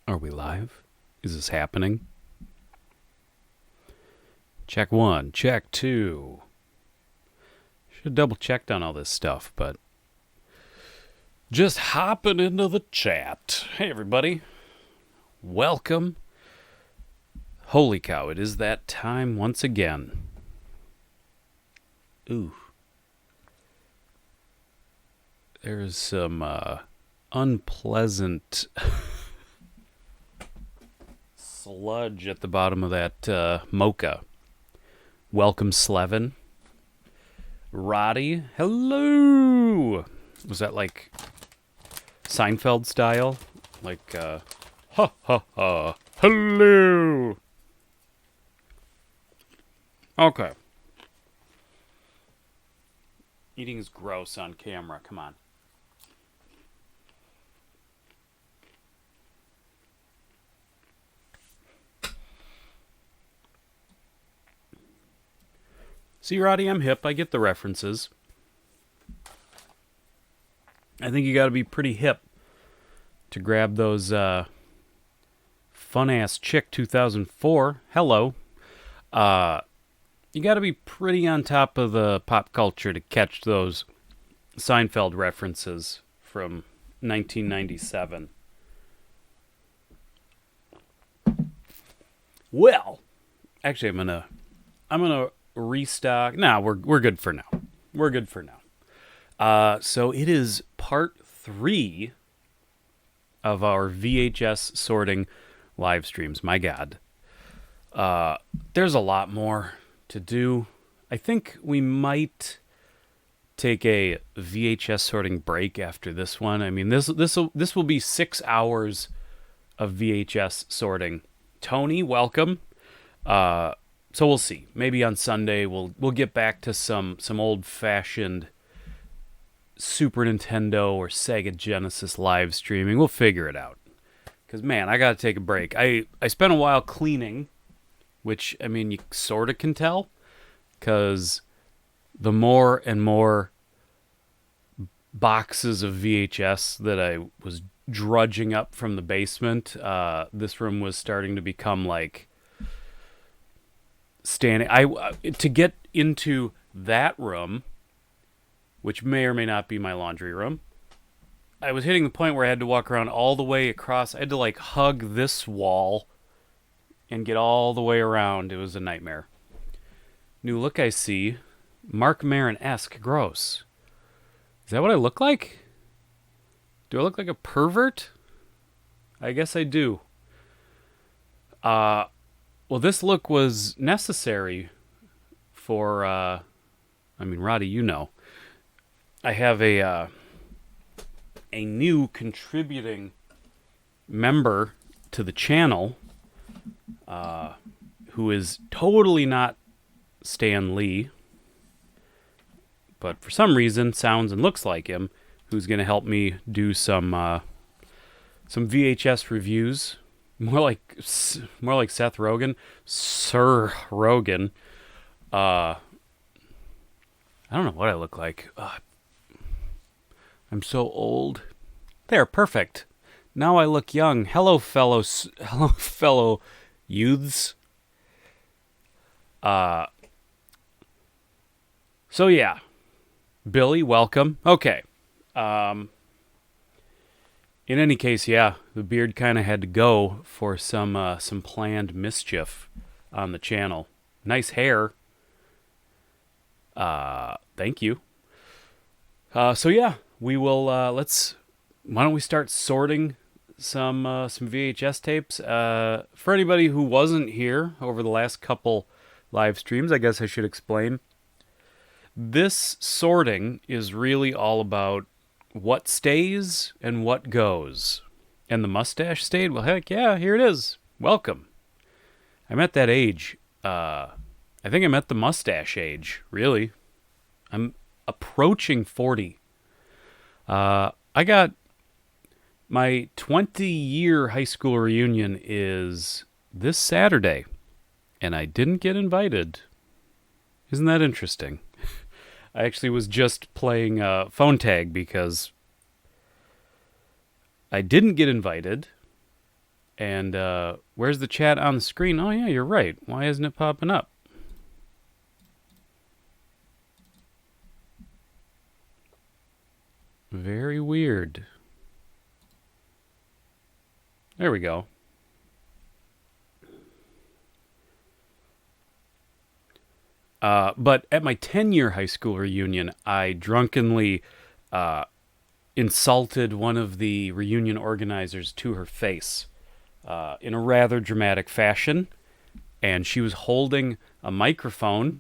Are we live? Is this happening? Check 1, check 2. Should have double checked on all this stuff, but just hopping into the chat. Hey everybody. Welcome. Holy cow, it is that time once again. Ooh. There's some unpleasant sludge at the bottom of that mocha. Welcome, Slevin. Roddy, hello! Was that like Seinfeld style? Like, ha ha ha, hello! Okay. Eating is gross on camera, come on. See, Roddy, I'm hip. I get the references. I think you got to be pretty hip to grab those Fun-Ass Chick 2004. Hello. You got to be pretty on top of the pop culture to catch those Seinfeld references from 1997. Well, actually, I'm gonna restock. Nah, we're good for now. We're good for now. So it is part 3 of our VHS sorting live streams. My God. There's a lot more to do. I think we might take a VHS sorting break after this one. I mean, this will be 6 hours of VHS sorting. Tony, welcome. So we'll see. Maybe on Sunday we'll get back to some old-fashioned Super Nintendo or Sega Genesis live streaming. We'll figure it out. Because, man, I got to take a break. I spent a while cleaning, which, I mean, you sort of can tell. Because the more and more boxes of VHS that I was drudging up from the basement, this room was starting to become like standing. To get into that room, which may or may not be my laundry room, I was hitting the point where I had to walk around all the way across. I had to like hug this wall and get all the way around. It was a nightmare. New look I see. Mark Maron-esque. Gross. Is that what I look like? Do I look like a pervert? I guess I do. Well, this look was necessary for, I mean, Roddy, you know. I have a new contributing member to the channel, who is totally not Stan Lee, but for some reason sounds and looks like him, who's going to help me do some VHS reviews. More like Seth Rogen. Sir Rogen. I don't know what I look like. I'm so old. There, perfect. Now I look young. Hello, fellow youths. So yeah. Billy, welcome. Okay. In any case, yeah, the beard kind of had to go for some planned mischief on the channel. Nice hair. Thank you. So yeah, we will. Why don't we start sorting some VHS tapes? For anybody who wasn't here over the last couple live streams, I guess I should explain. This sorting is really all about what stays and what goes. And the mustache stayed? Well, heck yeah, here it is. Welcome. I'm at that age. I think I'm at the mustache age, really. I'm approaching 40. I got my 20-year high school reunion is this Saturday, and I didn't get invited. Isn't that interesting? I actually was just playing phone tag because I didn't get invited, And where's the chat on the screen? Oh, yeah, you're right. Why isn't it popping up? Very weird. There we go. But at my 10-year high school reunion, I drunkenly insulted one of the reunion organizers to her face in a rather dramatic fashion. And she was holding a microphone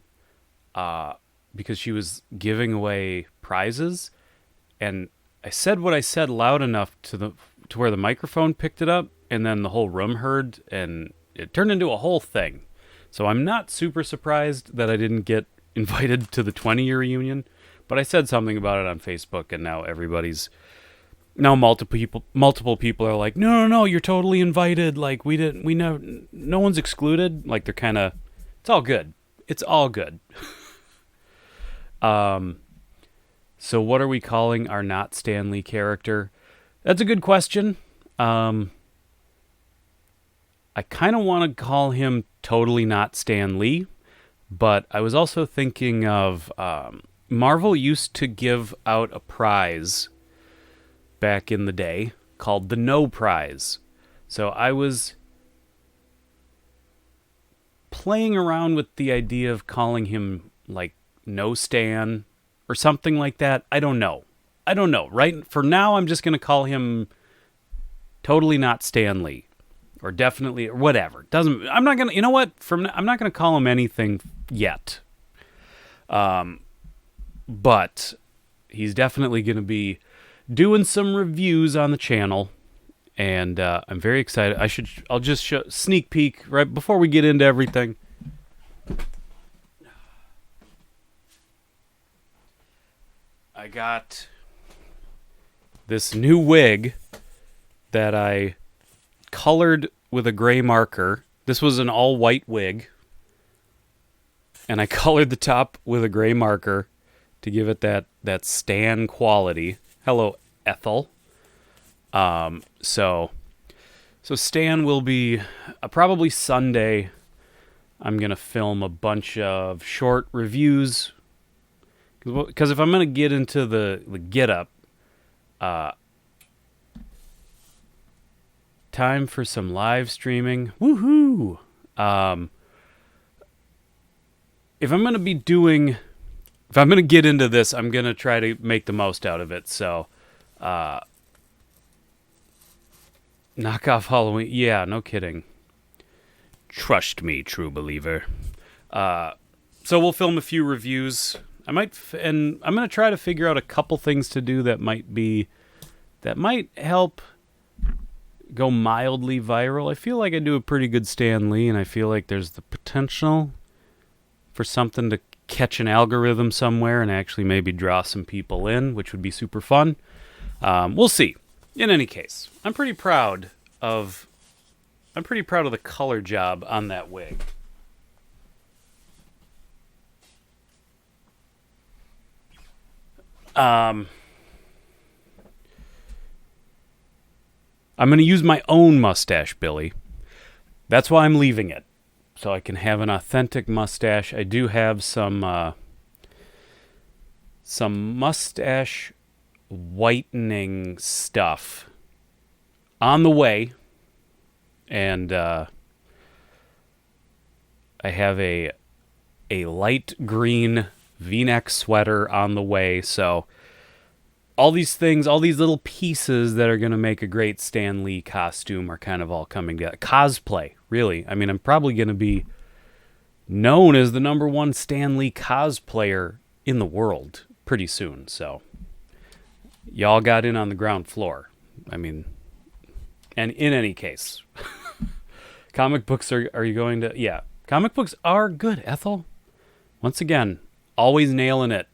because she was giving away prizes. And I said what I said loud enough to where the microphone picked it up, and then the whole room heard, and it turned into a whole thing. So I'm not super surprised that I didn't get invited to the 20-year reunion, but I said something about it on Facebook, and now multiple people are like, no, you're totally invited. Like no one's excluded. Like they're kind of, it's all good. It's all good. So what are we calling our not Stan Lee character? That's a good question. I kind of want to call him totally not Stan Lee, but I was also thinking of Marvel used to give out a prize back in the day called the No Prize. So I was playing around with the idea of calling him like No Stan or something like that. I don't know. Right? For now, I'm just going to call him totally not Stan Lee. Or definitely, or whatever. I'm not gonna. You know what? I'm not gonna call him anything yet. But he's definitely gonna be doing some reviews on the channel, and I'm very excited. I'll just show sneak peek right before we get into everything. I got this new wig that I colored with a gray marker. This was an all-white wig, and I colored the top with a gray marker to give it that Stan quality. Hello, Ethel. So Stan will be probably Sunday. I'm gonna film a bunch of short reviews because if I'm gonna get into the get up, time for some live streaming. Woohoo! If I'm gonna get into this, I'm gonna try to make the most out of it. So, knock off Halloween. Yeah, no kidding. Trust me, true believer. So we'll film a few reviews. And I'm gonna try to figure out a couple things to do that might help go mildly viral. I feel like I do a pretty good Stan Lee, and I feel like there's the potential for something to catch an algorithm somewhere and actually maybe draw some people in, which would be super fun. We'll see. In any case, I'm pretty proud of the color job on that wig. I'm going to use my own mustache, Billy. That's why I'm leaving it, so I can have an authentic mustache. I do have some mustache whitening stuff on the way, and I have a light green V-neck sweater on the way, so all these things, all these little pieces that are going to make a great Stan Lee costume are kind of all coming together. Cosplay, really. I mean, I'm probably going to be known as the #1 Stan Lee cosplayer in the world pretty soon. So, y'all got in on the ground floor. I mean, and in any case, comic books are you going to... Yeah, comic books are good, Ethel. Once again, always nailing it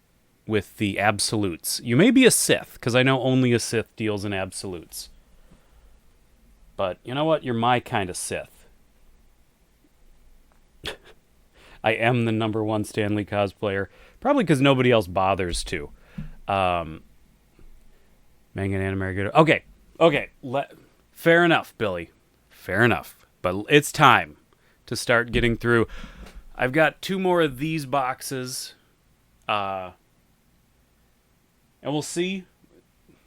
with the absolutes. You may be a Sith, because I know only a Sith deals in absolutes. But you know what? You're my kind of Sith. I am the #1 Stan Lee cosplayer. Probably because nobody else bothers to. Manga and anime are good. Okay. Fair enough, Billy. Fair enough. But it's time to start getting through. I've got 2 more of these boxes. And we'll see.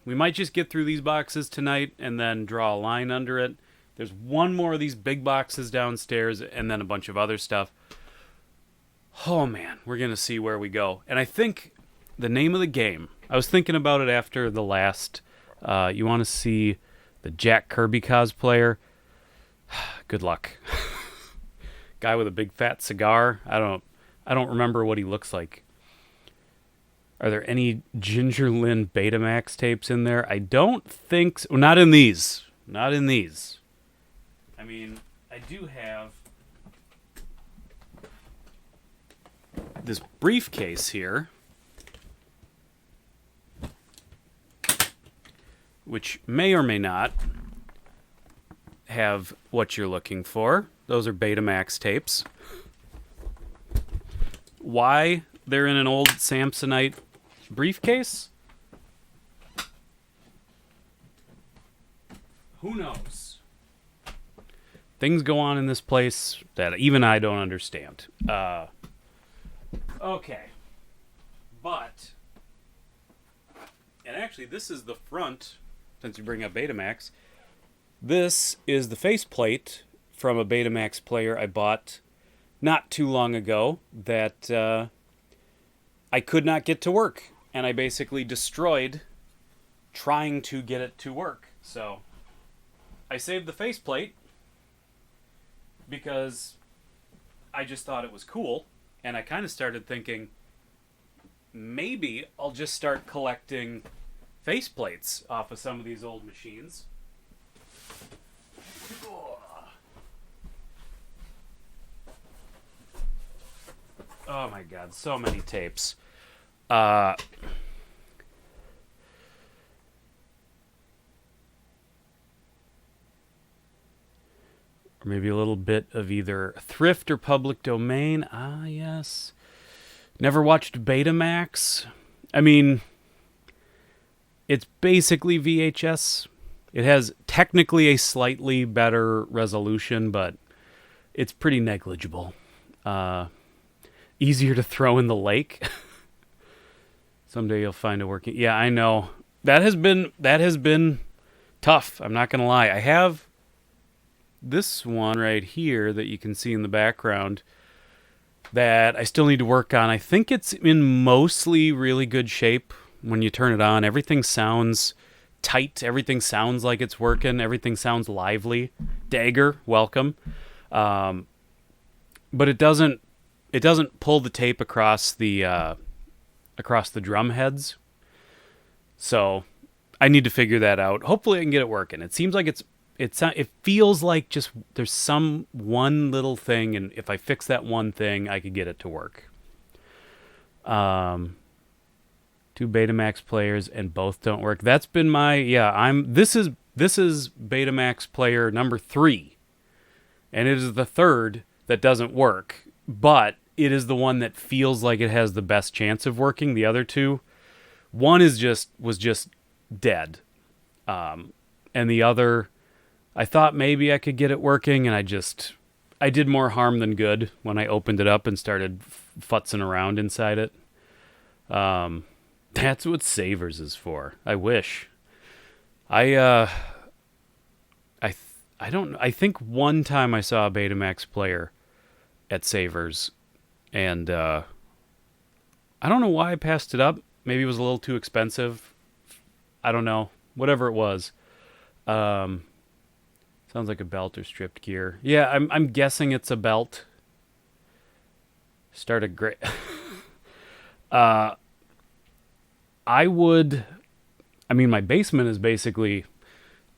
We might just get through these boxes tonight and then draw a line under it. There's 1 more of these big boxes downstairs and then a bunch of other stuff. Oh, man. We're going to see where we go. And I think the name of the game, I was thinking about it after the last... you want to see the Jack Kirby cosplayer? Good luck. Guy with a big fat cigar. I don't remember what he looks like. Are there any Ginger Lynn Betamax tapes in there? I don't think so. Not in these. Not in these. I mean, I do have this briefcase here, which may or may not have what you're looking for. Those are Betamax tapes. Why they're in an old Samsonite briefcase? Who knows? Things go on in this place that even I don't understand. Okay. But, and actually this is the front, since you bring up Betamax. This is the faceplate from a Betamax player I bought not too long ago that I could not get to work. And I basically destroyed trying to get it to work. So I saved the faceplate because I just thought it was cool. And I kind of started thinking, maybe I'll just start collecting faceplates off of some of these old machines. Oh my god, so many tapes. Or maybe a little bit of either thrift or public domain. Ah, yes. Never watched Betamax. I mean, it's basically VHS. It has technically a slightly better resolution, but it's pretty negligible. Easier to throw in the lake. Someday you'll find a working... Yeah, I know. That has been tough. I'm not going to lie. I have this one right here that you can see in the background that I still need to work on. I think it's in mostly really good shape when you turn it on. Everything sounds tight. Everything sounds like it's working. Everything sounds lively. Dagger, welcome. But it doesn't pull the tape across the drum heads. So I need to figure that out. Hopefully I can get it working. It seems like it feels like just there's one little thing, and if I fix that one thing, I could get it to work. 2 Betamax players and both don't work. That's been my this is Betamax player number 3. And it is the third that doesn't work, but it is the one that feels like it has the best chance of working. The other 2, one was just dead. And the other, I thought maybe I could get it working, and I did more harm than good when I opened it up and started futzing around inside it. That's what Savers is for. I wish. I think one time I saw a Betamax player at Savers, and I don't know why I passed it up. Maybe it was a little too expensive. I don't know. Whatever it was. Sounds like a belt or stripped gear. Yeah, I'm guessing it's a belt. Start a great... my basement is basically...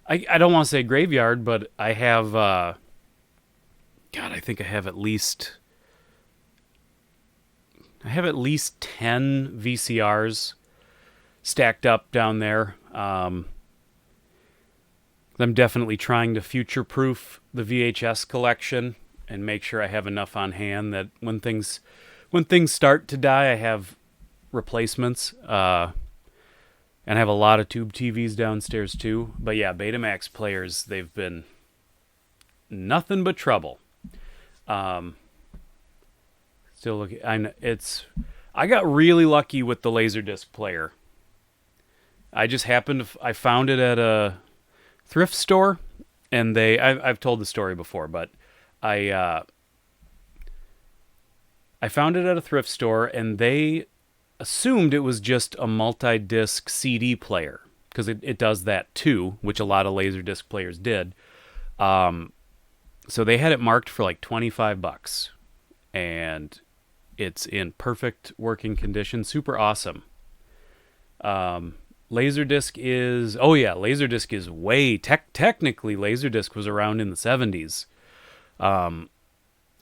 I don't want to say graveyard, but I have... I think I have at least... 10 VCRs stacked up down there. I'm definitely trying to future-proof the VHS collection and make sure I have enough on hand that when things start to die, I have replacements. And I have a lot of tube TVs downstairs too. But yeah, Betamax players, they've been nothing but trouble. Still looking. I got really lucky with the Laserdisc player. I just happened to. I found it at a thrift store, and I've told the story before, but I found it at a thrift store, and they assumed it was just a multi-disc CD player, because it does that too, which a lot of Laserdisc players did. So they had it marked for like $25, and it's in perfect working condition. Super awesome. Laserdisc is... Oh yeah, Laserdisc is way... Technically, Laserdisc was around in the 70s.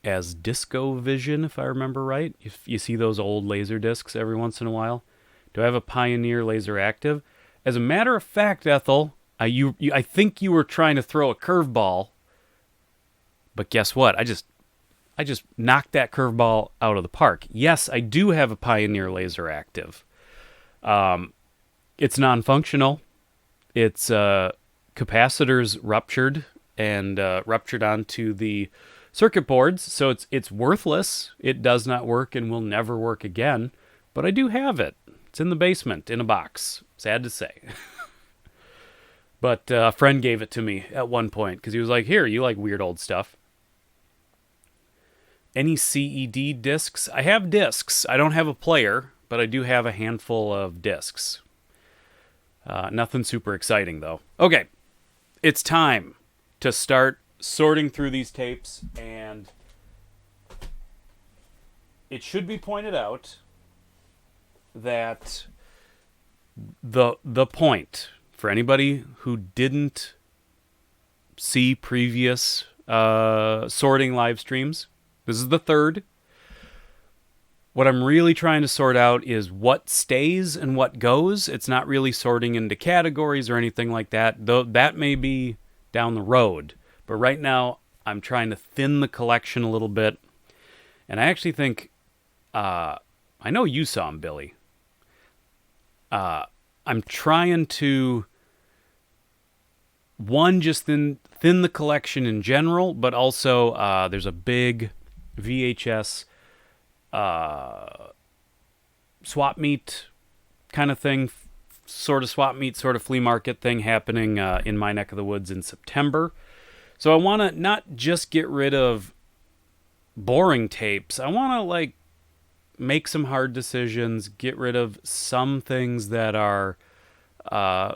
As Disco Vision, if I remember right. If you see those old Laserdiscs every once in a while. Do I have a Pioneer Laser Active? As a matter of fact, Ethel, I think you were trying to throw a curveball. But guess what? I just knocked that curveball out of the park. Yes, I do have a Pioneer Laser Active. It's non-functional. Its capacitors ruptured and ruptured onto the circuit boards, so it's worthless. It does not work and will never work again. But I do have it. It's in the basement in a box. Sad to say. But a friend gave it to me at one point because he was like, "Here, you like weird old stuff." Any CED discs? I have discs. I don't have a player, but I do have a handful of discs. Nothing super exciting, though. Okay, it's time to start sorting through these tapes, and it should be pointed out that the point, for anybody who didn't see previous sorting live streams, this is the third. What I'm really trying to sort out is what stays and what goes. It's not really sorting into categories or anything like that, though that may be down the road. But right now, I'm trying to thin the collection a little bit. And I actually think, I know you saw him, Billy. I'm trying to, one, just thin the collection in general, but also there's a big VHS swap meet kind of thing, sort of swap meet, sort of flea market thing happening in my neck of the woods in September. So I want to not just get rid of boring tapes. I want to make some hard decisions, get rid of some things that are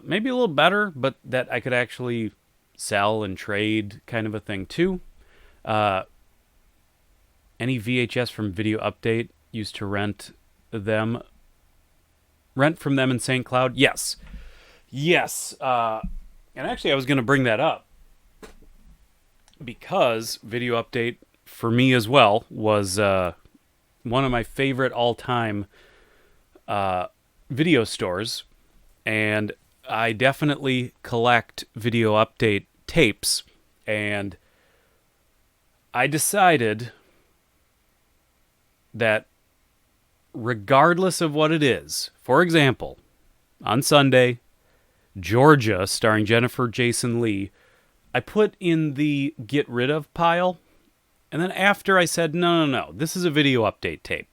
maybe a little better, but that I could actually sell and trade, kind of a thing too. Any VHS from Video Update used to rent from them in St. Cloud? Yes. And actually, I was going to bring that up because Video Update, for me as well, was one of my favorite all-time video stores. And I definitely collect Video Update tapes. And I decided that regardless of what it is, for example, on Sunday, Georgia, starring Jennifer Jason Leigh, I put in the get rid of pile, and then after I said, no, this is a Video Update tape.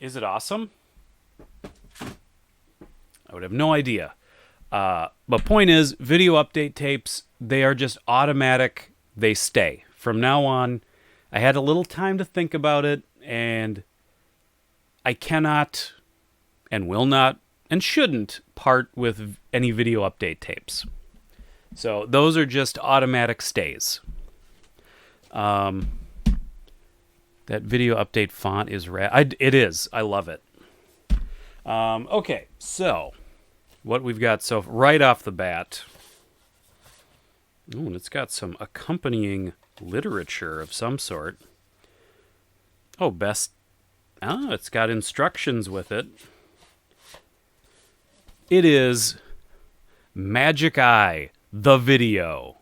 Is it awesome? I would have no idea. But point is, Video Update tapes, they are just automatic. They stay. From now on, I had a little time to think about it, and I cannot and will not and shouldn't part with any Video Update tapes. So those are just automatic stays. That Video Update font is rad. It is. I love it. Okay, so what we've got right off the bat. Oh, and it's got some accompanying literature of some sort. Oh, it's got instructions with it. It is Magic Eye, the video.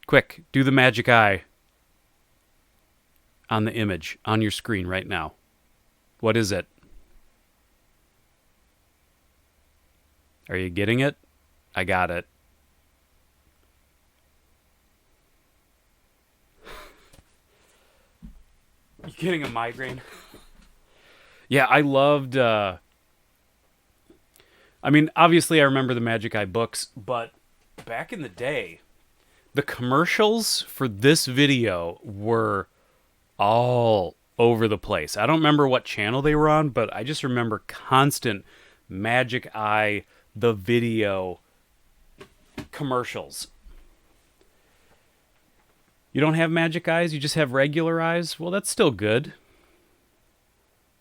Quick, do the Magic Eye on the image on your screen right now. What is it? Are you getting it? I got it. Getting a migraine. Yeah, I loved... I mean, obviously I remember the Magic Eye books, but back in the day, the commercials for this video were all over the place. I don't remember what channel they were on, but I just remember constant Magic Eye, the video commercials. You don't have magic eyes, you just have regular eyes? Well, that's still good.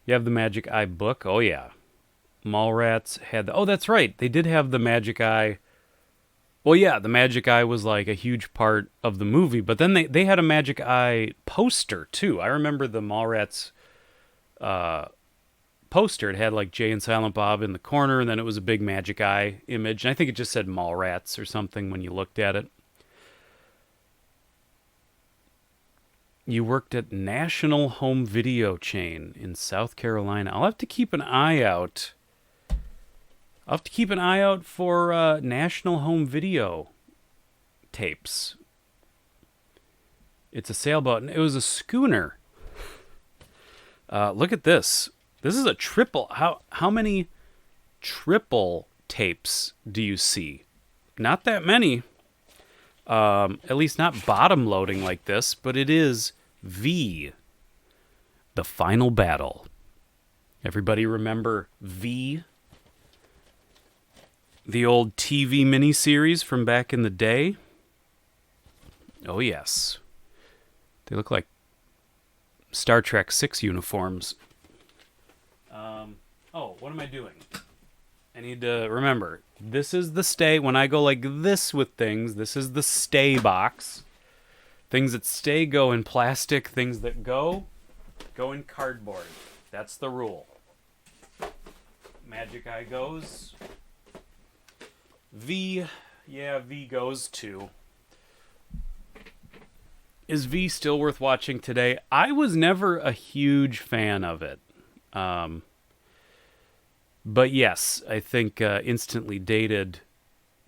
You have the Magic Eye book. Oh, yeah. Mallrats had the... Oh, that's right. They did have the Magic Eye. Well, yeah, the Magic Eye was like a huge part of the movie, but then they had a Magic Eye poster, too. I remember the Mallrats poster. It had like Jay and Silent Bob in the corner, and then it was a big Magic Eye image. And I think it just said Mallrats or something when you looked at it. You worked at National Home Video Chain in South Carolina. I'll have to keep an eye out. I'll have to keep an eye out for National Home Video tapes. It's a sailboat. It was a schooner. Look at this. This is a triple. How many triple tapes do you see? Not that many. At least not bottom loading like this, but it is V, the final battle. Everybody remember V? The old TV miniseries from back in the day? Oh, yes. They look like Star Trek 6 uniforms. Oh, what am I doing? I need to remember, this is the stay. When I go like this with things, this is the stay box. Things that stay go in plastic. Things that go in cardboard. That's the rule. Magic Eye goes. V, yeah, V goes too. Is V still worth watching today? I was never a huge fan of it. But yes, I think Instantly Dated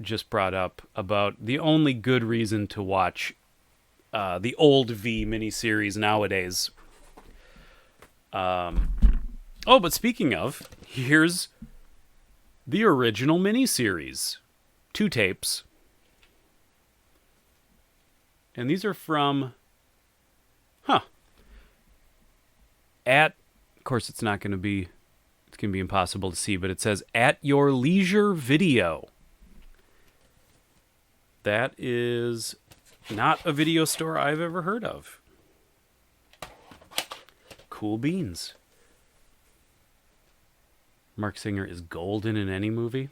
just brought up about the only good reason to watch the old V miniseries nowadays. Oh, but speaking of, here's the original miniseries. 2 tapes. And these are from... Of course, it's not going to be... It's going to be impossible to see, but it says, At Your Leisure Video. That is not a video store I've ever heard of. Cool beans. Mark Singer is golden in any movie.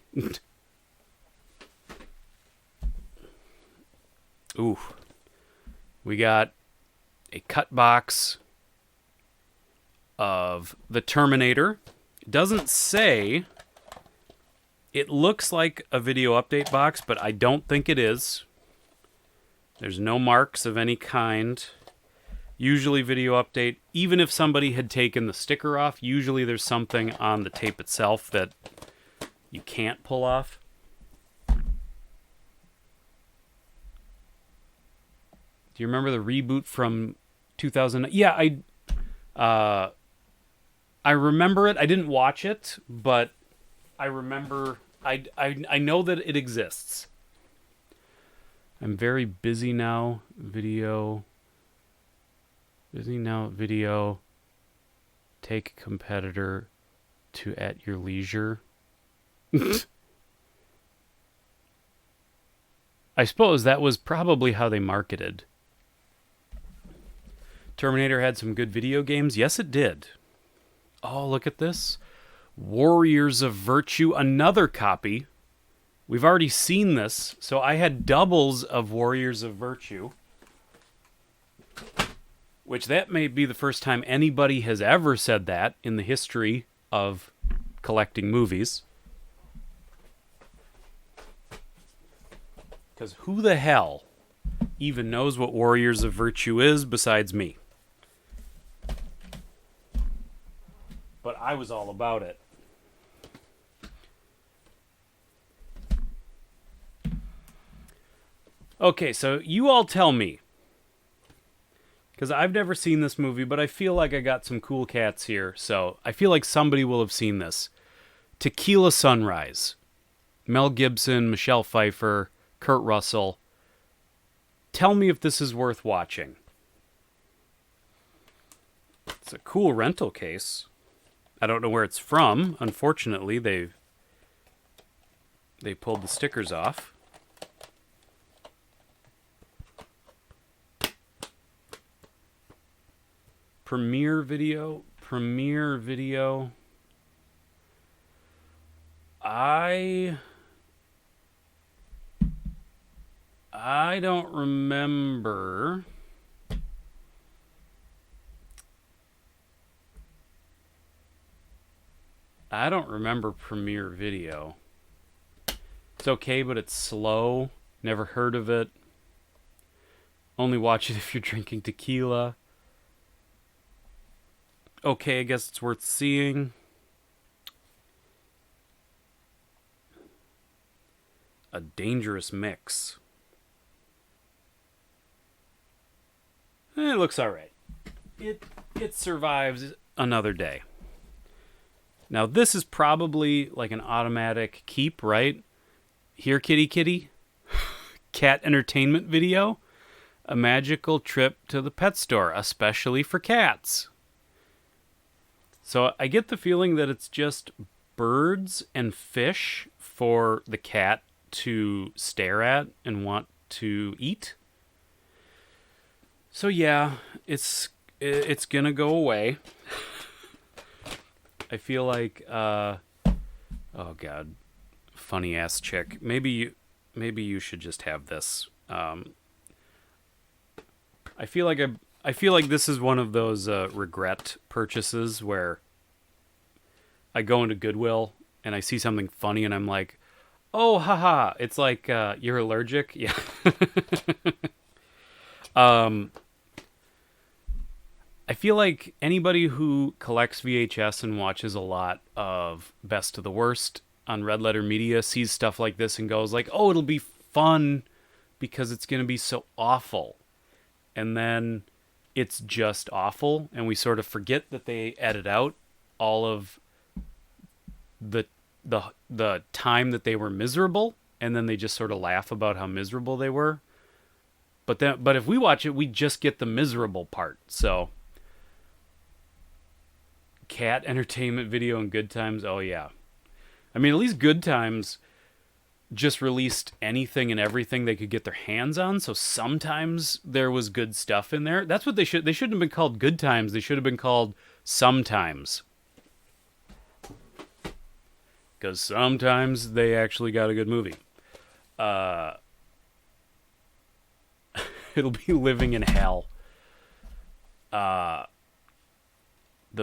Ooh. We got a cut box of the Terminator. It doesn't say. It looks like a video update box, but I don't think it is. There's no marks of any kind. Usually video update, even if somebody had taken the sticker off, usually there's something on the tape itself that you can't pull off. Do you remember the reboot from 2000? Yeah, I remember it. I didn't watch it, but I remember. I know that it exists. I'm very busy now. Video. Busy now. Video. Take competitor to At Your Leisure. I suppose that was probably how they marketed. Terminator had some good video games. Yes, it did. Oh, look at this. Warriors of Virtue, another copy. We've already seen this, so I had doubles of Warriors of Virtue. Which that may be the first time anybody has ever said that in the history of collecting movies. Because who the hell even knows what Warriors of Virtue is besides me? But I was all about it. Okay, so you all tell me. Because I've never seen this movie, but I feel like I got some cool cats here, so I feel like somebody will have seen this. Tequila Sunrise. Mel Gibson, Michelle Pfeiffer, Kurt Russell. Tell me if this is worth watching. It's a cool rental case. I don't know where it's from. Unfortunately, they pulled the stickers off. Premiere video. I don't remember. I don't remember Premiere Video. It's okay, but it's slow. Never heard of it. Only watch it if you're drinking tequila. Okay, I guess it's worth seeing. A Dangerous Mix. It looks alright. It survives another day. Now, this is probably like an automatic keep, right? Here, kitty kitty. Cat entertainment video. A magical trip to the pet store, especially for cats. So I get the feeling that it's just birds and fish for the cat to stare at and want to eat. So yeah, it's gonna go away. I feel like oh god, funny ass chick. Maybe you should just have this. I feel like this is one of those regret purchases where I go into Goodwill and I see something funny and I'm like, oh, haha. It's like you're allergic. Yeah. I feel like anybody who collects VHS and watches a lot of Best of the Worst on Red Letter Media sees stuff like this and goes like, oh, it'll be fun because it's going to be so awful. And then it's just awful, and we sort of forget that they edit out all of the time that they were miserable, and then they just sort of laugh about how miserable they were. But if we watch it, we just get the miserable part. So cat entertainment video and Good Times, oh yeah. I mean, at least Good Times just released anything and everything they could get their hands on, so sometimes there was good stuff in there. That's what they shouldn't have been called Good Times. They should have been called Sometimes. Because sometimes they actually got a good movie. It'll be Living in Hell. The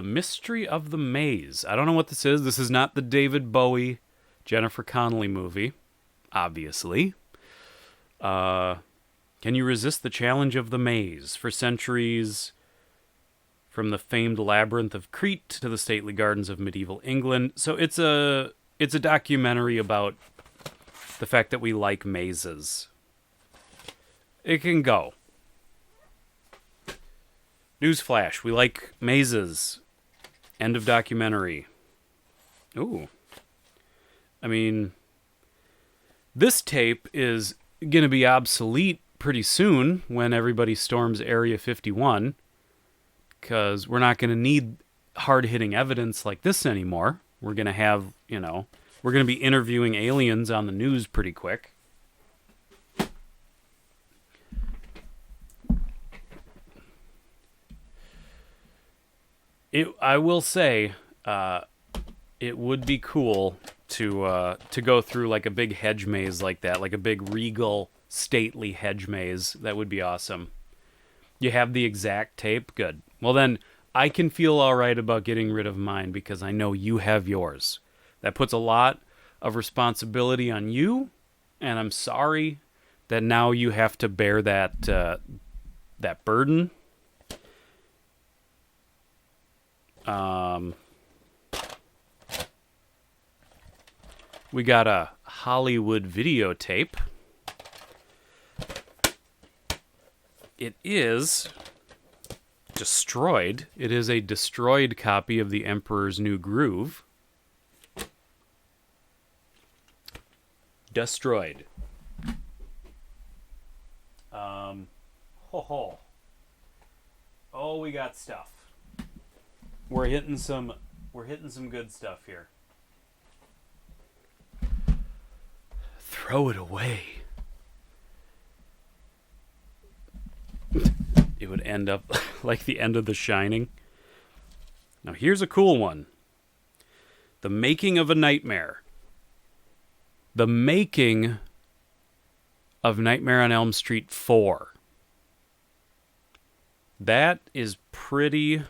Mystery of the Maze. I don't know what this is. This is not the David Bowie, Jennifer Connelly movie, obviously. Can you resist the challenge of the maze? For centuries, from the famed labyrinth of Crete to the stately gardens of medieval England. So it's a documentary about the fact that we like mazes. It can go. Newsflash, we like mazes. End of documentary. Ooh. I mean, this tape is going to be obsolete pretty soon when everybody storms Area 51, because we're not going to need hard-hitting evidence like this anymore. We're going to have, we're going to be interviewing aliens on the news pretty quick. I will say, it would be cool to go through like a big hedge maze like that, like a big regal, stately hedge maze. That would be awesome. You have the exact tape? Good. Well then, I can feel all right about getting rid of mine because I know you have yours. That puts a lot of responsibility on you, and I'm sorry that now you have to bear that that burden. We got a Hollywood videotape. It is destroyed. It is a destroyed copy of The Emperor's New Groove. Destroyed. Oh, we got stuff. We're hitting some good stuff here. Throw it away. It would end up like the end of The Shining. Now here's a cool one. The Making of a Nightmare. The Making of Nightmare on Elm Street 4. That is pretty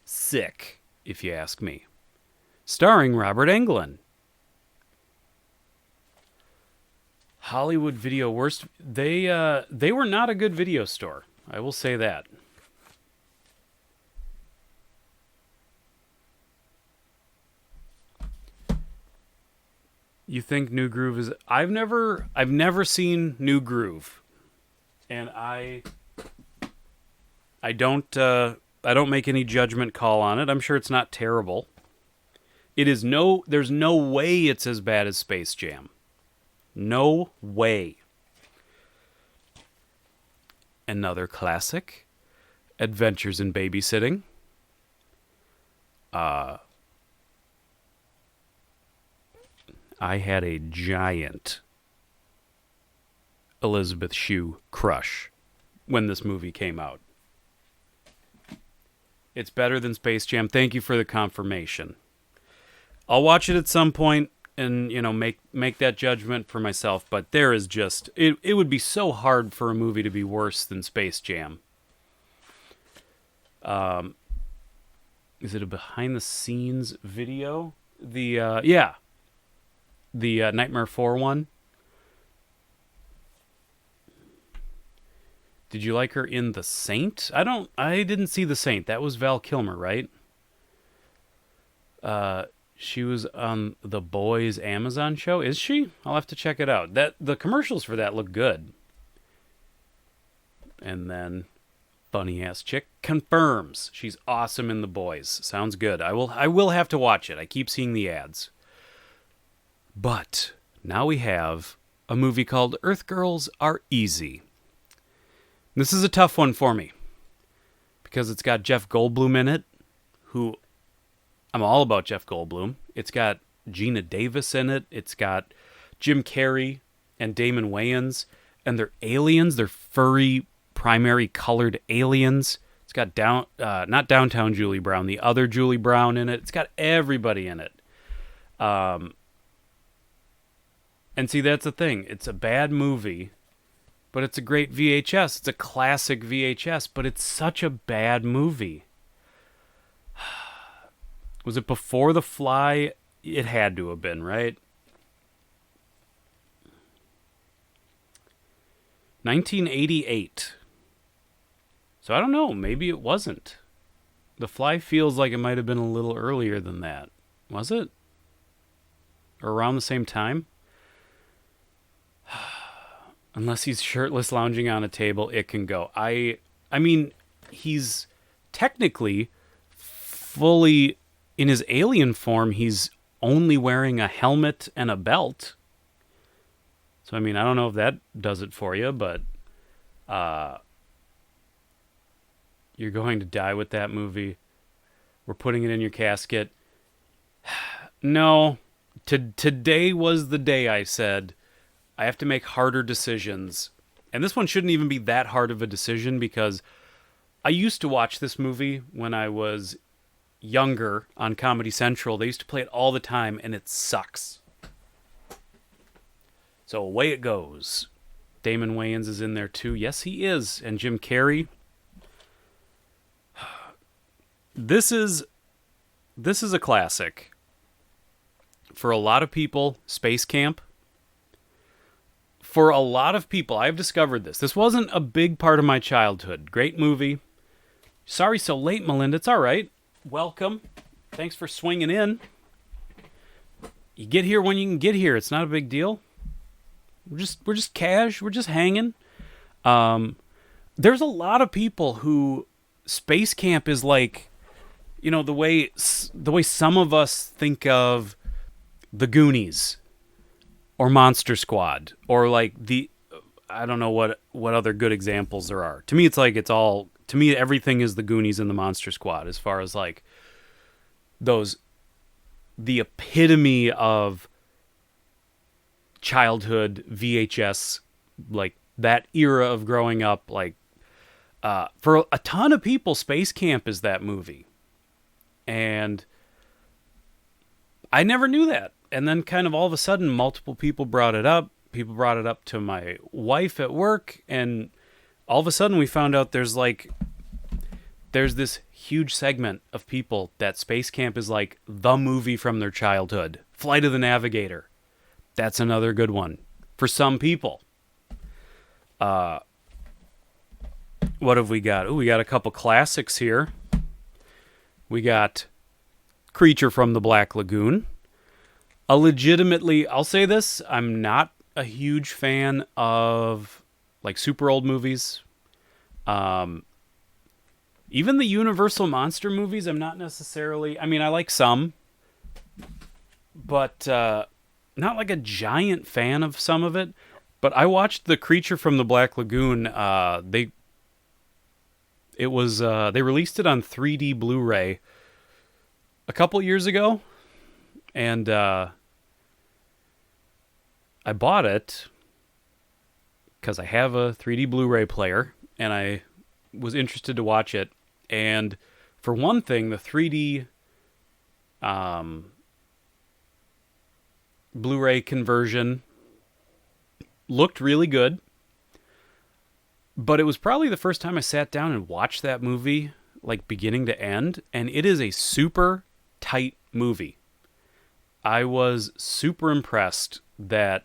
sick, if you ask me. Starring Robert Englund. Hollywood Video Worst. They were not a good video store. I will say that. You think New Groove is... I've never seen New Groove. And I don't make any judgment call on it. I'm sure it's not terrible. There's no way it's as bad as Space Jam. No way. Another classic, Adventures in Babysitting. I had a giant Elizabeth Shue crush when this movie came out. It's better than Space Jam. Thank you for the confirmation. I'll watch it at some point and, make that judgment for myself, but there is just... It would be so hard for a movie to be worse than Space Jam. Is it a behind-the-scenes video? The Nightmare 4 one. Did you like her in The Saint? I didn't see The Saint. That was Val Kilmer, right? She was on The Boys Amazon show. Is she? I'll have to check it out. The commercials for that look good. And then funny ass chick confirms she's awesome in The Boys. Sounds good. I will have to watch it. I keep seeing the ads. But now we have a movie called Earthgirls Are Easy. This is a tough one for me because it's got Jeff Goldblum in it, who I'm all about Jeff Goldblum. It's got Gina Davis in it. It's got Jim Carrey and Damon Wayans, and they're aliens. They're furry, primary colored aliens. It's got not Downtown Julie Brown, the other Julie Brown in it. It's got everybody in it. And see, that's the thing. It's a bad movie, but it's a great VHS. It's a classic VHS, but it's such a bad movie. Was it before The Fly? It had to have been, right? 1988. So I don't know. Maybe it wasn't. The Fly feels like it might have been a little earlier than that. Was it? Or around the same time? Unless he's shirtless lounging on a table, it can go. I mean, he's technically fully in his alien form. He's only wearing a helmet and a belt. So, I mean, I don't know if that does it for you, but you're going to die with that movie. We're putting it in your casket. No. Today was the day I said, I have to make harder decisions. And this one shouldn't even be that hard of a decision because I used to watch this movie when I was younger on Comedy Central. They used to play it all the time, and it sucks. So away it goes. Damon Wayans is in there too. Yes, he is. And Jim Carrey. This is a classic. For a lot of people, Space Camp. For a lot of people, I've discovered this. This wasn't a big part of my childhood. Great movie. Sorry so late, Melinda. It's all right. Welcome. Thanks for swinging in. You get here when you can get here. It's not a big deal. We're just cash. We're just hanging. There's a lot of people who Space Camp is like, the way some of us think of the Goonies or Monster Squad or like I don't know what other good examples there are. To me, to me, everything is the Goonies and the Monster Squad as far as like the epitome of childhood VHS, like that era of growing up. Like, for a ton of people, Space Camp is that movie. And I never knew that. And then kind of all of a sudden, multiple people brought it up. People brought it up to my wife at work. And all of a sudden we found out there's this huge segment of people that Space Camp is like the movie from their childhood. Flight of the Navigator. That's another good one for some people. What have we got? We got a couple classics here. We got Creature from the Black Lagoon. I'll say this, I'm not a huge fan of like super old movies. Even the Universal Monster movies, I'm not necessarily... I mean, I like some, but not like a giant fan of some of it. But I watched The Creature from the Black Lagoon. They released it on 3D Blu-ray a couple years ago, and I bought it because I have a 3D Blu-ray player, and I was interested to watch it. And for one thing, the 3D Blu-ray conversion looked really good. But it was probably the first time I sat down and watched that movie, like beginning to end, and it is a super tight movie. I was super impressed that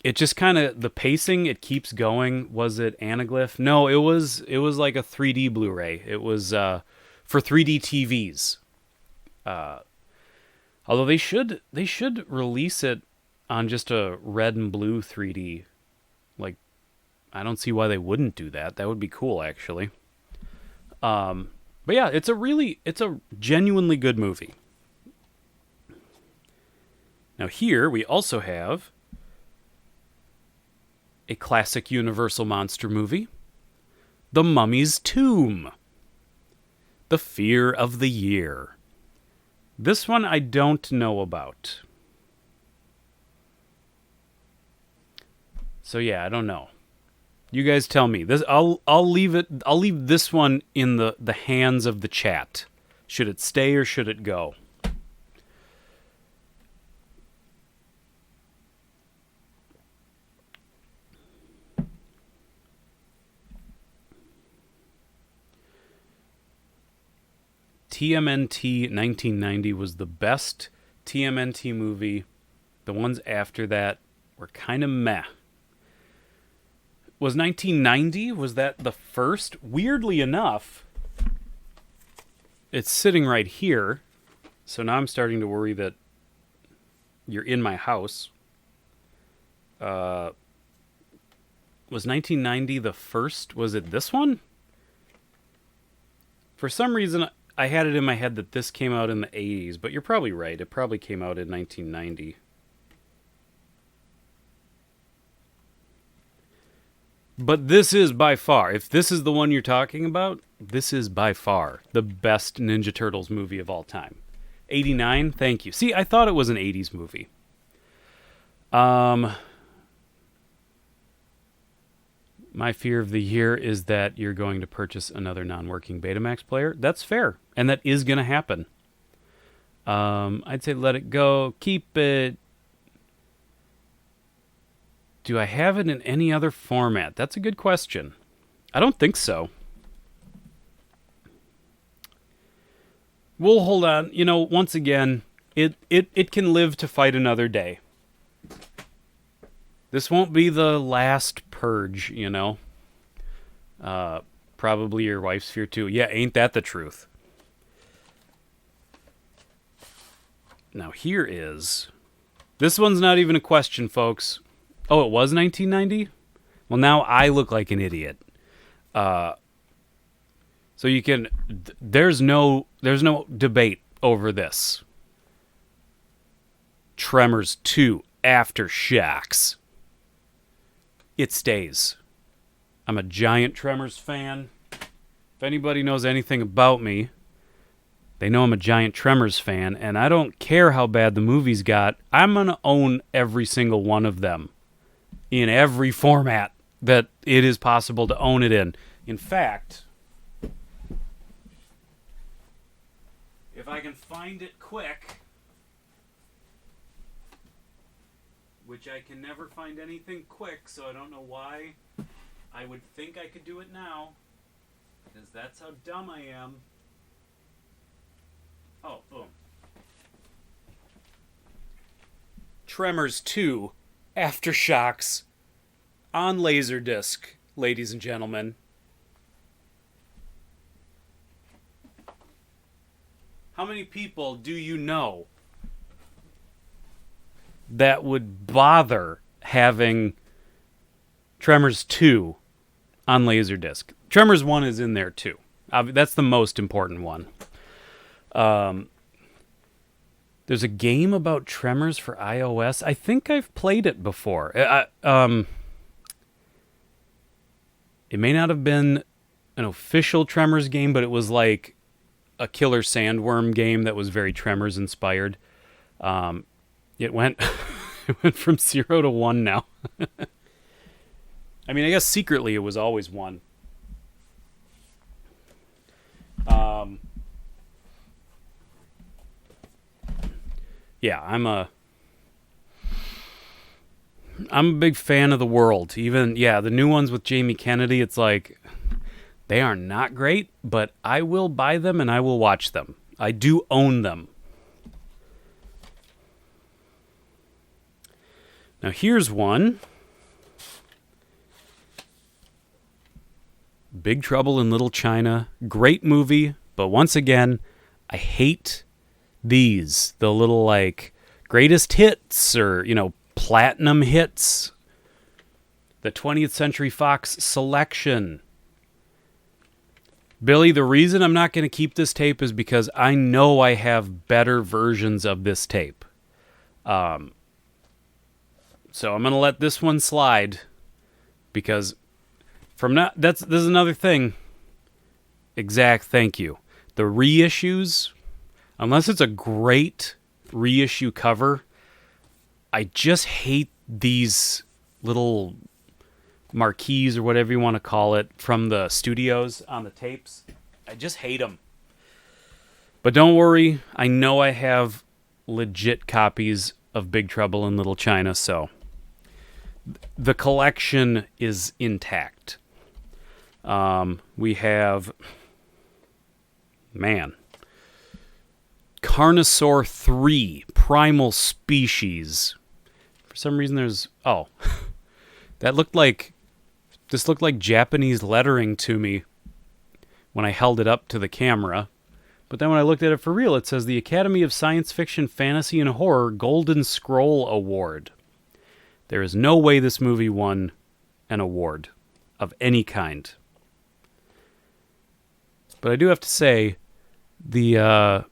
it just kind of, the pacing, it keeps going. Was it Anaglyph? No, it was like a 3D Blu-ray. It was for 3D TVs. Although they should release it on just a red and blue 3D. Like, I don't see why they wouldn't do that. That would be cool, actually. But yeah, it's a genuinely good movie. Now here we also have a classic Universal monster movie, The Mummy's Tomb, The Fear of the Year. This one I don't know about. So yeah, I don't know. You guys tell me. I'll leave this one in the hands of the chat. Should it stay or should it go? TMNT 1990 was the best TMNT movie. The ones after that were kind of meh. Was 1990, was that the first? Weirdly enough, it's sitting right here. So now I'm starting to worry that you're in my house. Was 1990 the first? Was it this one? For some reason, I had it in my head that this came out in the 80s, but you're probably right. It probably came out in 1990. But this is by far, if this is the one you're talking about, this is by far the best Ninja Turtles movie of all time. 89, thank you. See, I thought it was an 80s movie. My fear of the year is that you're going to purchase another non-working Betamax player. That's fair, and that is going to happen. I'd say let it go. Keep it. Do I have it in any other format? That's a good question. I don't think so. We'll hold on. You know, once again, it can live to fight another day. This won't be the last purge, you know. Probably your wife's fear too. Yeah, ain't that the truth? Now here is... This one's not even a question, folks. Oh, it was 1990? Well, now I look like an idiot. So you can, there's no debate over this. Tremors 2 Aftershocks. It stays. I'm a giant Tremors fan. If anybody knows anything about me, they know I'm a giant Tremors fan, and I don't care how bad the movies got. I'm going to own every single one of them in every format that it is possible to own it in. In fact, if I can find it quick, which I can never find anything quick, so I don't know why I would think I could do it now, because that's how dumb I am. Oh, boom. Tremors 2 Aftershocks on Laserdisc, ladies and gentlemen. How many people do you know that would bother having Tremors 2 on Laserdisc? Tremors 1 is in there too. That's the most important one. There's a game about Tremors for iOS. I think I've played it before. It may not have been an official Tremors game, but it was like a killer sandworm game that was very Tremors inspired. It went it went from 0 to 1 now. I mean, I guess secretly it was always 1. Yeah, I'm a big fan of the world. Even, the new ones with Jamie Kennedy, it's like, they are not great, but I will buy them and I will watch them. I do own them. Now here's one. Big Trouble in Little China. Great movie, but once again, I hate these. The little, like, greatest hits or, platinum hits. The 20th Century Fox selection. Billy, the reason I'm not going to keep this tape is because I know I have better versions of this tape. So I'm going to let this one slide because this is another thing. Exact, thank you. The reissues, unless it's a great reissue cover, I just hate these little marquees or whatever you want to call it from the studios on the tapes. I just hate them. But don't worry, I know I have legit copies of Big Trouble in Little China, so the collection is intact. We have, Carnosaur 3, Primal Species. For some reason there's, this looked like Japanese lettering to me when I held it up to the camera. But then when I looked at it for real, it says the Academy of Science Fiction, Fantasy, and Horror Golden Scroll Award. There is no way this movie won an award of any kind. But I do have to say, the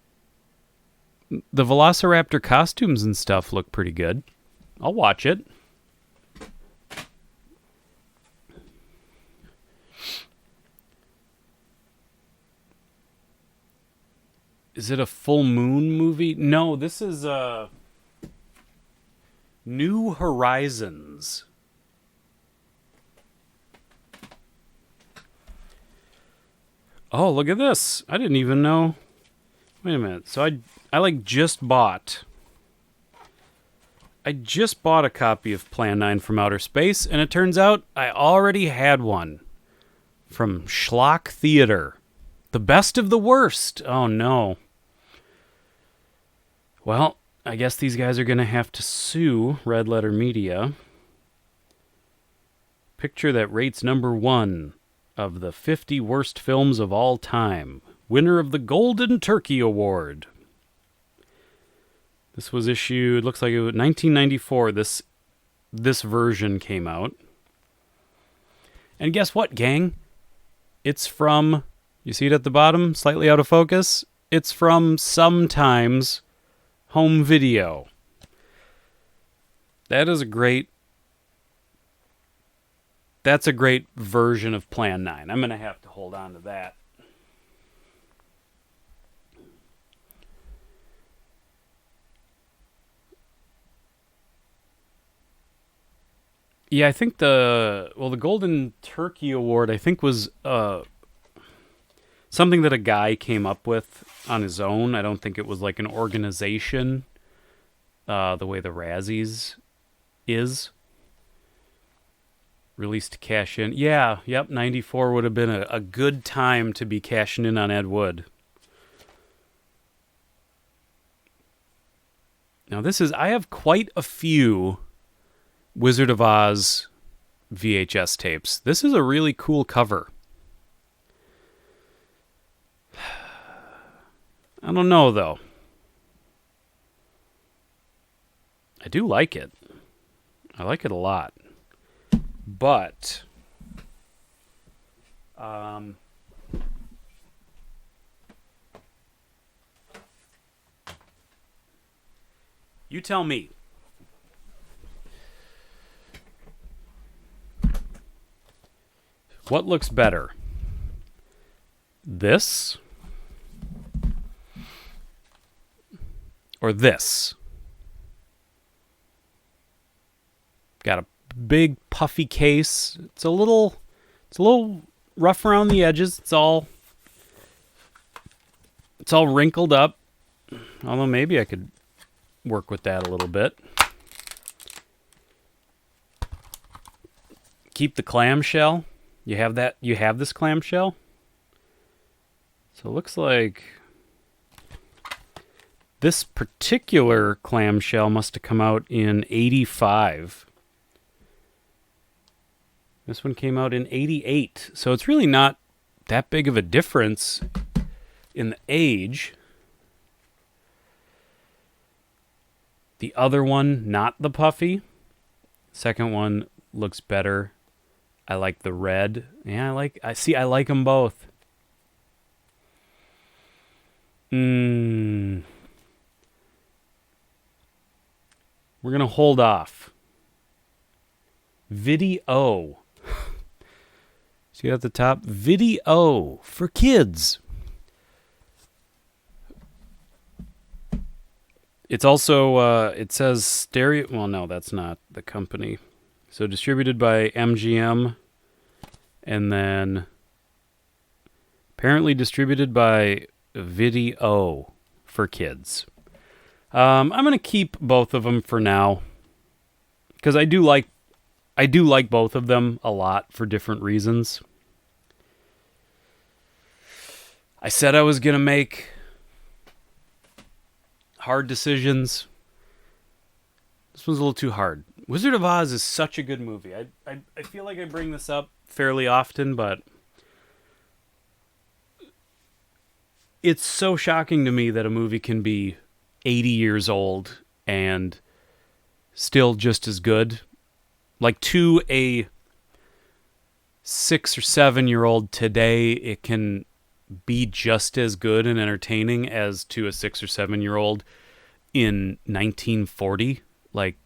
Velociraptor costumes and stuff look pretty good. I'll watch it. Is it a full moon movie? No, this is New Horizons. Oh, look at this. I didn't even know. Wait a minute. So I just bought a copy of Plan 9 from Outer Space, and it turns out I already had one from Schlock Theater. The best of the worst. Oh, no. Well, I guess these guys are going to have to sue Red Letter Media. Picture that rates #1 of the 50 worst films of all time. Winner of the Golden Turkey Award. This was issued, looks like it was 1994. This version came out. And guess what, gang? It's from, you see it at the bottom, slightly out of focus? It's from Sometimes Home Video. That's a great version of Plan 9. I'm going to have to hold on to that. Yeah, I think the Golden Turkey Award, I think, was something that a guy came up with on his own. I don't think it was like an organization, the way the Razzies is. Released to cash in. Yeah, yep, 94 would have been a good time to be cashing in on Ed Wood. Now I have quite a few Wizard of Oz VHS tapes. This is a really cool cover. I don't know, though. I do like it. I like it a lot. But you tell me. What looks better? This? Or this? Got a big puffy case. It's a little rough around the edges. It's all wrinkled up. Although maybe I could work with that a little bit. Keep the clamshell. You have this clamshell? So it looks like this particular clamshell must have come out in 85. This one came out in 88. So it's really not that big of a difference in the age. The other one, not the puffy. Second one looks better. I like the red. Yeah, I like them both. We're going to hold off. Video. See at the top? Video for kids. It's also, it says stereo. Well, no, that's not the company. So distributed by MGM, and then apparently distributed by Video for kids. I'm gonna keep both of them for now because I do like both of them a lot for different reasons. I said I was gonna make hard decisions. This one's a little too hard. Wizard of Oz is such a good movie. I feel like I bring this up fairly often, but it's so shocking to me that a movie can be 80 years old and still just as good. Like to a 6 or 7 year old today, it can be just as good and entertaining as to a 6 or 7 year old in 1940. Like,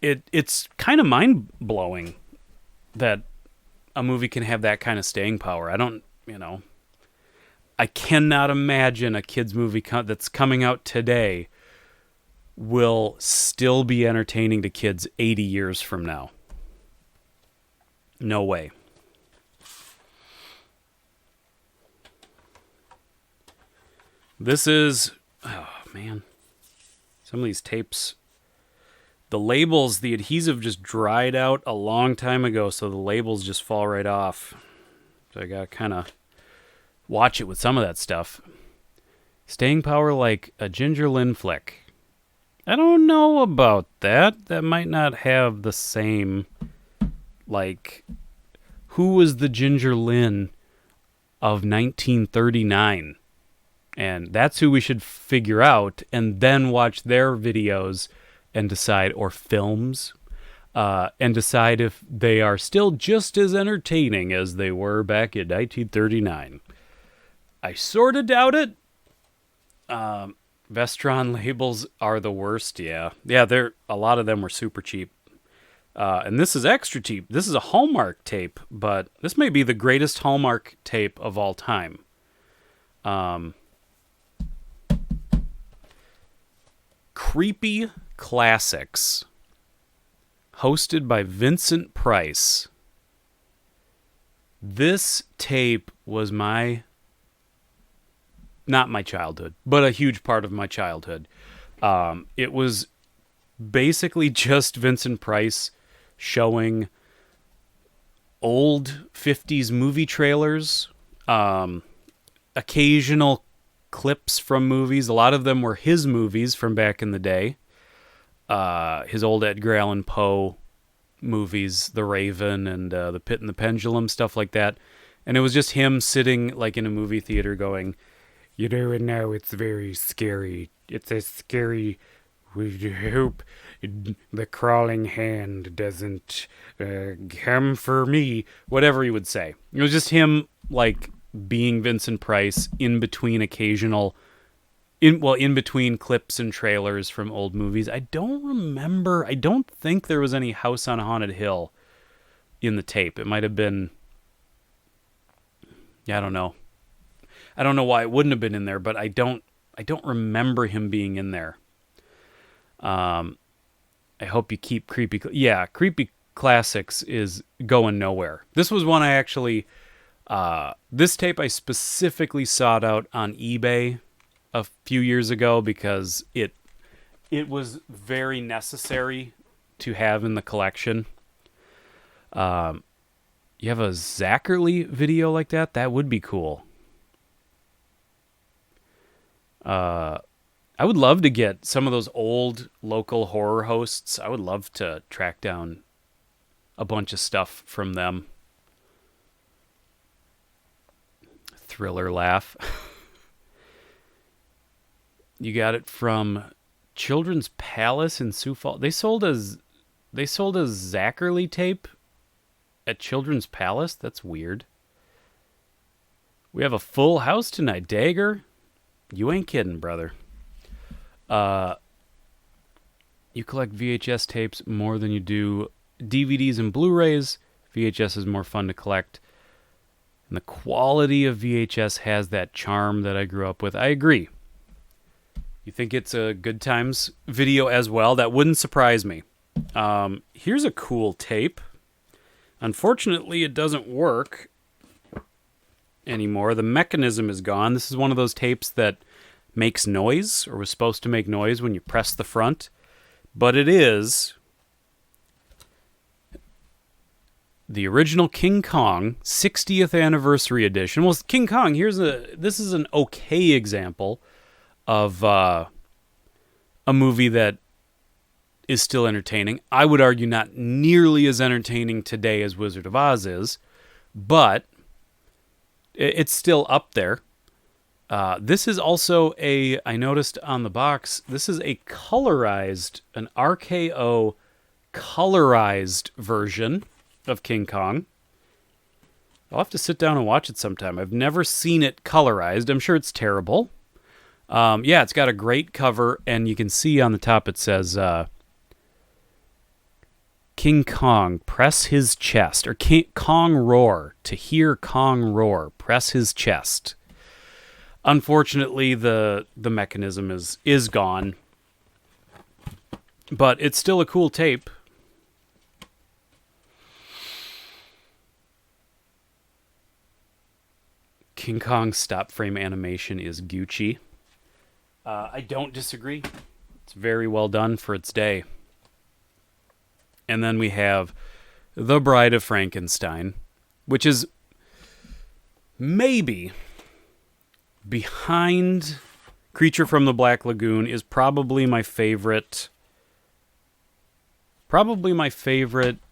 it's kind of mind-blowing that a movie can have that kind of staying power. I cannot imagine a kid's movie that's coming out today will still be entertaining to kids 80 years from now. No way. This is... Oh, man. Some of these tapes... The labels, the adhesive just dried out a long time ago, so the labels just fall right off. So I gotta kind of watch it with some of that stuff. Staying power like a Ginger Lynn flick. I don't know about that. That might not have the same, like, who was the Ginger Lynn of 1939? And that's who we should figure out and then watch their videos and decide, or films. and decide if they are still just as entertaining as they were back in 1939. I sort of doubt it. Vestron labels are the worst, yeah. Yeah, a lot of them were super cheap. And this is extra cheap. This is a Hallmark tape, but this may be the greatest Hallmark tape of all time. Creepy Classics, hosted by Vincent Price. This tape was not my childhood, but a huge part of my childhood. It was basically just Vincent Price showing old 50s movie trailers, occasional clips from movies. A lot of them were his movies from back in the day. His old Edgar Allan Poe movies, The Raven and The Pit and the Pendulum, stuff like that. And it was just him sitting like in a movie theater going, "You know, and now it's very scary. It's a scary. We hope the crawling hand doesn't come for me." Whatever he would say. It was just him like being Vincent Price in between in between clips and trailers from old movies. I don't think there was any House on Haunted Hill in the tape. It might have been, I don't know. I don't know why it wouldn't have been in there, but I don't remember him being in there. I hope you keep Creepy. Yeah, Creepy Classics is going nowhere. This was one I actually, this tape I specifically sought out on eBay a few years ago because it was very necessary to have in the collection. You have a Zachary video like that? That would be cool. I would love to get some of those old local horror hosts. I would love to track down a bunch of stuff from them. Thriller laugh. You got it from Children's Palace in Sioux Falls. They sold a Zachary tape at Children's Palace? That's weird. We have a full house tonight, Dagger. You ain't kidding, brother. You collect VHS tapes more than you do DVDs and Blu-rays. VHS is more fun to collect. And the quality of VHS has that charm that I grew up with. I agree. You think it's a Good Times video as well? That wouldn't surprise me. Here's a cool tape. Unfortunately, it doesn't work anymore. The mechanism is gone. This is one of those tapes that makes noise, or was supposed to make noise when you press the front. But it is the original King Kong 60th anniversary edition. Well, King Kong, this is an okay example of a movie that is still entertaining. I would argue not nearly as entertaining today as Wizard of Oz is, but it's still up there. This is also I noticed on the box, this is an RKO colorized version of King Kong. I'll have to sit down and watch it sometime. I've never seen it colorized. I'm sure it's terrible. It's got a great cover, and you can see on the top it says, King Kong, press his chest, or Kong roar, to hear Kong roar, press his chest. Unfortunately, the mechanism is gone, but it's still a cool tape. King Kong stop frame animation is Gucci. I don't disagree. It's very well done for its day. And then we have The Bride of Frankenstein, which is maybe behind Creature from the Black Lagoon, is probably my favorite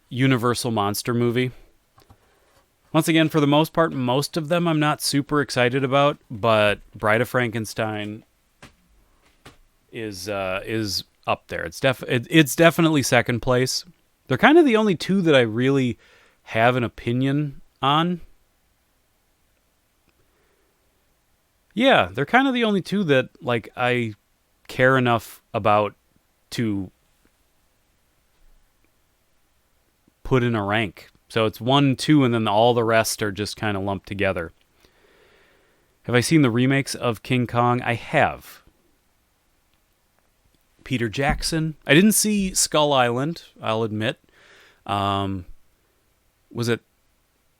Universal monster movie. Once again, for the most part, most of them I'm not super excited about, but Bride of Frankenstein is up there. It's definitely second place. They're kind of the only two that I really have an opinion on. Yeah, they're kind of the only two that, like, I care enough about to put in a rank. So it's 1, 2, and then all the rest are just kind of lumped together. Have I seen the remakes of King Kong? I have. Peter Jackson. I didn't see Skull Island, I'll admit. Was it...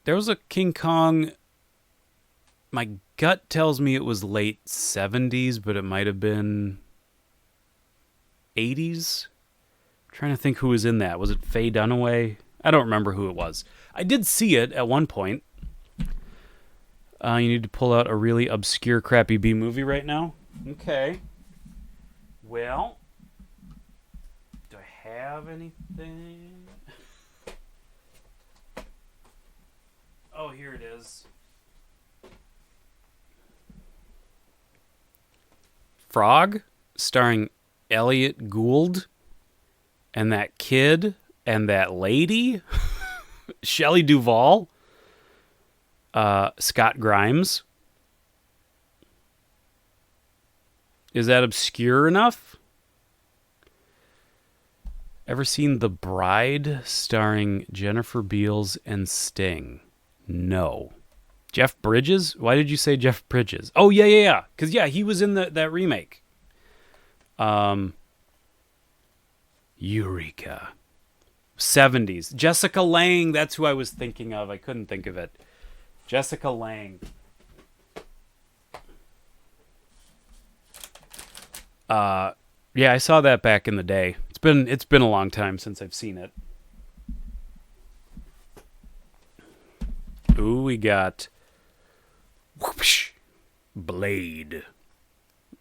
There was a King Kong... My gut tells me it was late 70s, but it might have been 80s. I'm trying to think who was in that. Was it Faye Dunaway? I don't remember who it was. I did see it at one point. You need to pull out a really obscure, crappy B movie right now? Okay. Well, do I have anything? Oh, here it is. Frog, starring Elliot Gould, and that kid, and that lady, Shelley Duvall, Scott Grimes. Is that obscure enough? Ever seen The Bride, starring Jennifer Beals and Sting? No. Jeff Bridges? Why did you say Jeff Bridges? Oh, yeah. Because, yeah, he was in that remake. Eureka. 70s. Jessica Lange, that's who I was thinking of. I couldn't think of it. Jessica Lange. Yeah, I saw that back in the day. It's been a long time since I've seen it. Ooh, we got whoosh, Blade.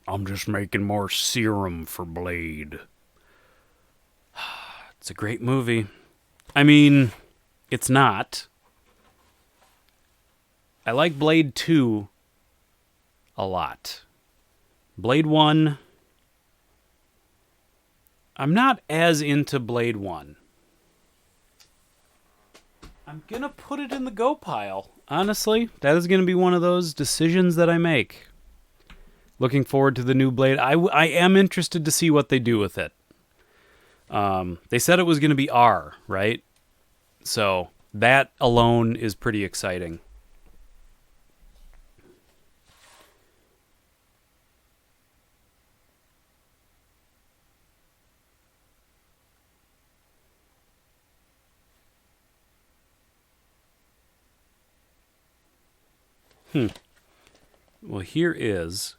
I'm just making more serum for Blade. It's a great movie. I mean, it's not. I like Blade 2 a lot. Blade 1, I'm not as into Blade 1. I'm going to put it in the go pile. Honestly, that is going to be one of those decisions that I make. Looking forward to the new Blade. I am interested to see what they do with it. They said it was going to be R, right? So that alone is pretty exciting. Well, here is...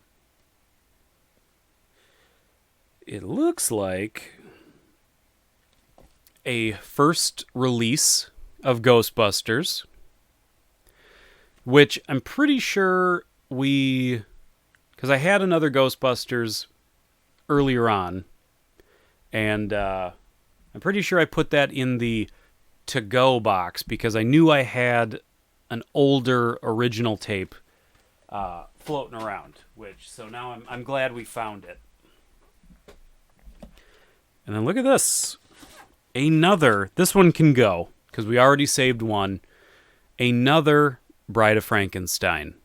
It looks like a first release of Ghostbusters, which I'm pretty sure because I had another Ghostbusters earlier on, and I'm pretty sure I put that in the to-go box because I knew I had an older original tape floating around, so now I'm glad we found it. And then look at this. This one can go, because we already saved one. Another Bride of Frankenstein.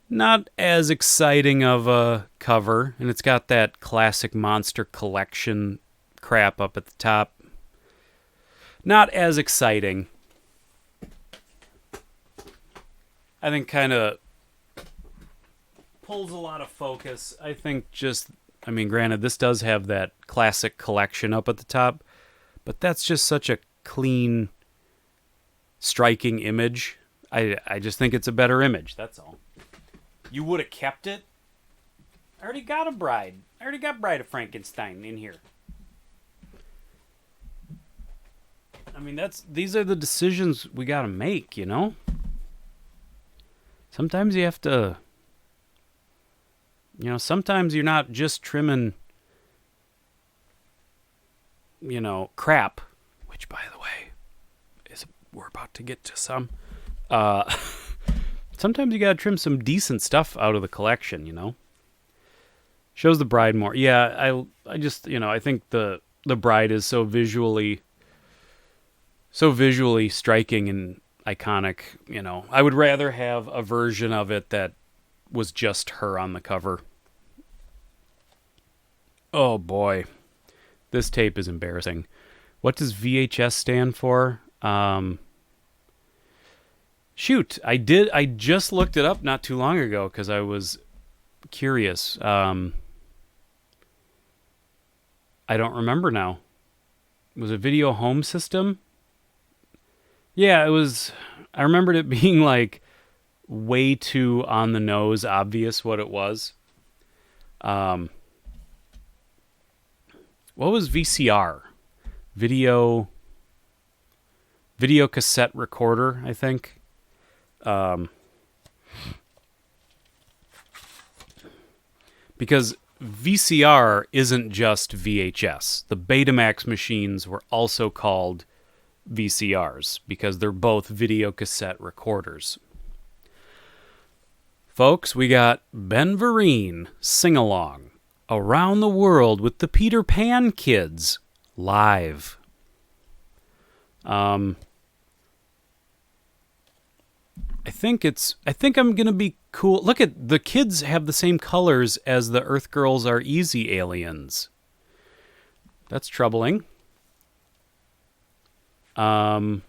Not as exciting of a cover, and it's got that classic Monster Collection crap up at the top. Not as exciting. I think kind of pulls a lot of focus. I think granted, this does have that classic collection up at the top, but that's just such a clean, striking image. I just think it's a better image, that's all. You would have kept it? I already got a Bride. I already got Bride of Frankenstein in here. I mean, these are the decisions we gotta make, you know? Sometimes you have to... sometimes you're not just trimming, crap, which, by the way, we're about to get to some. Sometimes you gotta trim some decent stuff out of the collection, Shows the Bride more. Yeah, I just, I think the the bride is so visually striking and iconic. You know, I would rather have a version of it that was just her on the cover. Oh boy, this tape is embarrassing. What does VHS stand for? Shoot, I just looked it up not too long ago because I was curious. I don't remember now. Was it video home system? Yeah, it was. I remembered it being like way too on the nose obvious what it was. What was VCR? Video cassette recorder, I think. Because VCR isn't just VHS. The Betamax machines were also called VCRs because they're both video cassette recorders. Folks, we got Ben Vereen sing-along Around the World with the Peter Pan Kids live. I think I'm going to be cool. Look at the kids have the same colors as the Earthgirls Are Easy aliens. That's troubling. Yeah,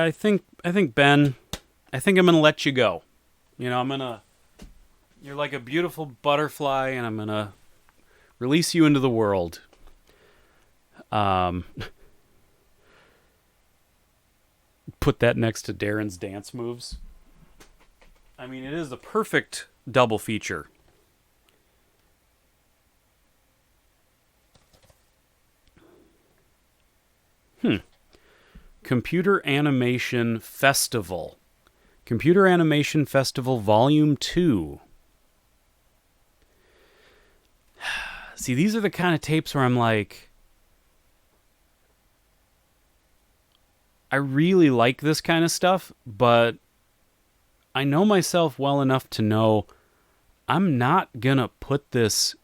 I think Ben, I'm going to let you go. You know, you're like a beautiful butterfly and I'm going to release you into the world. Put that next to Darren's dance moves. I mean, it is the perfect double feature. Computer Animation Festival. Computer Animation Festival Volume 2. See, these are the kind of tapes where I'm like, I really like this kind of stuff, but I know myself well enough to know I'm not going to put this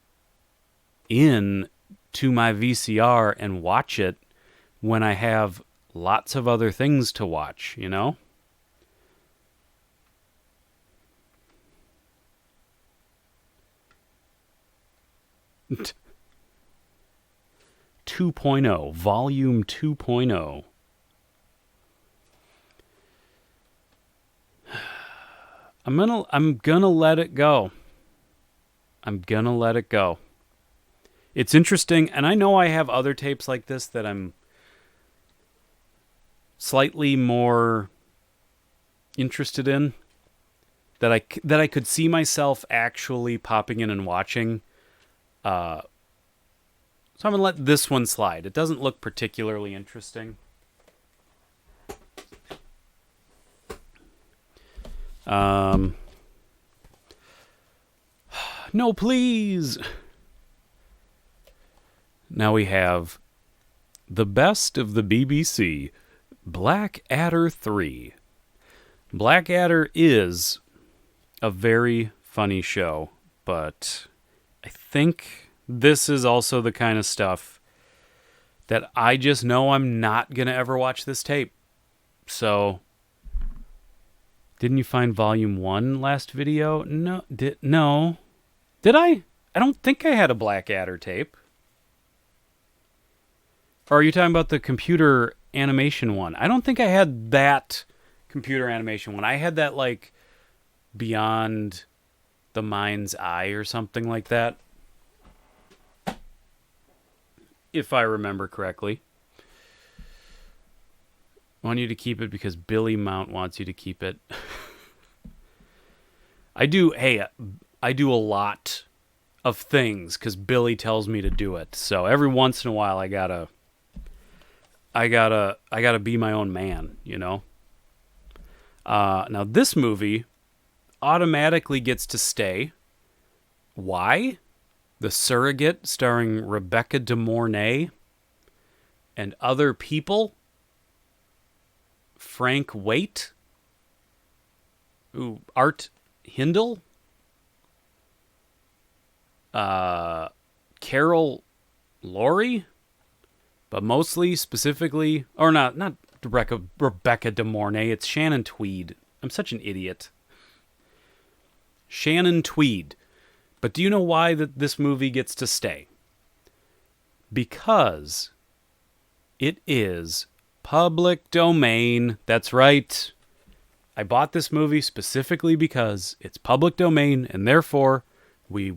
in to my VCR and watch it when I have lots of other things to watch, you know? Volume 2.0. I'm gonna let it go. It's interesting, and I know I have other tapes like this that I'm slightly more interested in, that I could see myself actually popping in and watching. So I'm gonna let this one slide. It doesn't look particularly interesting. No, please. Now we have the best of the BBC, Blackadder 3. Blackadder is a very funny show, but I think this is also the kind of stuff that I just know I'm not going to ever watch this tape. So, didn't you find Volume 1 last video? No. Did I? I don't think I had a Blackadder tape. Or are you talking about the computer animation one? I don't think I had that computer animation one. I had that, like, Beyond the Mind's Eye or something like that. If I remember correctly. I want you to keep it because Billy Mount wants you to keep it. I do a lot of things because Billy tells me to do it. So every once in a while I gotta be my own man, you know? Now this movie automatically gets to stay. Why? The Surrogate, starring Rebecca De Mornay and other people. Frank Waite. Ooh, Art Hindle. Carol Laurie, but mostly, specifically, or not Rebecca De Mornay, it's Shannon Tweed. I'm such an idiot. Shannon Tweed. But do you know why this movie gets to stay? Because it is public domain. That's right. I bought this movie specifically because it's public domain, and therefore we are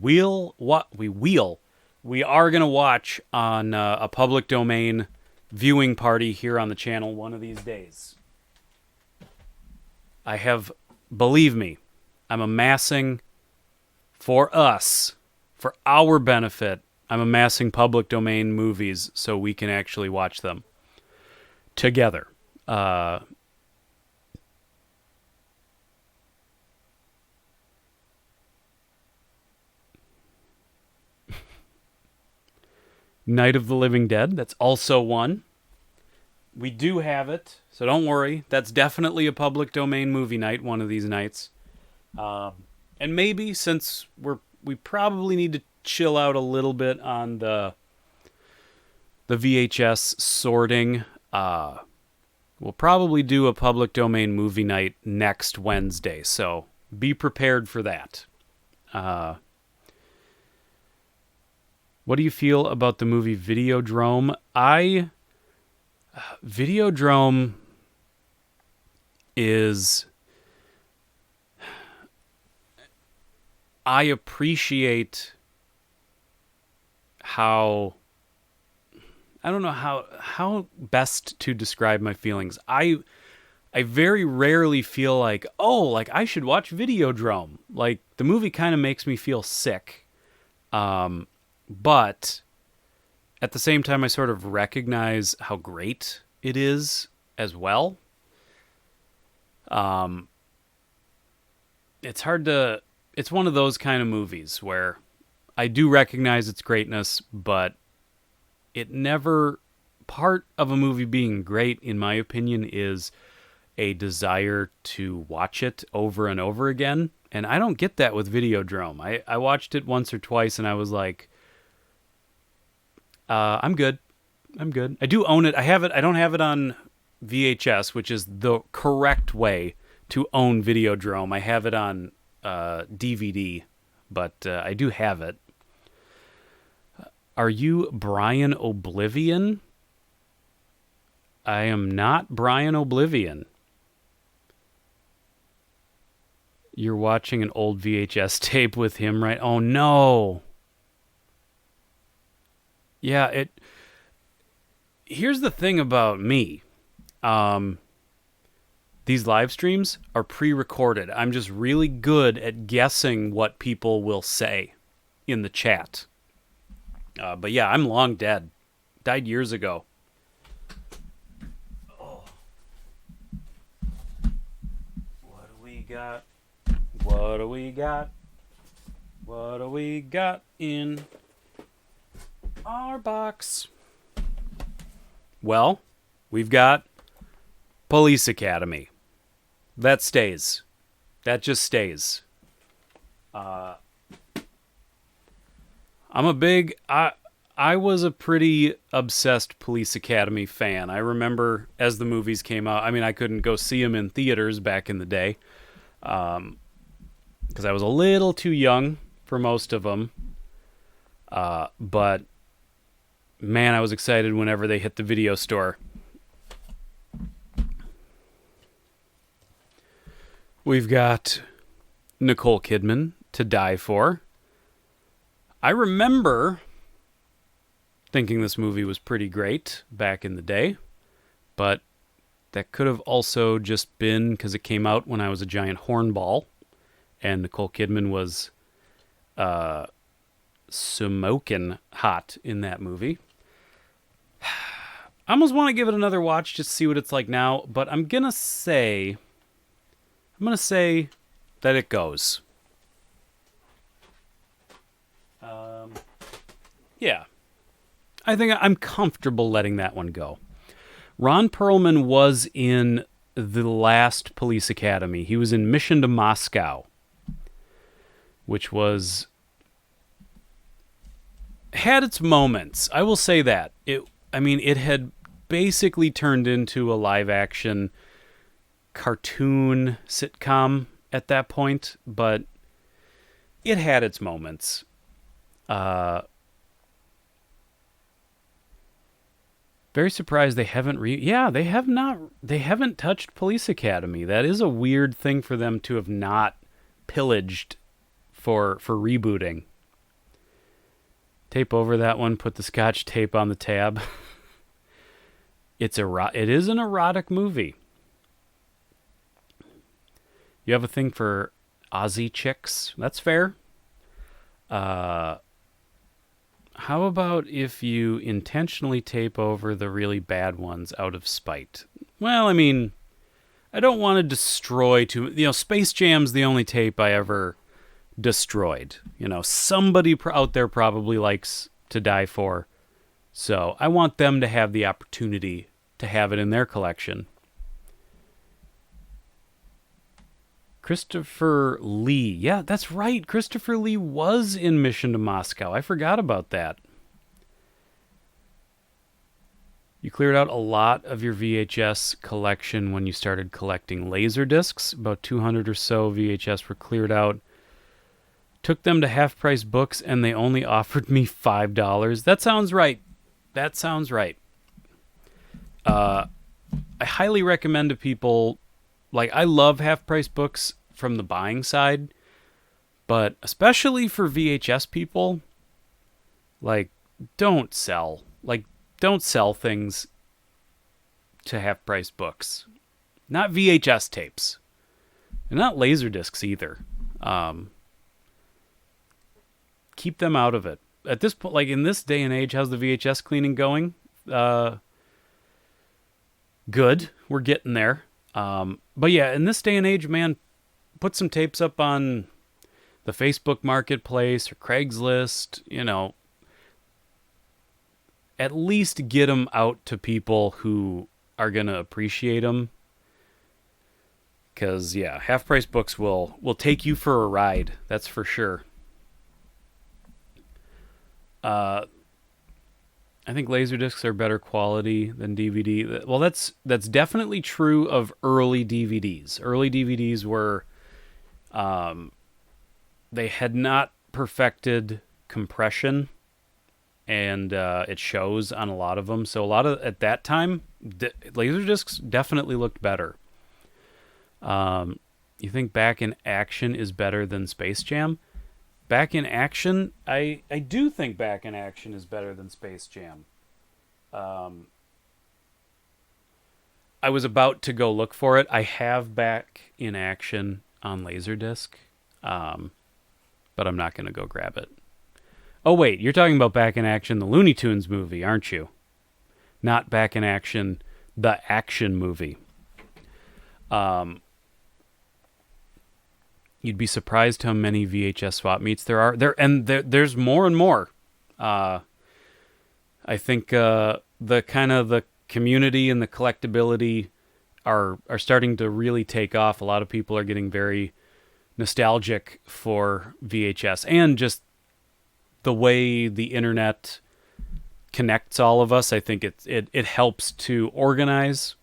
going to watch on a public domain viewing party here on the channel one of these days. Believe me, I'm amassing for us, for our benefit, I'm amassing public domain movies so we can actually watch them together. Night of the Living Dead, that's also one. We do have it, so don't worry. That's definitely a public domain movie night one of these nights. And maybe, since we probably need to chill out a little bit on the VHS sorting, we'll probably do a public domain movie night next Wednesday, so be prepared for that. What do you feel about the movie Videodrome? Videodrome is... I appreciate how... I don't know how best to describe my feelings. I very rarely feel like, I should watch Videodrome. Like, the movie kind of makes me feel sick. But at the same time, I sort of recognize how great it is as well. It's one of those kind of movies where I do recognize its greatness, but part of a movie being great, in my opinion, is a desire to watch it over and over again. And I don't get that with Videodrome. I watched it once or twice and I was like, I'm good. I do own it. I have it. I don't have it on VHS, which is the correct way to own Videodrome. I have it on DVD, but I do have it. Are you Brian Oblivion? I am not Brian Oblivion. You're watching an old VHS tape with him, right? Oh, no. Yeah, here's the thing about me. These live streams are pre-recorded. I'm just really good at guessing what people will say in the chat. But yeah, I'm long dead. Died years ago. Oh. What do we got? What do we got? What do we got in our box? Well, we've got Police Academy. That stays. That just stays. I was a pretty obsessed Police Academy fan. I remember as the movies came out, I mean, I couldn't go see them in theaters back in the day, because I was a little too young for most of them. But man, I was excited whenever they hit the video store. We've got Nicole Kidman, To Die For. I remember thinking this movie was pretty great back in the day, but that could have also just been because it came out when I was a giant hornball, and Nicole Kidman was smoking hot in that movie. I almost want to give it another watch just to see what it's like now, but I'm gonna say that it goes. Yeah. I think I'm comfortable letting that one go. Ron Perlman was in the last Police Academy. He was in Mission to Moscow, which was... had its moments. I will say that. It had basically turned into a live action cartoon sitcom at that point, but it had its moments. Very surprised they haven't they have not. They haven't touched Police Academy. That is a weird thing for them to have not pillaged for rebooting. Tape over that one, put the Scotch tape on the tab. It is an erotic movie. You have a thing for Aussie chicks. That's fair. How about if you intentionally tape over the really bad ones out of spite? Well, I don't want to destroy Space Jam's the only tape I ever destroyed. Somebody out there probably likes To Die For. So I want them to have the opportunity to have it in their collection. Christopher Lee. Yeah, that's right. Christopher Lee was in Mission to Moscow. I forgot about that. You cleared out a lot of your VHS collection when you started collecting laser discs. About 200 or so VHS were cleared out. Took them to Half Price Books and they only offered me $5. That sounds right. I highly recommend to people, I love Half Price Books from the buying side, but especially for VHS people, don't sell things to Half Price Books. Not VHS tapes. And not laser discs either. Keep them out of it. At this point, in this day and age, how's the VHS cleaning going? Good. We're getting there. But yeah, in this day and age, man, put some tapes up on the Facebook Marketplace or Craigslist, at least get them out to people who are going to appreciate them. Because, yeah, Half Price Books will take you for a ride. That's for sure. I think Laserdiscs are better quality than DVD. Well, that's definitely true of early DVDs. Early DVDs were, they had not perfected compression, and it shows on a lot of them. So at that time, Laserdiscs definitely looked better. You think Back in Action is better than Space Jam? Back in Action, I do think Back in Action is better than Space Jam. I was about to go look for it. I have Back in Action on Laserdisc, but I'm not going to go grab it. Oh, wait, you're talking about Back in Action, the Looney Tunes movie, aren't you? Not Back in Action, the action movie. You'd be surprised how many VHS swap meets there are. There's more and more. I think the community and the collectability are starting to really take off. A lot of people are getting very nostalgic for VHS, and just the way the internet connects all of us. I think it helps to organize,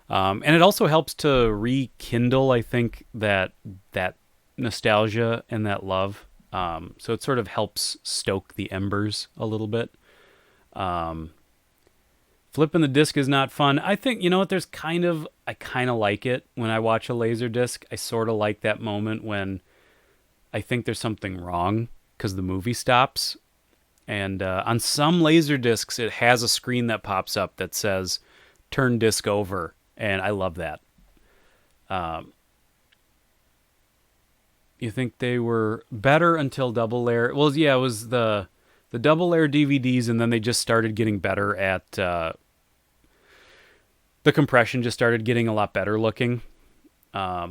and it also helps to rekindle, I think, that nostalgia and that love. So it sort of helps stoke the embers a little bit. Flipping the disc is not fun. I think, I kind of like it when I watch a laser disc. I sort of like that moment when I think there's something wrong because the movie stops. And on some laser discs, it has a screen that pops up that says, turn disc over. And I love that. You think they were better until double layer? Well, yeah, it was the double layer DVDs, and then they just started getting better at the compression. Just started getting a lot better looking. Yeah,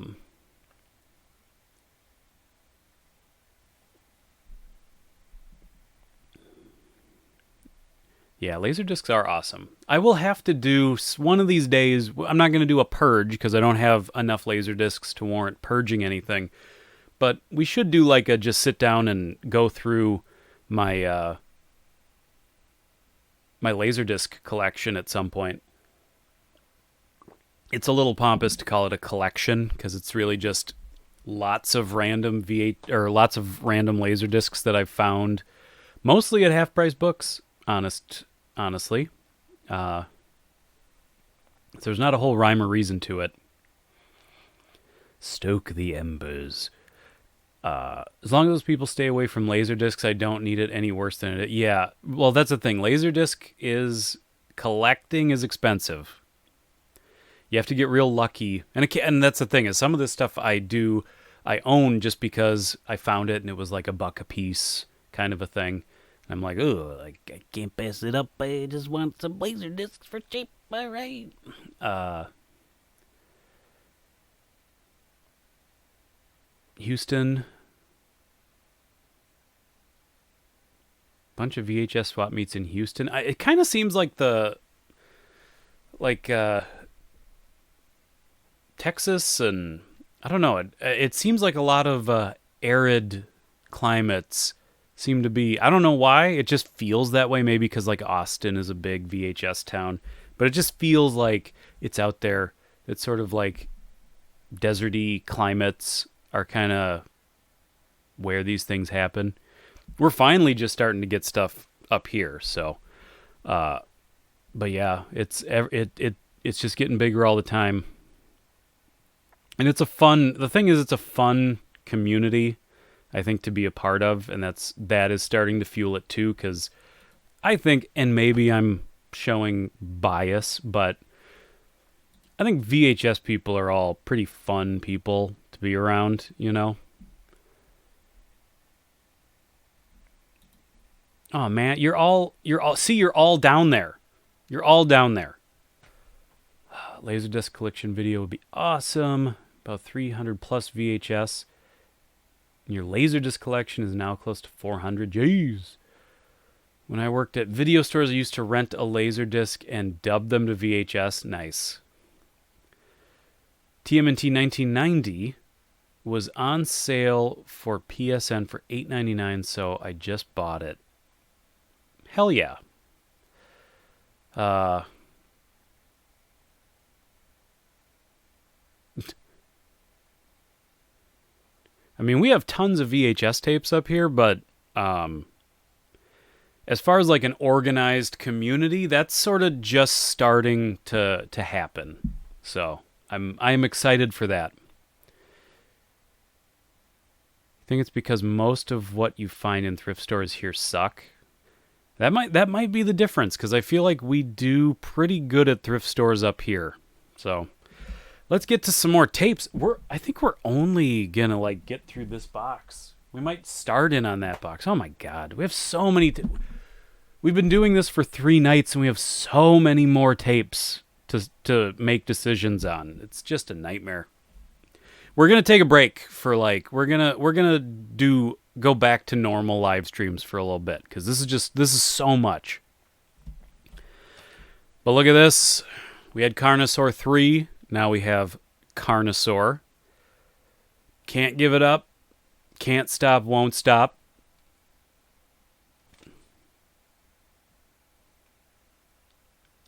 Laserdiscs are awesome. I will have to do one of these days. I'm not going to do a purge because I don't have enough Laserdiscs to warrant purging anything. But we should do just sit down and go through my my Laserdisc collection at some point. It's a little pompous to call it a collection because it's really just lots of random lots of random Laserdiscs that I've found, mostly at half-price books. Honestly, so there's not a whole rhyme or reason to it. Stoke the embers. As long as those people stay away from Laserdiscs, I don't need it any worse than it. Yeah, well, that's the thing. Collecting is expensive. You have to get real lucky. And that's the thing, is some of this stuff I own just because I found it and it was like $1 a piece kind of a thing. And I'm like, oh, I can't pass it up. I just want some Laserdiscs for cheap. All right. Houston. Bunch of VHS swap meets in Houston. It kind of seems like Texas, and I don't know. It seems like a lot of arid climates seem to be. I don't know why. It just feels that way. Maybe because like Austin is a big VHS town, but it just feels like it's out there. It's sort of like deserty climates are kind of where these things happen. We're finally just starting to get stuff up here, so. But yeah, it's just getting bigger all the time. And it's a fun community, I think, to be a part of, and that is starting to fuel it too, because I think, and maybe I'm showing bias, but I think VHS people are all pretty fun people to be around, you know? Oh man, you're all down there. You're all down there. Laserdisc collection video would be awesome. About 300 plus VHS. Your Laserdisc collection is now close to 400. Jeez. When I worked at video stores, I used to rent a Laserdisc and dub them to VHS. Nice. TMNT 1990 was on sale for PSN for $8.99, so I just bought it. Hell yeah. I mean, we have tons of VHS tapes up here, but as far as like an organized community, that's sort of just starting to happen. So I'm excited for that. I think it's because most of what you find in thrift stores here suck. That might be the difference, because I feel like we do pretty good at thrift stores up here. So let's get to some more tapes. I think we're only gonna like get through this box. We might start in on that box. Oh my god, we have so many. We've been doing this for 3 nights, and we have so many more tapes to make decisions on. It's just a nightmare. We're gonna take a break for like we're gonna go back to normal live streams for a little bit, because this is so much. But look at this. We had Carnosaur 3. Now we have Carnosaur. Can't give it up. Can't stop, won't stop.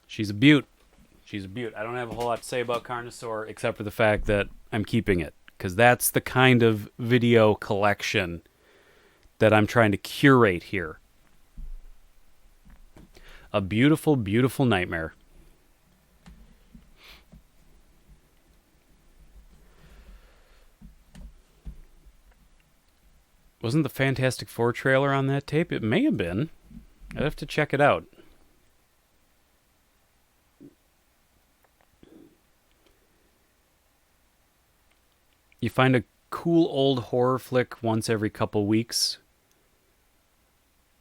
She's a beaut. She's a beaut. I don't have a whole lot to say about Carnosaur except for the fact that I'm keeping it, because that's the kind of video collection that I'm trying to curate here. A beautiful, beautiful nightmare. Wasn't the Fantastic Four trailer on that tape? It may have been. I'd have to check it out. You find a cool old horror flick once every couple weeks.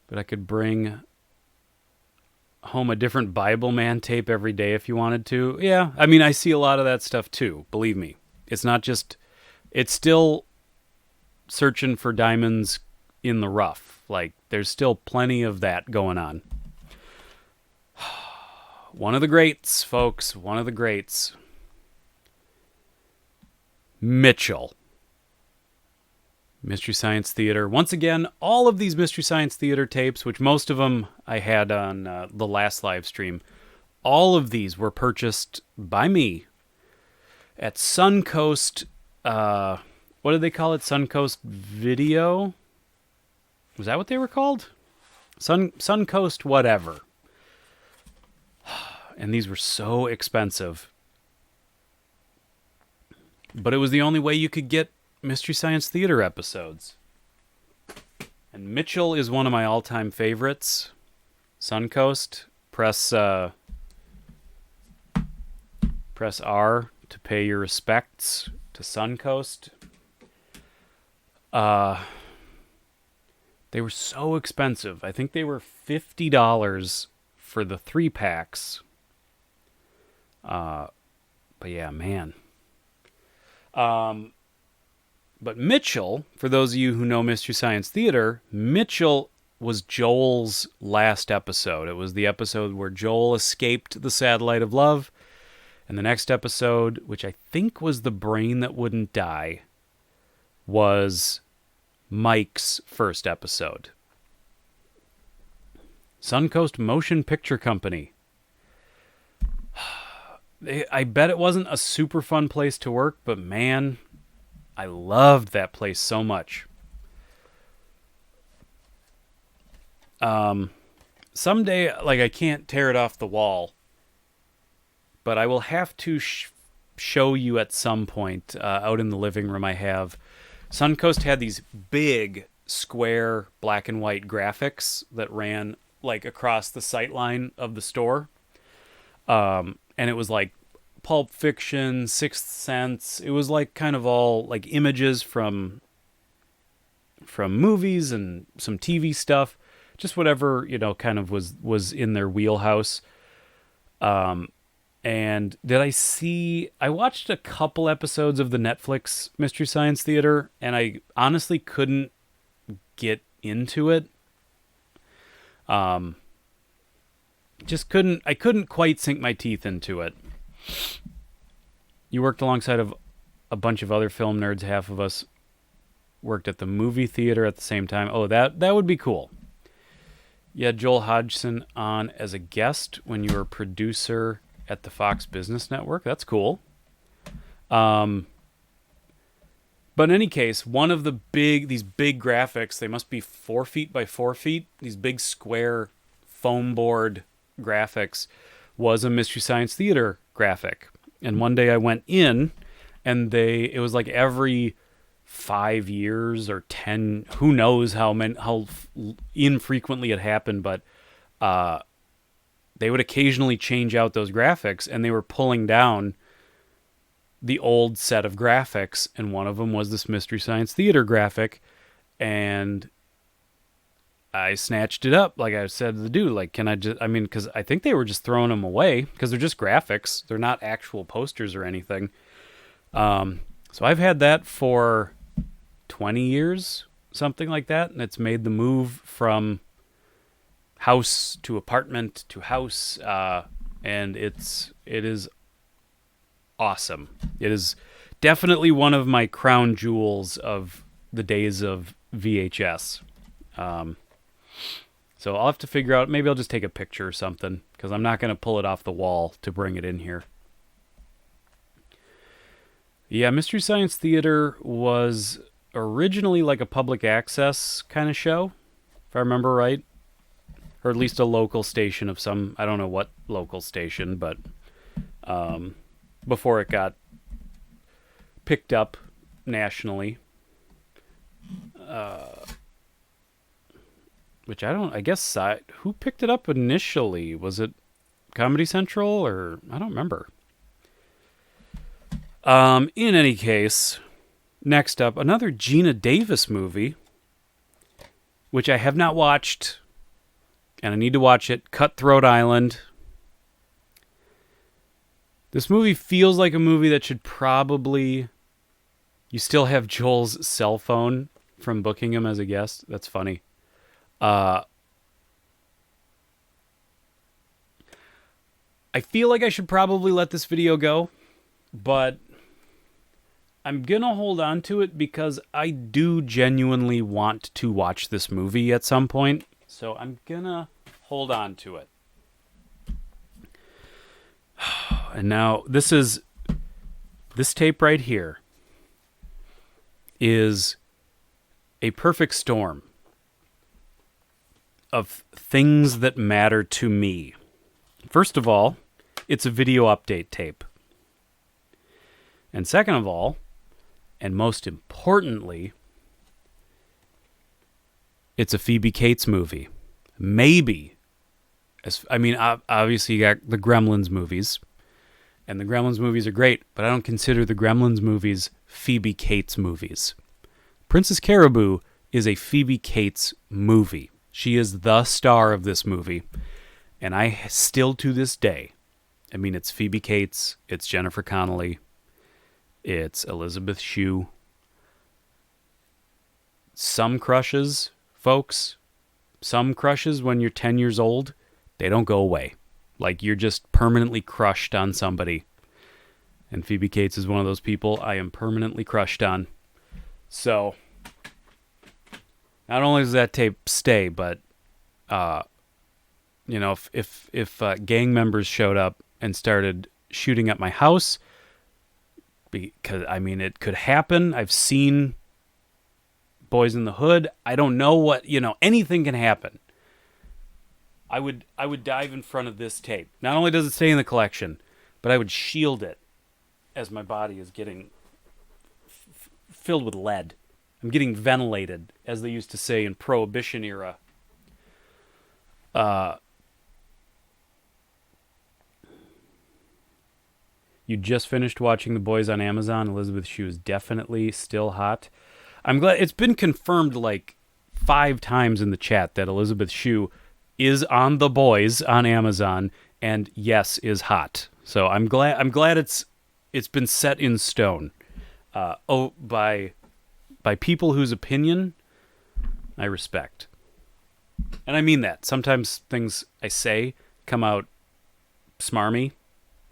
But I could bring home a different Bible Man tape every day if you wanted to. Yeah, I mean, I see a lot of that stuff too. Believe me. It's not just... It's still searching for diamonds in the rough. Like, there's still plenty of that going on. One of the greats, folks. One of the greats. Mitchell. Mystery Science Theater. Once again, all of these Mystery Science Theater tapes, which most of them I had on the last live stream, all of these were purchased by me at Suncoast. What did they call it? Suncoast Video? Was that what they were called? Suncoast whatever. And these were so expensive. But it was the only way you could get Mystery Science Theater episodes. And Mitchell is one of my all-time favorites. Suncoast. Press R to pay your respects to Suncoast. They were so expensive. I think they were $50 for the 3-packs. But yeah, man. But Mitchell, for those of you who know Mystery Science Theater, Mitchell was Joel's last episode. It was the episode where Joel escaped the satellite of love. And the next episode, which I think was The Brain That Wouldn't Die, was Mike's first episode. Suncoast Motion Picture Company. I bet it wasn't a super fun place to work, but man, I loved that place so much. Someday, like, I can't tear it off the wall, but I will have to show you at some point out in the living room. I have Suncoast had these big square black and white graphics that ran like across the sightline of the store. And it was like Pulp Fiction, Sixth Sense. It was like kind of all like images from movies and some TV stuff, just whatever, you know, kind of was in their wheelhouse. And I watched a couple episodes of the Netflix Mystery Science Theater, and I honestly couldn't get into it. I couldn't quite sink my teeth into it. You worked alongside of a bunch of other film nerds. Half of us worked at the movie theater at the same time. Oh, that would be cool. You had Joel Hodgson on as a guest when you were a producer at the Fox Business Network. That's cool. But in any case, one of these big graphics, they must be 4 feet by 4 feet, these big square foam board graphics, was a Mystery Science Theater graphic. And one day I went in, and it was like every 5 years or 10, who knows how infrequently it happened, but they would occasionally change out those graphics, and they were pulling down the old set of graphics, and one of them was this Mystery Science Theater graphic, and I snatched it up. Like I said to the dude, like, because I think they were just throwing them away, because they're just graphics. They're not actual posters or anything. So I've had that for 20 years, something like that, and it's made the move from house to apartment to house, and it is awesome. It is definitely one of my crown jewels of the days of VHS. So I'll have to figure out, maybe I'll just take a picture or something, because I'm not going to pull it off the wall to bring it in here. Yeah, Mystery Science Theater was originally like a public access kind of show, if I remember right. Or at least a local station of some, I don't know what local station, but before it got picked up nationally. I guess, who picked it up initially? Was it Comedy Central, or I don't remember. In any case, next up, another Gina Davis movie, which I have not watched, and I need to watch it, Cutthroat Island. This movie feels like a movie that should probably... You still have Joel's cell phone from booking him as a guest. That's funny. I feel like I should probably let this video go, but I'm gonna hold on to it because I do genuinely want to watch this movie at some point. So I'm gonna hold on to it. And now this tape right here is a perfect storm of things that matter to me. First of all, it's a video update tape. And second of all, and most importantly, it's a Phoebe Cates movie. Maybe. Obviously you got the Gremlins movies. And the Gremlins movies are great, but I don't consider the Gremlins movies Phoebe Cates movies. Princess Caribou is a Phoebe Cates movie. She is the star of this movie. And I still to this day, it's Phoebe Cates, it's Jennifer Connelly, it's Elizabeth Shue. Some crushes, folks, when you're 10 years old, they don't go away. Like, you're just permanently crushed on somebody. And Phoebe Cates is one of those people I am permanently crushed on. So, not only does that tape stay, but, if gang members showed up and started shooting at my house, because, it could happen. I've seen Boys in the Hood. I don't know what, anything can happen. I would dive in front of this tape. Not only does it stay in the collection, but I would shield it as my body is getting filled with lead. I'm getting ventilated, as they used to say in Prohibition era. You just finished watching The Boys on Amazon. Elizabeth Shue is definitely still hot. I'm glad it's been confirmed like 5 times in the chat that Elizabeth Shue is on The Boys on Amazon, and yes, is hot. So I'm glad it's been set in stone. By people whose opinion I respect. And I mean that. Sometimes things I say come out smarmy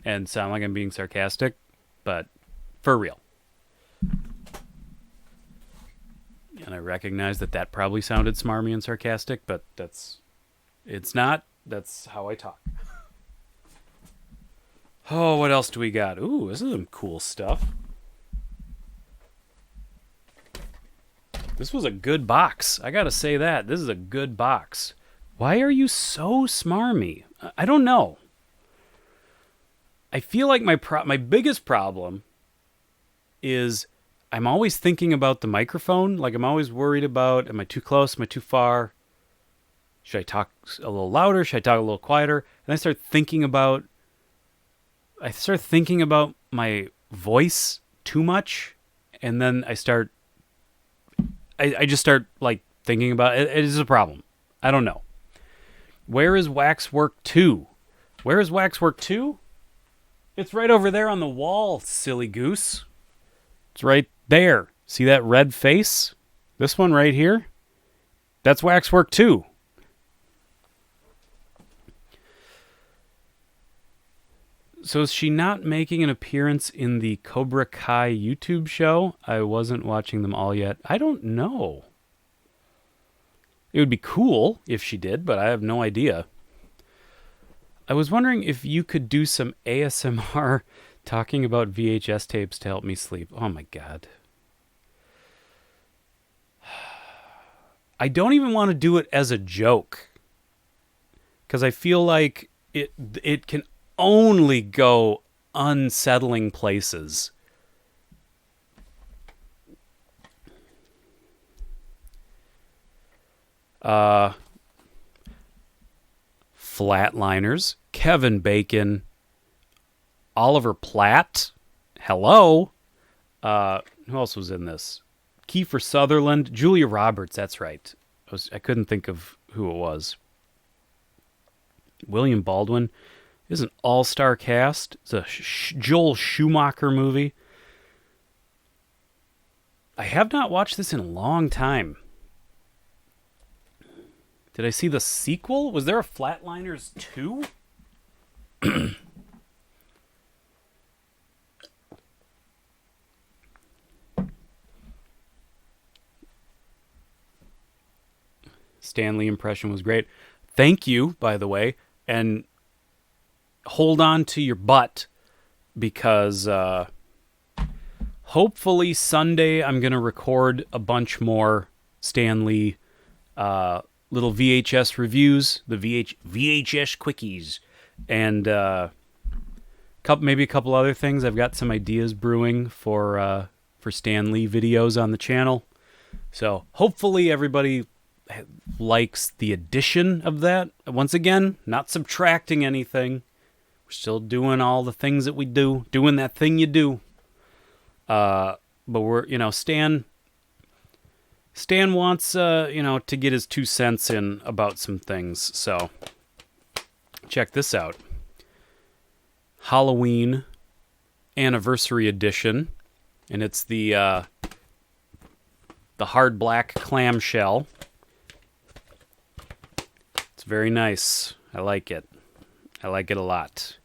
and sound like I'm being sarcastic, but for real. And I recognize that probably sounded smarmy and sarcastic, but it's not. That's how I talk. Oh, what else do we got? Ooh, this is some cool stuff. This was a good box. I gotta say that. This is a good box. Why are you so smarmy? I don't know. I feel like my biggest problem is I'm always thinking about the microphone. Like, I'm always worried about, am I too close? Am I too far? Should I talk a little louder? Should I talk a little quieter? And I start thinking about my voice too much. And then I just start like thinking about it. It is a problem. I don't know. Where is Waxwork 2? Where is Waxwork 2? It's right over there on the wall, silly goose. It's right there. See that red face? This one right here? That's Waxwork 2. So is she not making an appearance in the Cobra Kai YouTube show? I wasn't watching them all yet. I don't know. It would be cool if she did, but I have no idea. I was wondering if you could do some ASMR talking about VHS tapes to help me sleep. Oh my God. I don't even want to do it as a joke, because I feel like it can only go unsettling places. Flatliners, Kevin Bacon, Oliver Platt. Hello. Who else was in this? Kiefer Sutherland, Julia Roberts. That's right. I couldn't think of who it was. William Baldwin. This is an all-star cast. It's a Joel Schumacher movie. I have not watched this in a long time. Did I see the sequel? Was there a Flatliners 2? Stan Lee impression was great. Thank you, by the way, and hold on to your butt because hopefully Sunday I'm going to record a bunch more Stan Lee little VHS reviews, the VHS quickies, and maybe a couple other things. I've got some ideas brewing for Stan Lee videos on the channel. So hopefully everybody likes the addition of that. Once again, not subtracting anything. We're still doing all the things that we do, doing that thing you do. But we're, Stan wants, to get his 2 cents in about some things. So check this out. Halloween Anniversary Edition. And it's the hard black clamshell. It's very nice. I like it. I like it a lot.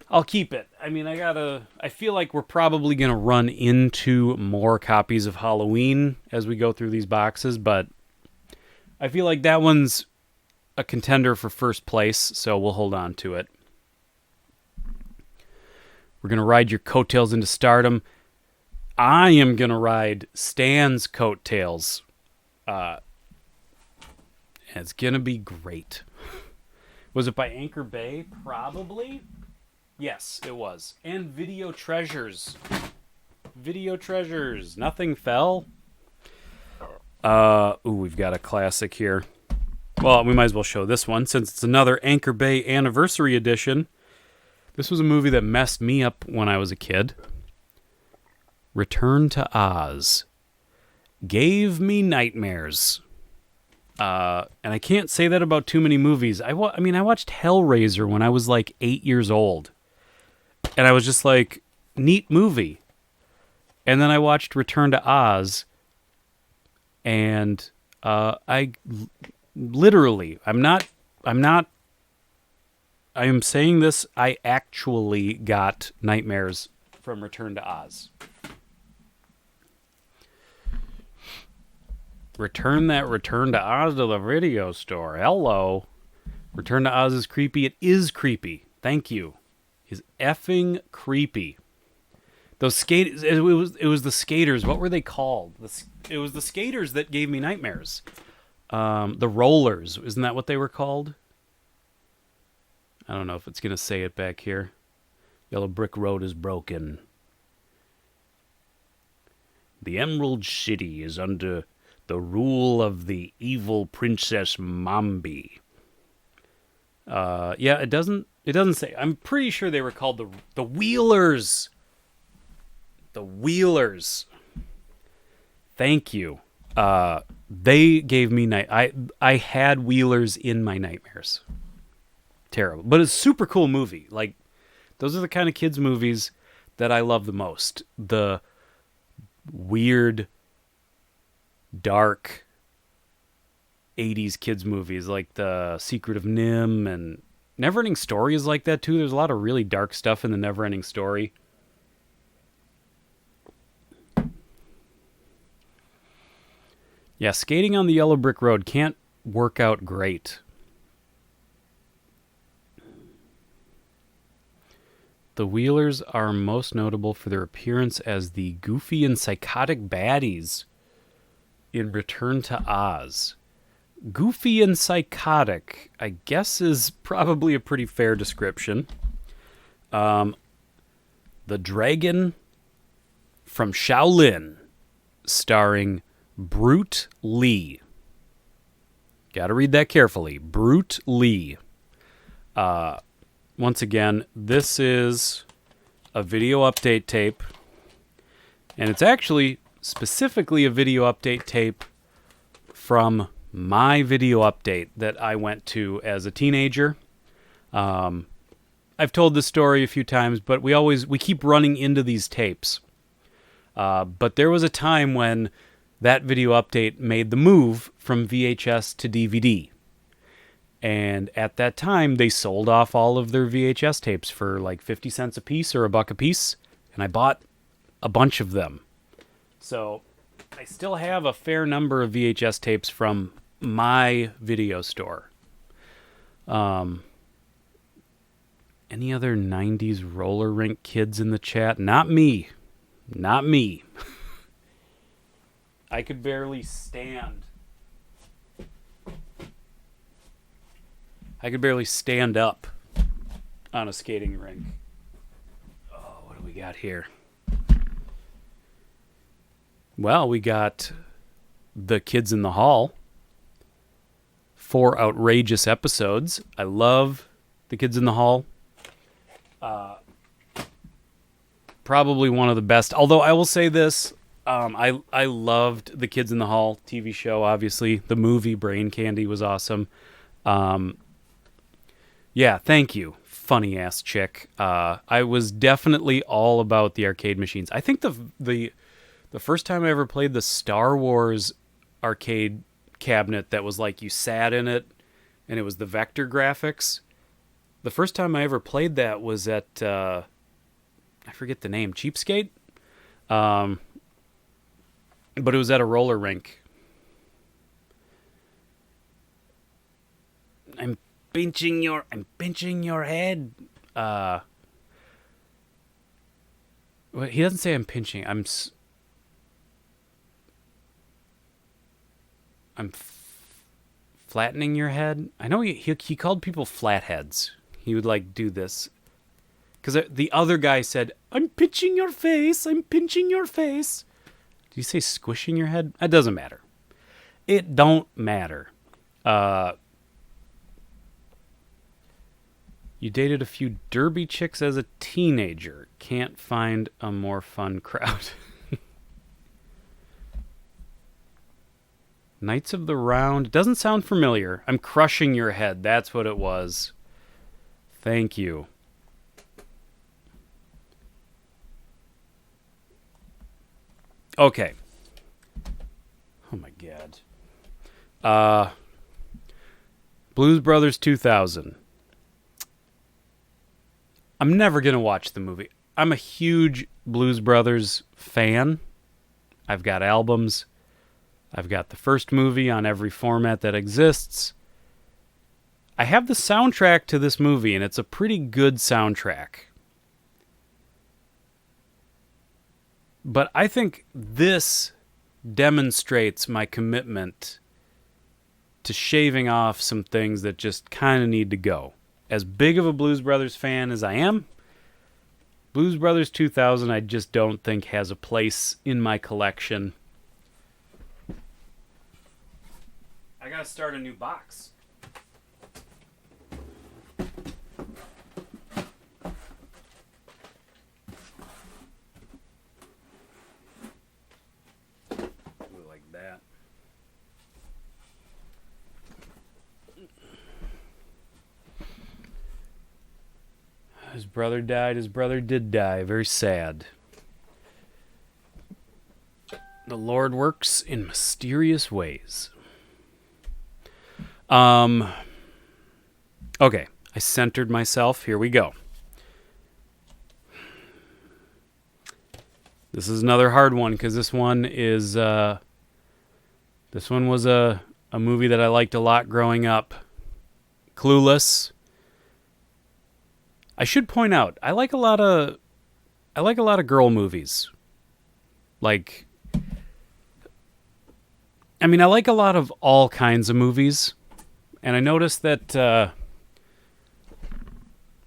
I'll keep it. I mean, I feel like we're probably going to run into more copies of Halloween as we go through these boxes, but I feel like that one's a contender for first place, so we'll hold on to it. We're going to ride your coattails into stardom. I am going to ride Stan's coattails. It's going to be great. Was it by Anchor Bay? Probably. Yes, it was. And Video Treasures. Video Treasures. Nothing fell. We've got a classic here. Well, we might as well show this one since it's another Anchor Bay Anniversary Edition. This was a movie that messed me up when I was a kid. Return to Oz. Gave me nightmares. And I can't say that about too many movies. I watched Hellraiser when I was like 8 years old. And I was just like, neat movie. And then I watched Return to Oz. And I am saying this, I actually got nightmares from Return to Oz. Return to Oz to the video store. Hello. Return to Oz is creepy. It is creepy. Thank you. It's effing creepy. Those skaters, it was the skaters. What were they called? It was the skaters that gave me nightmares. The rollers. Isn't that what they were called? I don't know if it's going to say it back here. Yellow brick road is broken. The Emerald City is under the rule of the evil Princess Mombi. It doesn't say. I'm pretty sure they were called the Wheelers. The Wheelers. Thank you. They gave me I had Wheelers in my nightmares. Terrible. But it's a super cool movie. Like, those are the kind of kids movies that I love the most. The weird, dark 80s kids movies like The Secret of Nim and Neverending Story is like that too. There's a lot of really dark stuff in the Neverending Story. Yeah, skating on the yellow brick road can't work out great. The Wheelers are most notable for their appearance as the goofy and psychotic baddies in Return to Oz. Goofy and psychotic, I guess, is probably a pretty fair description. The Dragon from Shaolin, starring Brute Lee. Gotta read that carefully. Brute Lee. Once again, this is a video update tape. And it's actually specifically a video update tape from my video update that I went to as a teenager. I've told this story a few times, but we keep running into these tapes. But there was a time when that video update made the move from VHS to DVD. And at that time, they sold off all of their VHS tapes for like 50 cents a piece or $1 a piece. And I bought a bunch of them. So I still have a fair number of VHS tapes from my video store. Any other 90s roller rink kids in the chat? Not me. Not me. I could barely stand. I could barely stand up on a skating rink. Oh, what do we got here? Well, we got The Kids in the Hall. 4 outrageous episodes. I love The Kids in the Hall. Probably one of the best. Although I will say this, I loved The Kids in the Hall TV show, obviously. The movie Brain Candy was awesome. Yeah, thank you, funny-ass chick. I was definitely all about the arcade machines. I think the first time I ever played the Star Wars arcade cabinet that was like you sat in it, and it was the vector graphics. The first time I ever played that was at... I forget the name, Cheapskate? But it was at a roller rink. I'm pinching your head. Well, he doesn't say I'm pinching. I'm flattening your head. I know he called people flatheads. He would like do this. Because the other guy said, I'm pinching your face. I'm pinching your face. Did you say squishing your head? It doesn't matter. It don't matter. You dated a few derby chicks as a teenager. Can't find a more fun crowd. Knights of the Round. Doesn't sound familiar. I'm crushing your head. That's what it was. Thank you. Okay. Oh my God. Blues Brothers 2000. I'm never going to watch the movie. I'm a huge Blues Brothers fan. I've got albums. I've got the first movie on every format that exists. I have the soundtrack to this movie, and it's a pretty good soundtrack. But I think this demonstrates my commitment to shaving off some things that just kind of need to go. As big of a Blues Brothers fan as I am, Blues Brothers 2000 I just don't think has a place in my collection. I gotta start a new box. Like that. His brother died. His brother did die. Very sad. The Lord works in mysterious ways. Okay. I centered myself. Here we go. This is another hard one because this one is this one was a movie that I liked a lot growing up. Clueless. I should point out, I like a lot of girl movies. Like, I mean, I like a lot of all kinds of movies. And I noticed that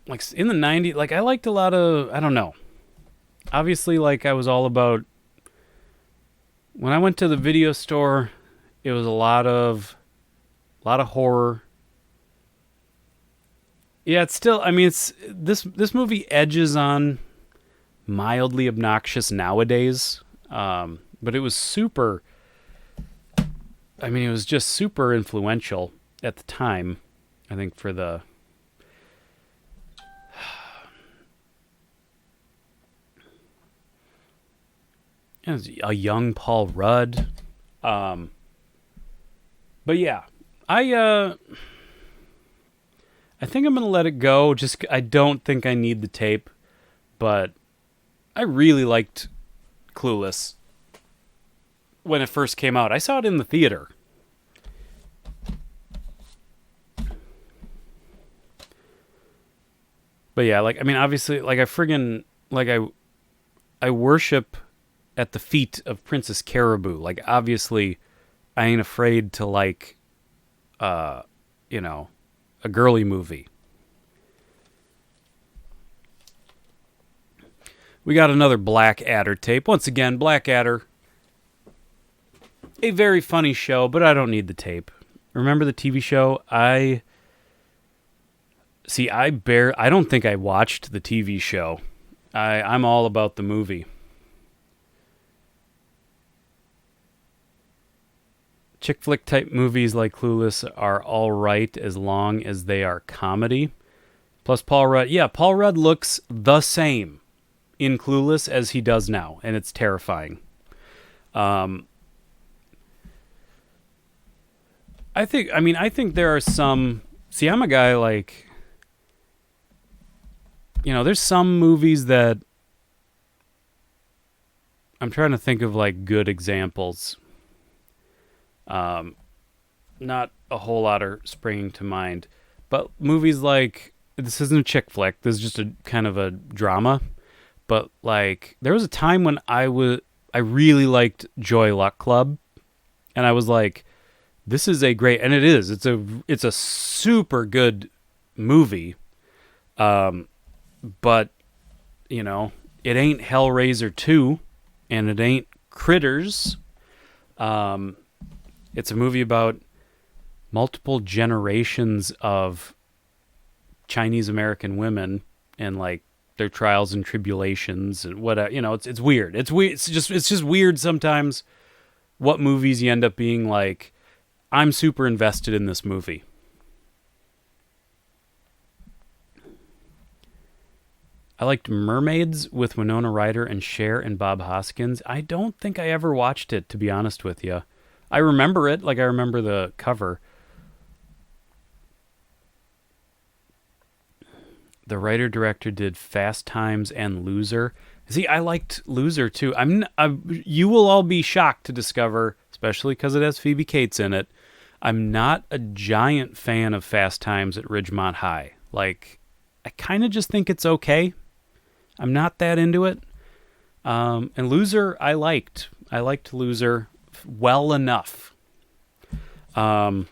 like in the 90s, like I liked a lot of, I don't know. Obviously, like I was all about, when I went to the video store, it was a lot of horror. Yeah, it's still, I mean, it's this movie edges on mildly obnoxious nowadays. But it was super, I mean, it was just super influential at the time, I think, for the it was a young Paul Rudd. But yeah, I think I'm going to let it go. Just, I don't think I need the tape, but I really liked Clueless. when it first came out. I saw it in the theater. But yeah, like, I mean, obviously, like, I worship at the feet of Princess Caribou. Like, obviously, I ain't afraid to, like, you know, a girly movie. We got another Blackadder tape. Once again, Blackadder, a very funny show, but I don't need the tape. Remember the TV show? I don't think I watched the TV show. I'm all about the movie. Chick flick type movies like Clueless are all right as long as they are comedy. Plus Paul Rudd. Yeah, Paul Rudd looks the same in Clueless as he does now, and it's terrifying. I think there are some... See, I'm a guy like... You know, there's some movies that... I'm trying to think of, like, good examples. Not a whole lot are springing to mind. But movies like... This isn't a chick flick. This is just a kind of a drama. But, like, there was a time when I really liked Joy Luck Club. And I was like, this is a great... And it is. It's a super good movie. But, you know, it ain't Hellraiser 2. And it ain't Critters. It's a movie about multiple generations of Chinese American women and, like, their trials and tribulations and whatever. You know, it's weird. It's weird. It's just weird sometimes what movies you end up being like, I'm super invested in this movie. I liked Mermaids with Winona Ryder and Cher and Bob Hoskins. I don't think I ever watched it, to be honest with you. I remember it, like I remember the cover. The writer-director did Fast Times and Loser. See, I liked Loser, too. You will all be shocked to discover, especially because it has Phoebe Cates in it, I'm not a giant fan of Fast Times at Ridgemont High. Like, I kind of just think it's okay. I'm not that into it. And Loser, I liked. I liked Loser well enough. Glenn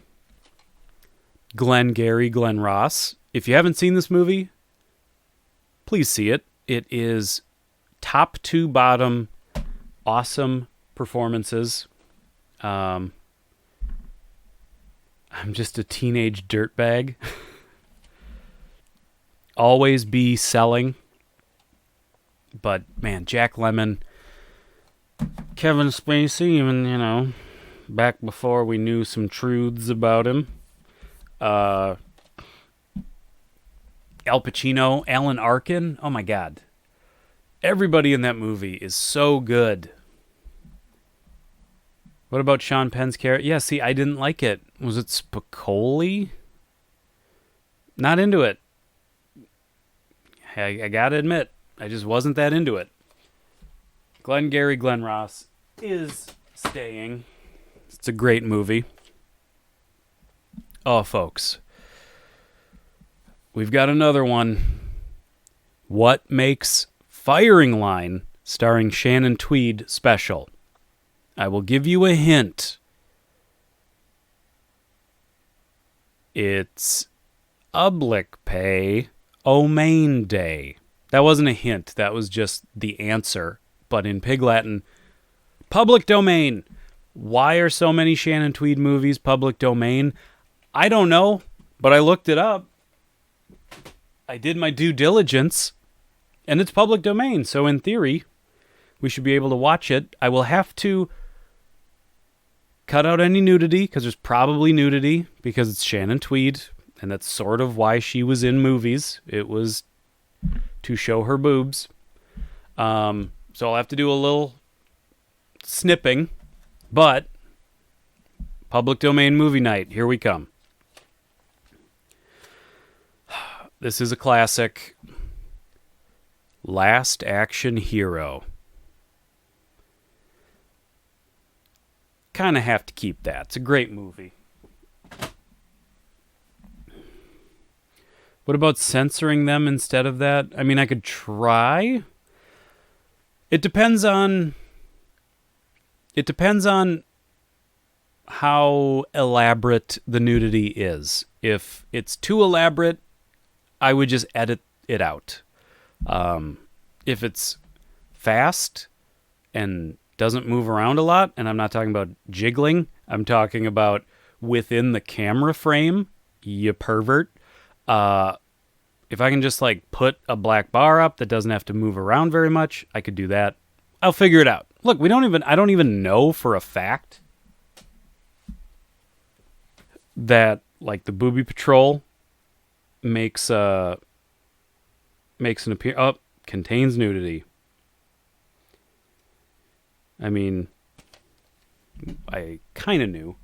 Ross. If you haven't seen this movie, please see it. It is top to bottom awesome performances. I'm just a teenage dirtbag. Always be selling. But, man, Jack Lemmon, Kevin Spacey, even, you know, back before we knew some truths about him. Al Pacino, Alan Arkin. Oh, my God. Everybody in that movie is so good. What about Sean Penn's character? Yeah, see, I didn't like it. Was it Spicoli? Not into it. I gotta admit, I just wasn't that into it. Glenn Ross is staying. It's a great movie. Oh, folks. We've got another one. What makes Firing Line, starring Shannon Tweed, special? I will give you a hint. It's Public Pay Omain Day. That wasn't a hint. That was just the answer. But in Pig Latin, public domain. Why are so many Shannon Tweed movies public domain? I don't know, but I looked it up. I did my due diligence, and it's public domain. So in theory, we should be able to watch it. I will have to cut out any nudity, because there's probably nudity, because it's Shannon Tweed, and that's sort of why she was in movies. It was to show her boobs. So I'll have to do a little snipping, but public domain movie night, here we come. This is a classic. Last Action Hero. kind of have to keep that. It's a great movie. What about censoring them instead of that? I mean, I could try. It depends on how elaborate the nudity is. If it's too elaborate, I would just edit it out. If it's fast and doesn't move around a lot, and I'm not talking about jiggling, I'm talking about within the camera frame, you pervert. If I can just like put a black bar up that doesn't have to move around very much, I could do that. I'll figure it out. Look, I don't even know for a fact that like the Booby Patrol makes an appearance. Oh, contains nudity. I mean, I kind of knew.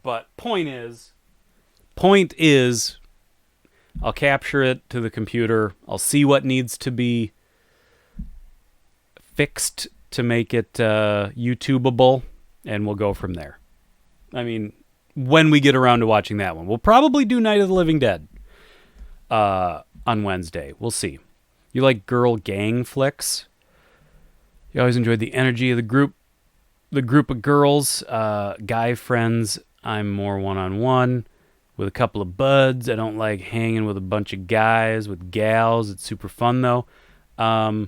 But point is, I'll capture it to the computer. I'll see what needs to be fixed to make it YouTubeable, and we'll go from there. I mean, when we get around to watching that one. We'll probably do Night of the Living Dead on Wednesday. We'll see. You like girl gang flicks? You always enjoyed the energy of the group of girls, guy friends. I'm more one-on-one with a couple of buds. I don't like hanging with a bunch of guys, with gals. It's super fun, though. I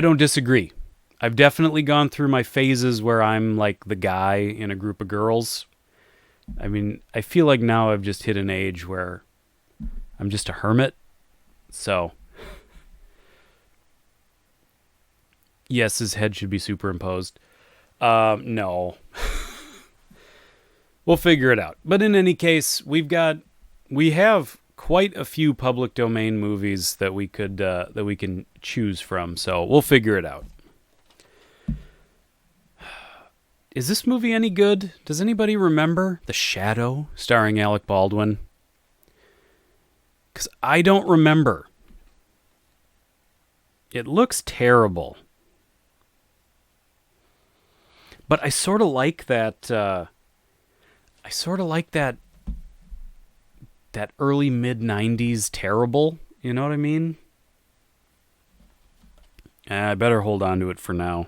don't disagree. I've definitely gone through my phases where I'm like the guy in a group of girls. I mean, I feel like now I've just hit an age where I'm just a hermit. So, yes, his head should be superimposed. No. We'll figure it out. But in any case, we have quite a few public domain movies that we can choose from. So we'll figure it out. Is this movie any good? Does anybody remember The Shadow, starring Alec Baldwin? Because I don't remember. It looks terrible. But I sort of like that. That early mid-90s terrible. You know what I mean? I better hold on to it for now.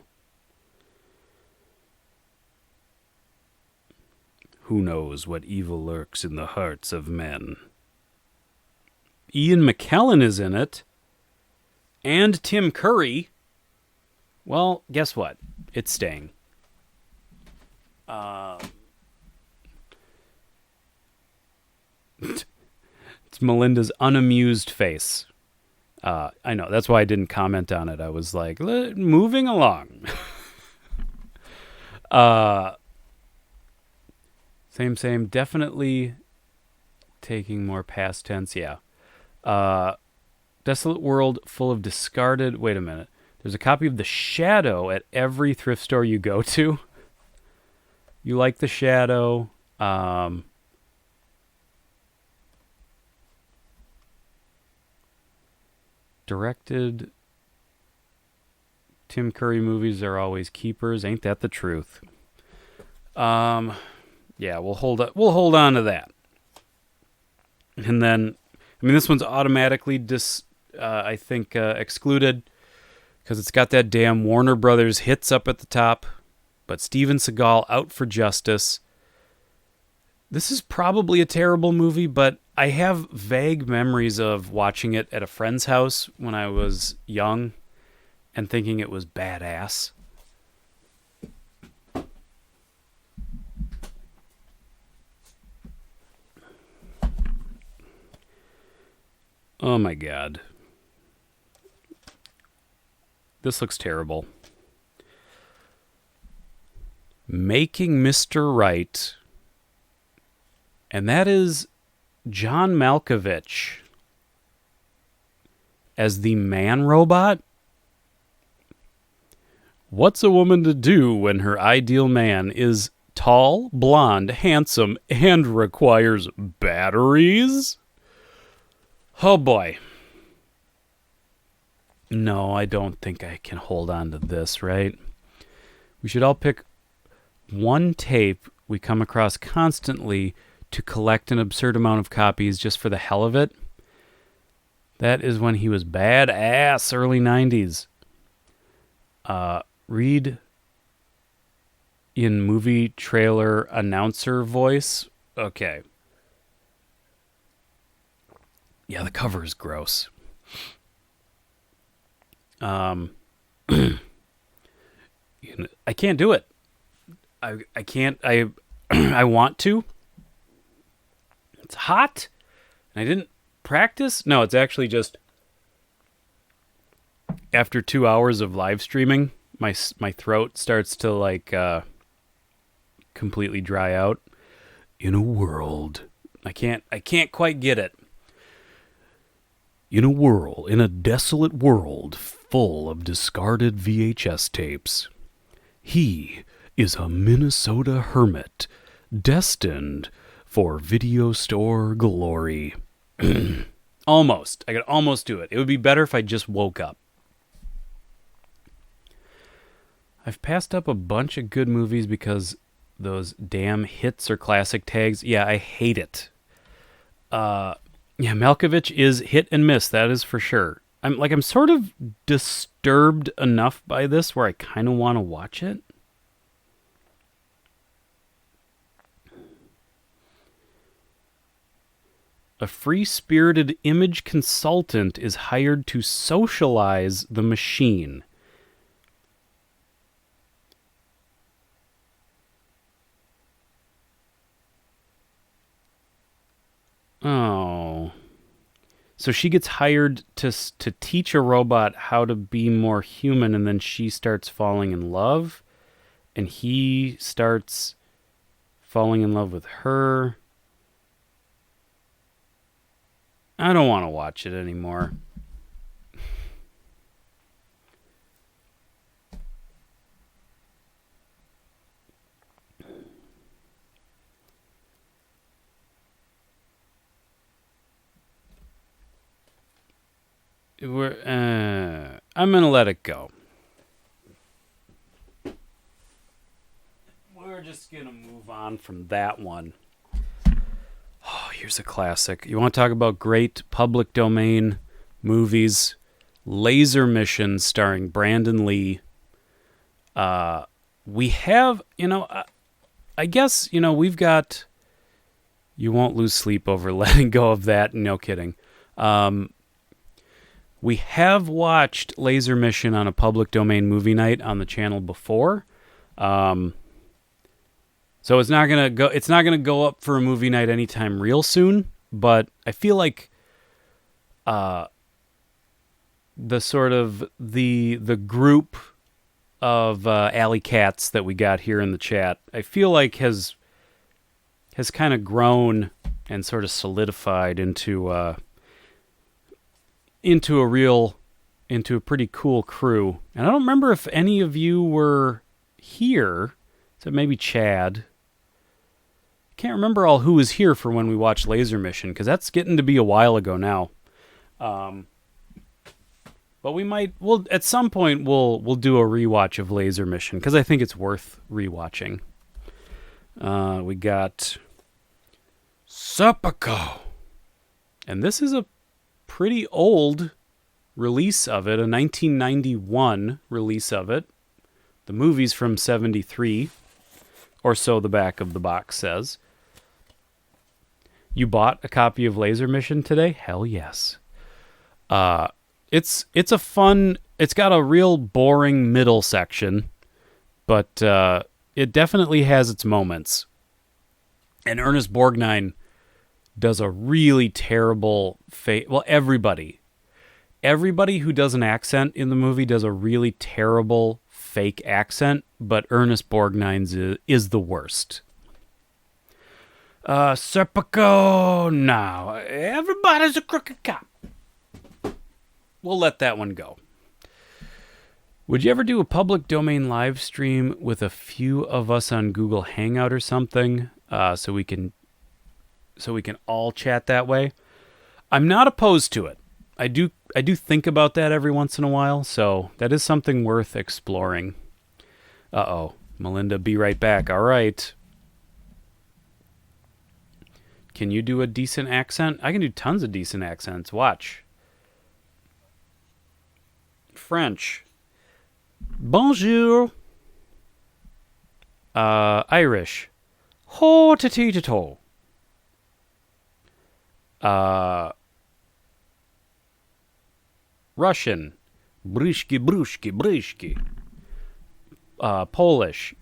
Who knows what evil lurks in the hearts of men? Ian McKellen is in it. And Tim Curry. Well, guess what? It's staying. It's Melinda's unamused face. I know. That's why I didn't comment on it. I was like, moving along. Same. Definitely taking more past tense. Yeah. Desolate world full of discarded... Wait a minute. There's a copy of The Shadow at every thrift store you go to. You like The Shadow. Directed... Tim Curry movies are always keepers. Ain't that the truth? Yeah, we'll hold on to that. And then, I mean, this one's automatically excluded because it's got that damn Warner Brothers hits up at the top. But Steven Seagal, Out for Justice. This is probably a terrible movie, but I have vague memories of watching it at a friend's house when I was young and thinking it was badass. Oh my God. This looks terrible. Making Mr. Right. And that is John Malkovich as the man robot. What's a woman to do when her ideal man is tall, blonde, handsome, and requires batteries? Oh boy. No, I don't think I can hold on to this, right? We should all pick one tape we come across constantly to collect an absurd amount of copies just for the hell of it. That is when he was badass, early 90s. Read in movie trailer announcer voice. Okay. Yeah, the cover is gross. I can't do it. I can't. I want to. It's hot. And I didn't practice. No, it's actually just after 2 hours of live streaming, my throat starts to like completely dry out. In a world, I can't quite get it. In a desolate world full of discarded VHS tapes, he is a Minnesota hermit destined for video store glory. Almost. I could almost do it. It would be better if I just woke up. I've passed up a bunch of good movies because those damn hits or classic tags. Yeah, I hate it. Yeah, Malkovich is hit and miss, that is for sure. I'm sort of disturbed enough by this where I kind of want to watch it. A free-spirited image consultant is hired to socialize the machine. Oh. So she gets hired to teach a robot how to be more human, and then she starts falling in love, and he starts falling in love with her. I don't want to watch it anymore. I'm going to let it go. We're just going to move on from that one. Oh, here's a classic. You want to talk about great public domain movies? Laser Mission starring Brandon Lee. We have, I guess, we've got... You won't lose sleep over letting go of that. No kidding. We have watched Laser Mission on a public domain movie night on the channel before. So it's not gonna go up for a movie night anytime real soon, but I feel like the sort of the group of alley cats that we got here in the chat, I feel like has kind of grown and sort of solidified into a pretty cool crew. And I don't remember if any of you were here. So maybe Chad. Can't remember all who was here for when we watched Laser Mission, because that's getting to be a while ago now. But we'll at some point we'll do a rewatch of Laser Mission, because I think it's worth rewatching. We got Serpico, and this is a pretty old release of it, a 1991 release of it. The movie's from 73, or so the back of the box says. You bought a copy of Laser Mission today? Hell yes. It's a fun... It's got a real boring middle section, but it definitely has its moments. And Ernest Borgnine does a really terrible... Well, everybody who does an accent in the movie does a really terrible fake accent, but Ernest Borgnine's is the worst. Serpico now. Everybody's a crooked cop. We'll let that one go. Would you ever do a public domain live stream with a few of us on Google Hangout or something, so we can all chat that way? I'm not opposed to it. I do think about that every once in a while, so that is something worth exploring. Uh-oh. Melinda, be right back. All right. Can you do a decent accent? I can do tons of decent accents. Watch. French. Bonjour. Irish. Ho to to to to. Russian. Brishki, brushki, brishki. Polish.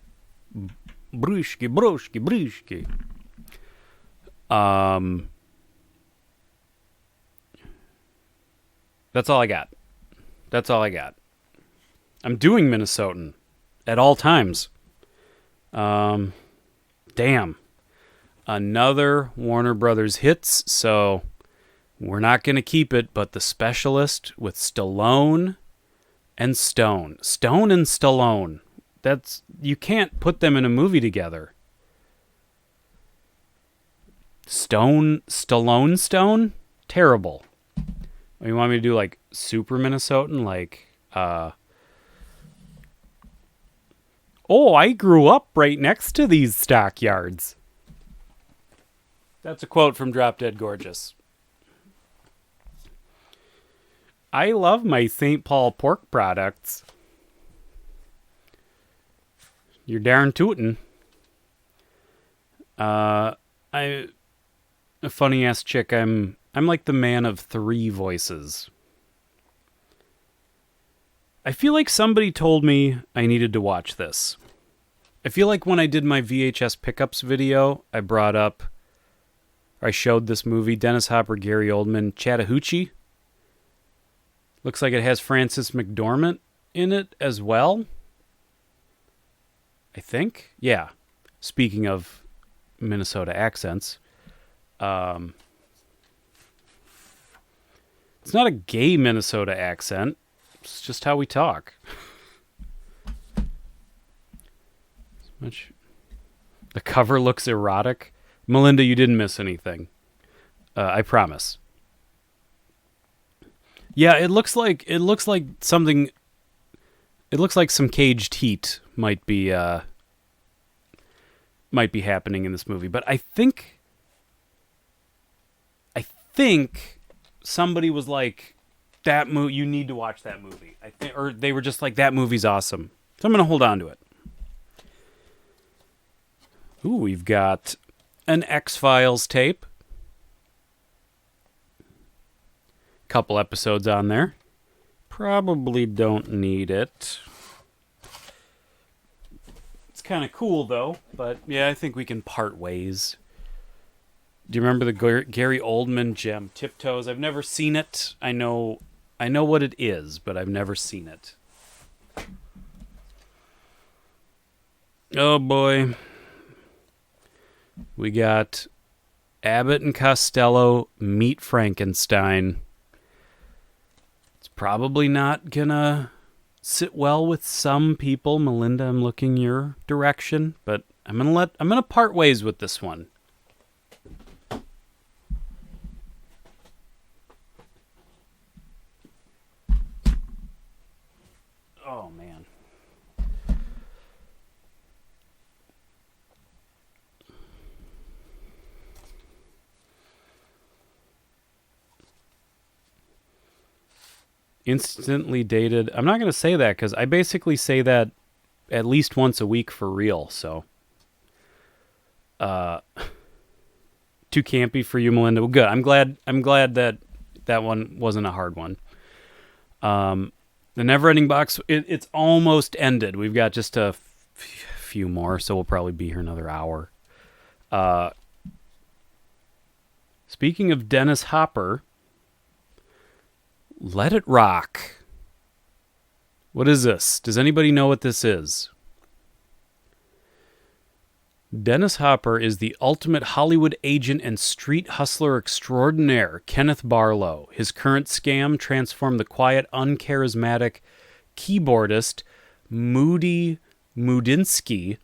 Brushki, broshki, brishki. That's all I got. That's all I got. I'm doing Minnesotan at all times. Damn. Another Warner Brothers hits, so we're not going to keep it, but The Specialist with Stallone and Stone. Stone and Stallone. That's, you can't put them in a movie together. Stone? Terrible. You want me to do like super Minnesotan? Like, oh, I grew up right next to these stockyards. That's a quote from Drop Dead Gorgeous. I love my St. Paul pork products. You're darn tootin'. A funny ass chick. I'm like the man of three voices. I feel like somebody told me I needed to watch this. I feel like when I did my VHS pickups video, I showed this movie, Dennis Hopper, Gary Oldman, Chattahoochee. Looks like it has Frances McDormand in it as well. I think. Yeah. Speaking of Minnesota accents. It's not a gay Minnesota accent. It's just how we talk. The cover looks erotic. Melinda, you didn't miss anything. I promise. Yeah, it looks like something. It looks like some caged heat might be happening in this movie, but I think somebody was like, that movie, you need to watch that movie. I think, or they were just like, that movie's awesome. So I'm gonna hold on to it. Ooh, we've got an X-Files tape. Couple episodes on there. Probably don't need it. It's kind of cool, though. But, yeah, I think we can part ways. Do you remember the Gary Oldman gem, Tiptoes? I've never seen it. I know what it is, but I've never seen it. Oh, boy. We got Abbott and Costello meet Frankenstein. It's probably not gonna sit well with some people. Melinda, I'm looking your direction, but I'm gonna part ways with this one. Oh man. Instantly dated. I'm not going to say that because I basically say that at least once a week for real. So, too campy for you, Melinda. Well, good. I'm glad that one wasn't a hard one. The Never-Ending Box. It's almost ended. We've got just a few more, so we'll probably be here another hour. Speaking of Dennis Hopper. Let It Rock. What is this? Does anybody know what this is? Dennis Hopper is the ultimate Hollywood agent and street hustler extraordinaire, Kenneth Barlow. His current scam transformed the quiet, uncharismatic keyboardist Moody Mudinsky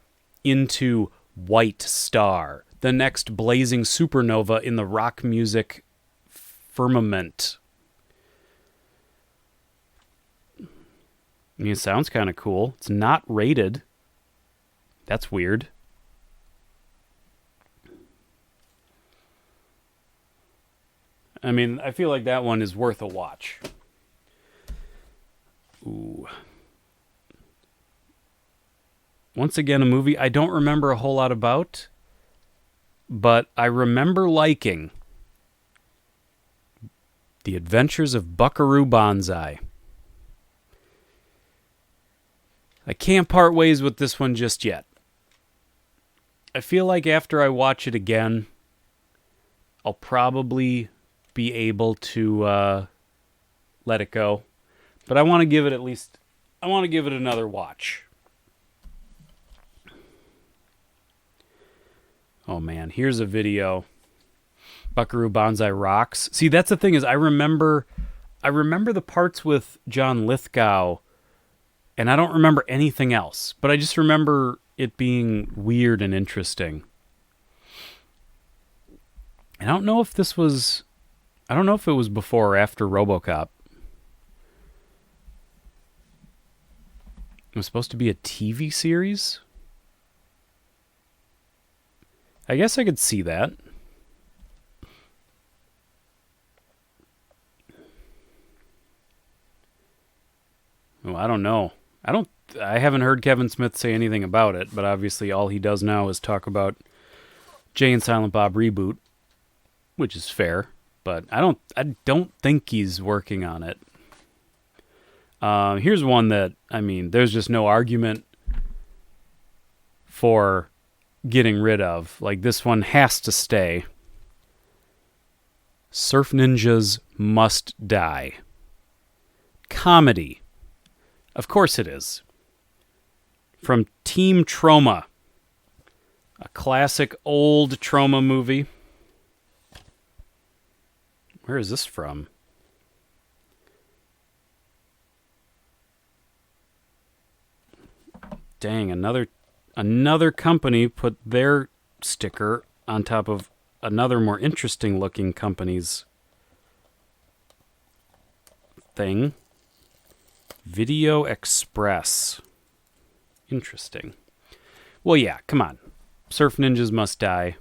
into White Star, the next blazing supernova in the rock music firmament. I mean, it sounds kind of cool. It's not rated. That's weird. I mean, I feel like that one is worth a watch. Ooh. Once again, a movie I don't remember a whole lot about, but I remember liking The Adventures of Buckaroo Banzai. I can't part ways with this one just yet. I feel like after I watch it again, I'll probably be able to let it go. But I want to give it another watch. Oh man, here's a video. Buckaroo Banzai rocks. See, that's the thing is I remember the parts with John Lithgow, and I don't remember anything else. But I just remember it being weird and interesting. And I don't know if it was before or after RoboCop. It was supposed to be a TV series? I guess I could see that. Oh, I don't know. I haven't heard Kevin Smith say anything about it, but obviously all he does now is talk about Jay and Silent Bob reboot, which is fair, but I don't think he's working on it. Here's one that, I mean, there's just no argument for getting rid of. Like, this one has to stay. Surf Ninjas Must Die. Comedy. Of course it is. From Team Trauma. A classic old Trauma movie. Where is this from? Dang, another company put their sticker on top of another more interesting looking company's thing. Video Express. Interesting. Well, yeah, come on. Surf Ninjas Must Die.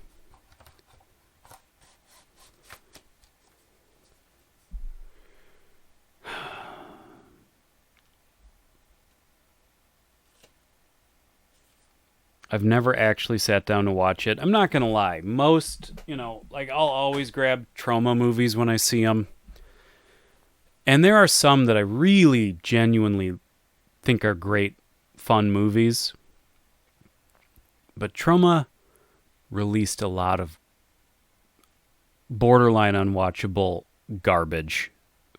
I've never actually sat down to watch it. I'm not going to lie. Most, like I'll always grab Trauma movies when I see them. And there are some that I really genuinely think are great, fun movies. But Trauma released a lot of borderline unwatchable garbage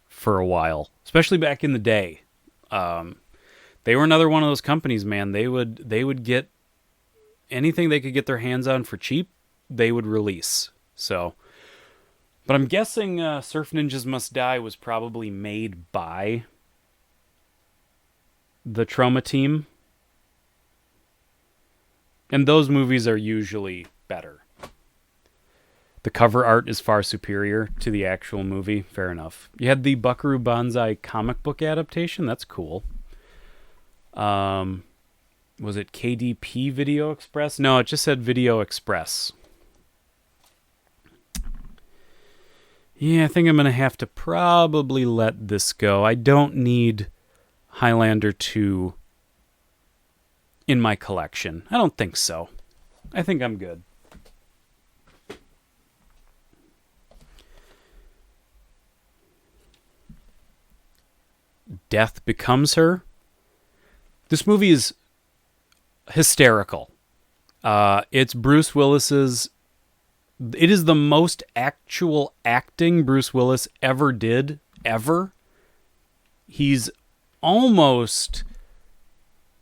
for a while, especially back in the day. They were another one of those companies, man. They would get anything they could get their hands on for cheap, they would release. So, but I'm guessing Surf Ninjas Must Die was probably made by the Trauma team. And those movies are usually better. The cover art is far superior to the actual movie. Fair enough. You had the Buckaroo Banzai comic book adaptation. That's cool. Was it KDP Video Express? No, it just said Video Express. Yeah, I think I'm going to have to probably let this go. I don't need Highlander 2 in my collection. I don't think so. I think I'm good. Death Becomes Her. This movie is hysterical. It's Bruce Willis's. It is the most actual acting Bruce Willis ever did, ever. He's almost.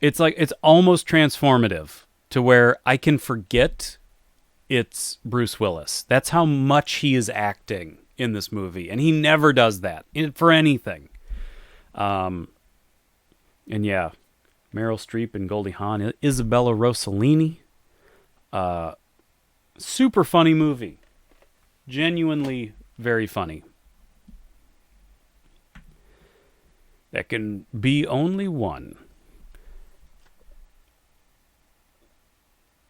It's almost transformative to where I can forget it's Bruce Willis. That's how much he is acting in this movie, and he never does that for anything. And yeah. Meryl Streep and Goldie Hawn, Isabella Rossellini. Super funny movie. Genuinely very funny. That can be only one.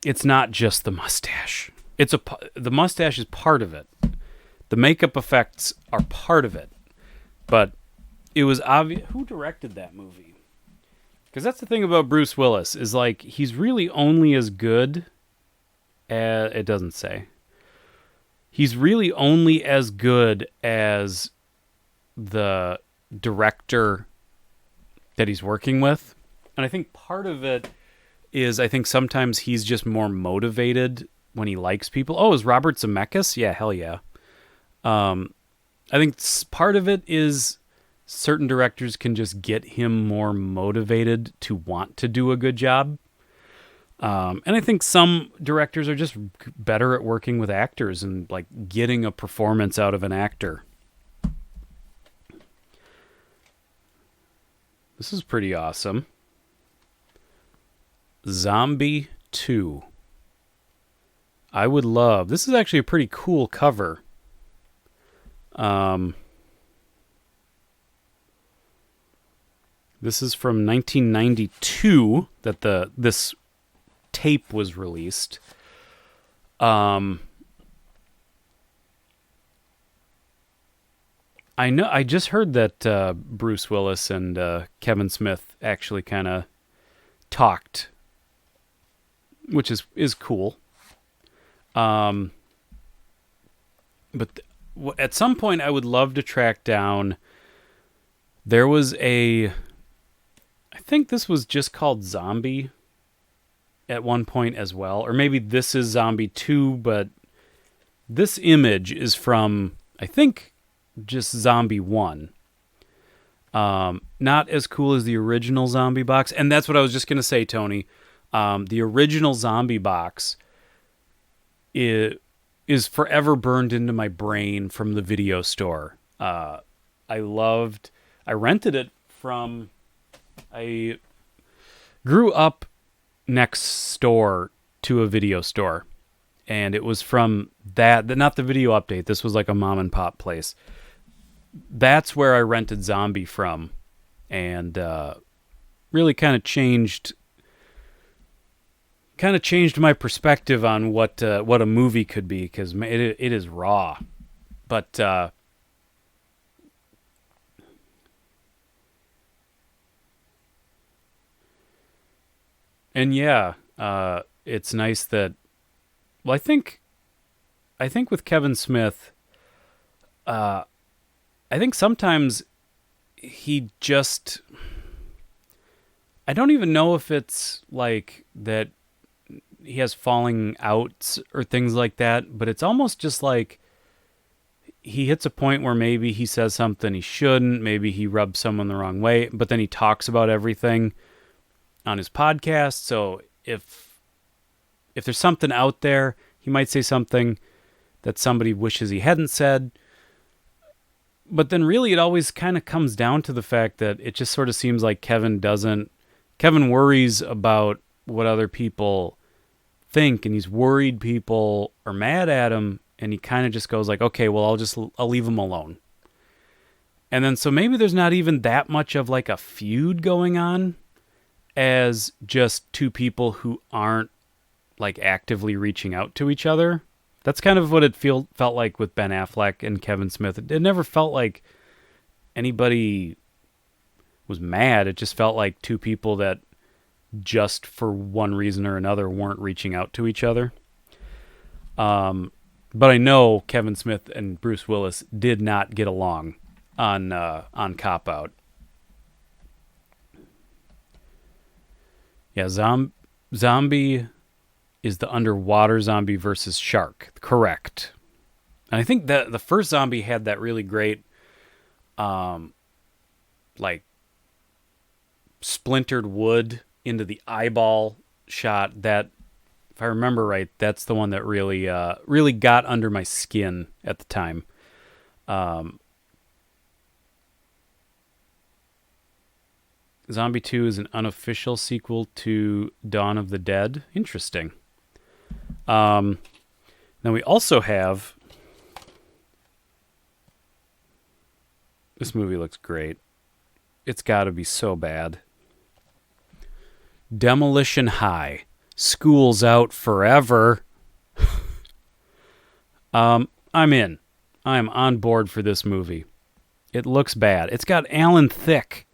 it's not just the mustache. The mustache is part of it. The makeup effects are part of it. But it was obvious. Who directed that movie? Because that's the thing about Bruce Willis, is like, he's really only as good as, it doesn't say. He's really only as good as the director that he's working with. And I think part of it is, I think sometimes he's just more motivated when he likes people. Oh, is Robert Zemeckis? Yeah, hell yeah. I think part of it is certain directors can just get him more motivated to want to do a good job. And I think some directors are just better at working with actors and like getting a performance out of an actor. This is pretty awesome. Zombie 2. I would love... This is actually a pretty cool cover. This is from 1992 that this tape was released. I just heard that Bruce Willis and Kevin Smith actually kind of talked, which is cool. But at some point, I would love to track down. There was I think this was just called Zombie at one point as well, or maybe this is Zombie 2, but this image is from, I think, just Zombie 1. Not as cool as the original Zombie box, and that's what I was just going to say, Tony. The original Zombie box is forever burned into my brain from the video store. I rented it from... I grew up next door to a video store, and it was from that, not the Video Update. This was like a mom and pop place. That's where I rented Zombie from, and really kind of changed my perspective on what a movie could be, because it is raw. But and yeah, it's nice that, well, I think with Kevin Smith, I think sometimes he just, I don't even know if it's like that he has falling outs or things like that, but it's almost just like he hits a point where maybe he says something he shouldn't, maybe he rubs someone the wrong way, but then he talks about everything on his podcast. So if there's something out there, he might say something that somebody wishes he hadn't said. But then really it always kind of comes down to the fact that it just sort of seems like Kevin worries about what other people think, and he's worried people are mad at him, and he kind of just goes like, okay, well, I'll leave him alone. And then so maybe there's not even that much of like a feud going on, as just two people who aren't like actively reaching out to each other. That's kind of what it felt like with Ben Affleck and Kevin Smith. It never felt like anybody was mad. It just felt like two people that just for one reason or another weren't reaching out to each other. But I know Kevin Smith and Bruce Willis did not get along on Cop Out. Yeah, Zombie is the underwater zombie versus shark. Correct. And I think that the first Zombie had that really great, like, splintered wood into the eyeball shot. That, if I remember right, that's the one that really got under my skin at the time. Zombie 2 is an unofficial sequel to Dawn of the Dead. Interesting. Now we also have... This movie looks great. It's got to be so bad. Demolition High. School's out forever. I'm in. I'm on board for this movie. It looks bad. It's got Alan Thicke.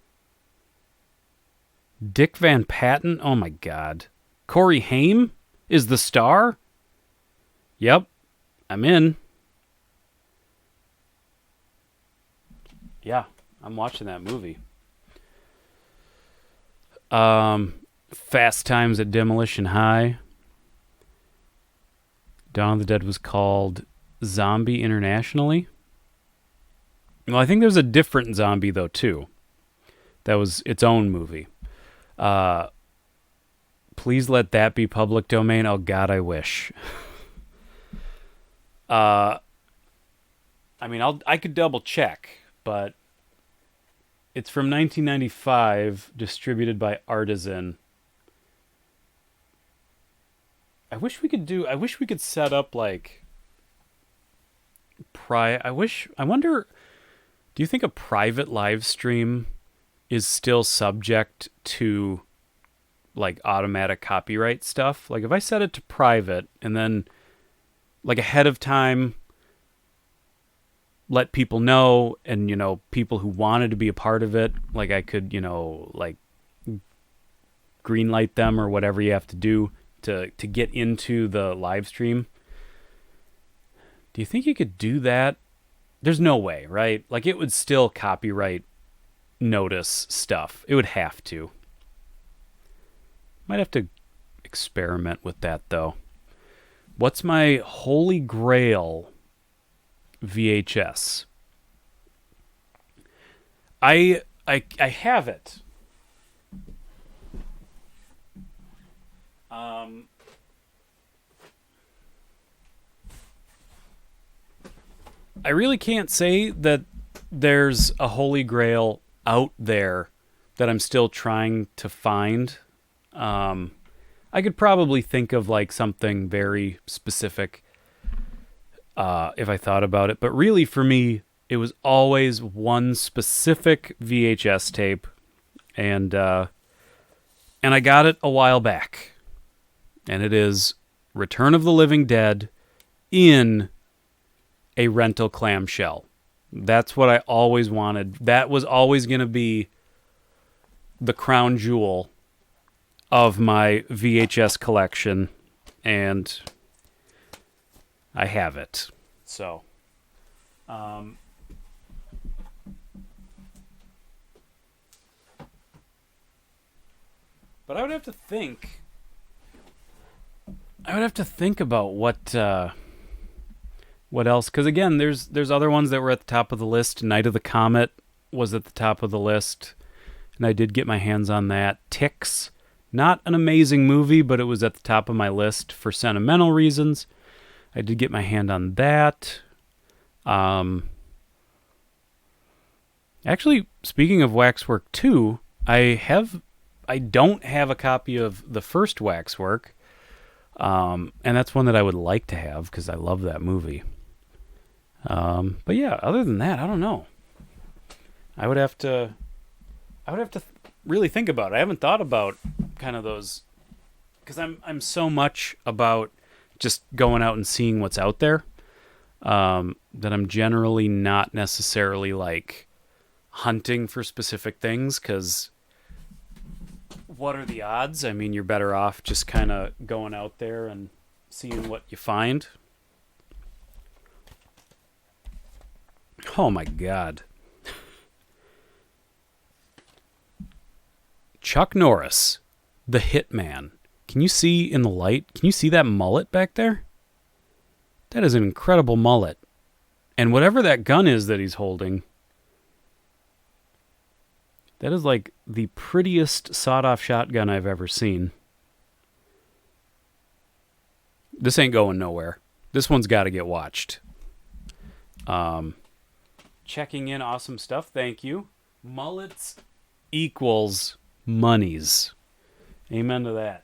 Dick Van Patten? Oh my god. Corey Haim is the star? Yep. I'm in. Yeah, I'm watching that movie. Fast Times at Demolition High. Dawn of the Dead was called Zombie Internationally. Well, I think there's a different zombie, though, too. That was its own movie. Please let that be public domain. Oh, God, I wish. I mean, I could double check, but it's from 1995, distributed by Artisan. I wish we could set up like I wonder, do you think a private live stream is still subject to like automatic copyright stuff? Like if I set it to private and then like ahead of time let people know, and people who wanted to be a part of it, like I could, like greenlight them or whatever you have to do to get into the live stream. Do you think you could do that? There's no way, right? Like it would still copyright notice stuff. It would have to. Might have to experiment with that though. What's my holy grail VHS? I have it. I really can't say that there's a holy grail out there that I'm still trying to find. I could probably think of like something very specific if I thought about it. But really for me, it was always one specific VHS tape. And I got it a while back. And it is Return of the Living Dead in a rental clamshell. That's what I always wanted. That was always going to be the crown jewel of my VHS collection, and I have it. So, but I would have to think. About what else? Because again, there's other ones that were at the top of the list. Night of the Comet was at the top of the list, and I did get my hands on that. Ticks, not an amazing movie, but it was at the top of my list for sentimental reasons. I did get my hand on that. Actually, speaking of Waxwork 2, I don't have a copy of the first Waxwork. And that's one that I would like to have because I love that movie. But yeah, other than that, I don't know. I would have to really think about it. I haven't thought about kind of those, because I'm so much about just going out and seeing what's out there, that I'm generally not necessarily like hunting for specific things, because what are the odds? I mean, you're better off just kind of going out there and seeing what you find. Oh my God. Chuck Norris, the Hitman. Can you see in the light? Can you see that mullet back there? That is an incredible mullet. And whatever that gun is that he's holding, that is like the prettiest sawed-off shotgun I've ever seen. This ain't going nowhere. This one's got to get watched. Checking in, awesome stuff. Thank you. Mullets equals monies. Amen to that.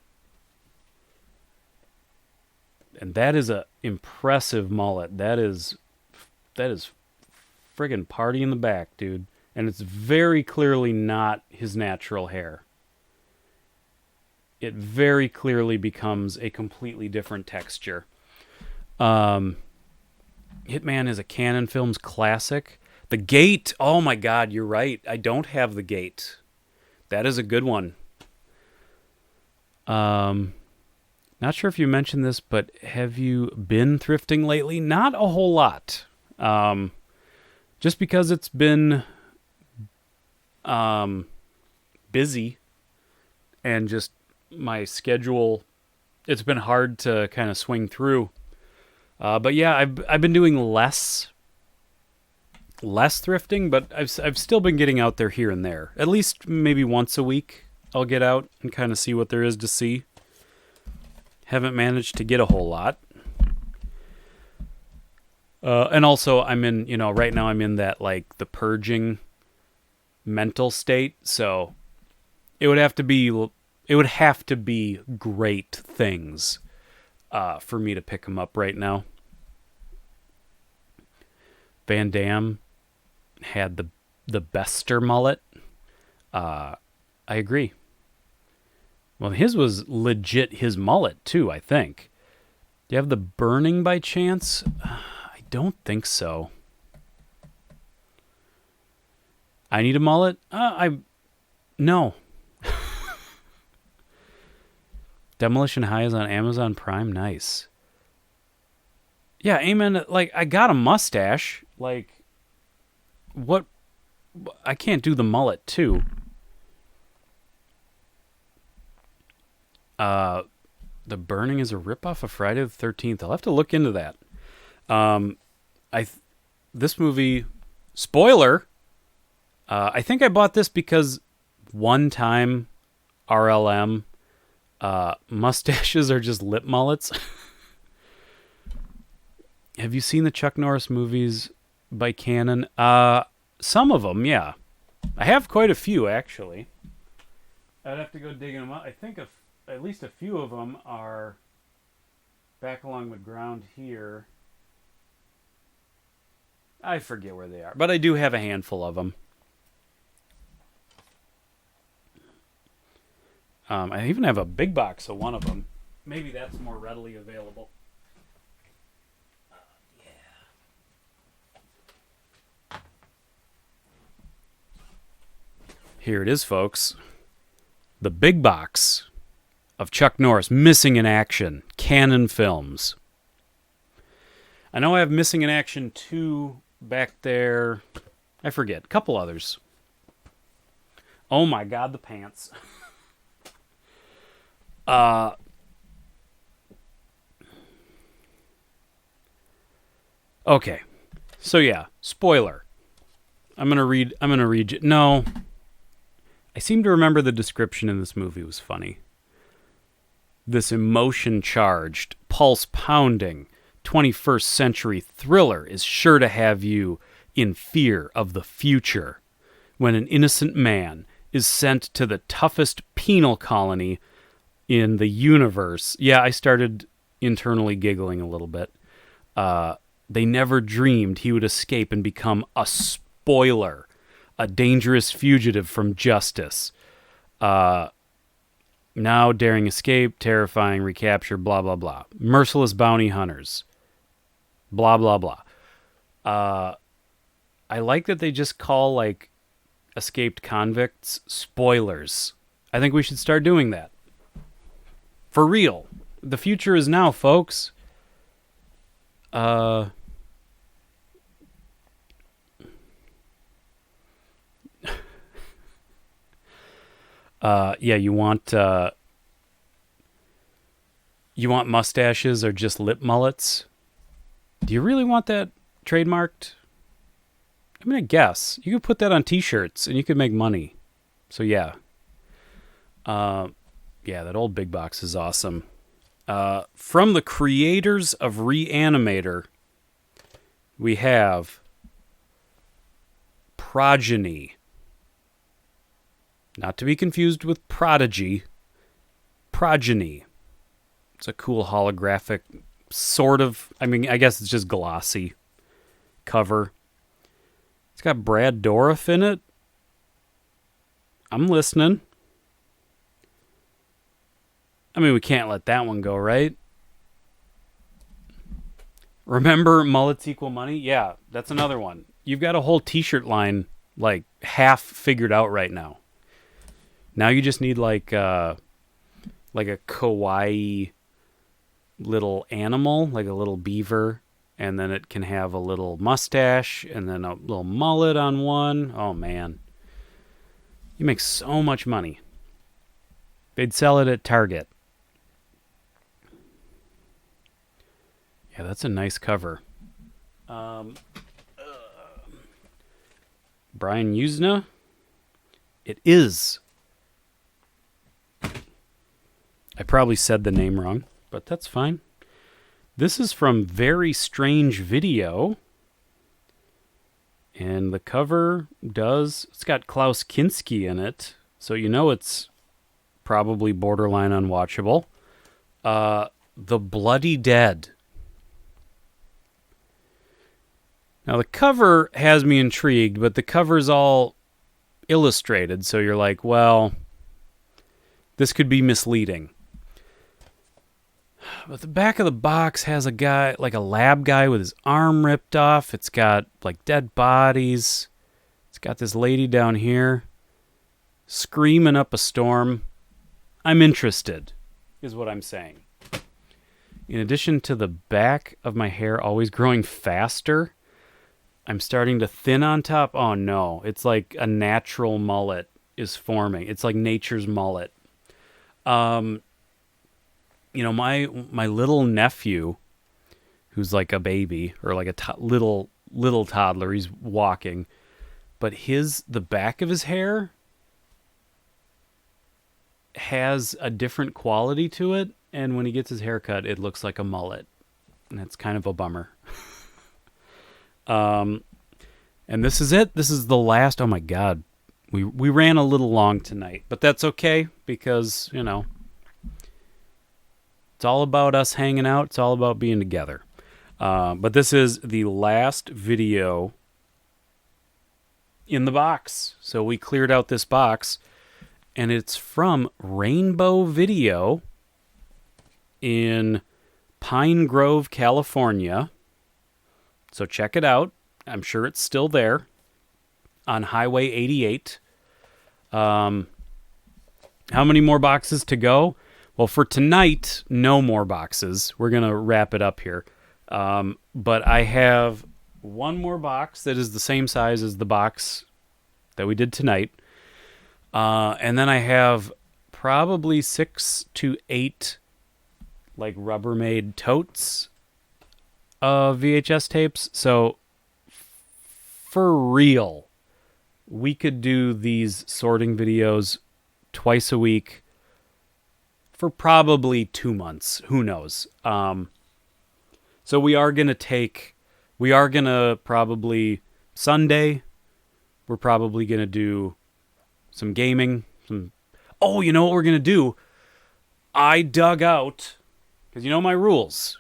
And that is a impressive mullet. That is friggin' party in the back, dude. And it's very clearly not his natural hair. it very clearly becomes a completely different texture. Hitman is a Canon Films classic. The Gate. Oh my God, you're right. I don't have The Gate. That is a good one. Not sure if you mentioned this, but have you been thrifting lately? Not a whole lot. Just because it's been busy and just my schedule, it's been hard to kind of swing through. But yeah, I've been doing less thrifting, but I've still been getting out there here and there. At least maybe once a week I'll get out and kind of see what there is to see. Haven't managed to get a whole lot. And also I'm in, right now I'm in that like the purging mental state, so it would have to be great things for me to pick them up right now. Van Damme had the Bester mullet. I agree. Well, his was legit his mullet too, I think. Do you have the Burning by chance? I don't think so. I need a mullet? No. Demolition High is on Amazon Prime. Nice. Yeah, amen. Like, I got a mustache. Like, what? I can't do the mullet, too. The Burning is a ripoff of Friday the 13th. I'll have to look into that. This movie, spoiler, I think I bought this because one time RLM, mustaches are just lip mullets. Have you seen the Chuck Norris movies by Canon? Some of them, yeah. I have quite a few, actually. I'd have to go digging them up. I think at least a few of them are back along the ground here. I forget where they are, but I do have a handful of them. I even have a big box of one of them. Maybe that's more readily available. Here it is, folks. The big box of Chuck Norris, Missing in Action, Canon Films. I know I have Missing in Action 2 back there. I forget. A couple others. Oh my God, the pants. Okay. So yeah, spoiler. I'm gonna read you. No. I seem to remember the description in this movie was funny. This emotion-charged, pulse-pounding, 21st century thriller is sure to have you in fear of the future when an innocent man is sent to the toughest penal colony in the universe. Yeah, I started internally giggling a little bit. They never dreamed he would escape and become a spoiler, a dangerous fugitive from justice. Now daring escape, terrifying recapture, blah, blah, blah. Merciless bounty hunters, blah, blah, blah. I like that they just call, like, escaped convicts spoilers. I think we should start doing that. For real. The future is now, folks. Yeah, you want mustaches or just lip mullets? Do you really want that trademarked? I mean, I guess. You could put that on t-shirts and you could make money. So yeah. Yeah, that old big box is awesome. From the creators of Reanimator, we have Progeny. Not to be confused with Prodigy. Progeny. It's a cool holographic sort of, I mean, I guess it's just glossy cover. It's got Brad Dourif in it. I'm listening. I mean, we can't let that one go, right? Remember Mullets Equal Money? Yeah, that's another one. You've got a whole t-shirt line like half figured out right now. Now you just need like a kawaii little animal, like a little beaver, and then it can have a little mustache and then a little mullet on one. Oh man. You make so much money. They'd sell it at Target. Yeah, that's a nice cover. Brian Usna. It is. I probably said the name wrong, but that's fine. This is from Very Strange Video. And the cover it's got Klaus Kinski in it, so you know it's probably borderline unwatchable. The Bloody Dead. Now, the cover has me intrigued, but the cover's all illustrated, so you're like, well, this could be misleading. But the back of the box has a guy, like a lab guy with his arm ripped off. It's got, like, dead bodies. It's got this lady down here screaming up a storm. I'm interested, is what I'm saying. In addition to the back of my hair always growing faster, I'm starting to thin on top. Oh no, it's like a natural mullet is forming. It's like nature's mullet. You know, my little nephew, who's like a baby or like a little toddler, he's walking, but the back of his hair has a different quality to it, and when he gets his hair cut, it looks like a mullet, and it's kind of a bummer. And this is it. This is the last. Oh my God, we ran a little long tonight, but that's okay because, you know, it's all about us hanging out. It's all about being together. But this is the last video in the box. So we cleared out this box, and it's from Rainbow Video in Pine Grove, California. So check it out. I'm sure it's still there on Highway 88. How many more boxes to go? Well, for tonight, no more boxes. We're going to wrap it up here. But I have one more box that is the same size as the box that we did tonight. And then I have probably 6 to 8 like Rubbermaid totes of VHS tapes. So for real, we could do these sorting videos twice a week for probably 2 months. Who knows? So we are going to probably Sunday, we're probably going to do some gaming. Oh, you know what we're going to do? I dug out, because you know my rules.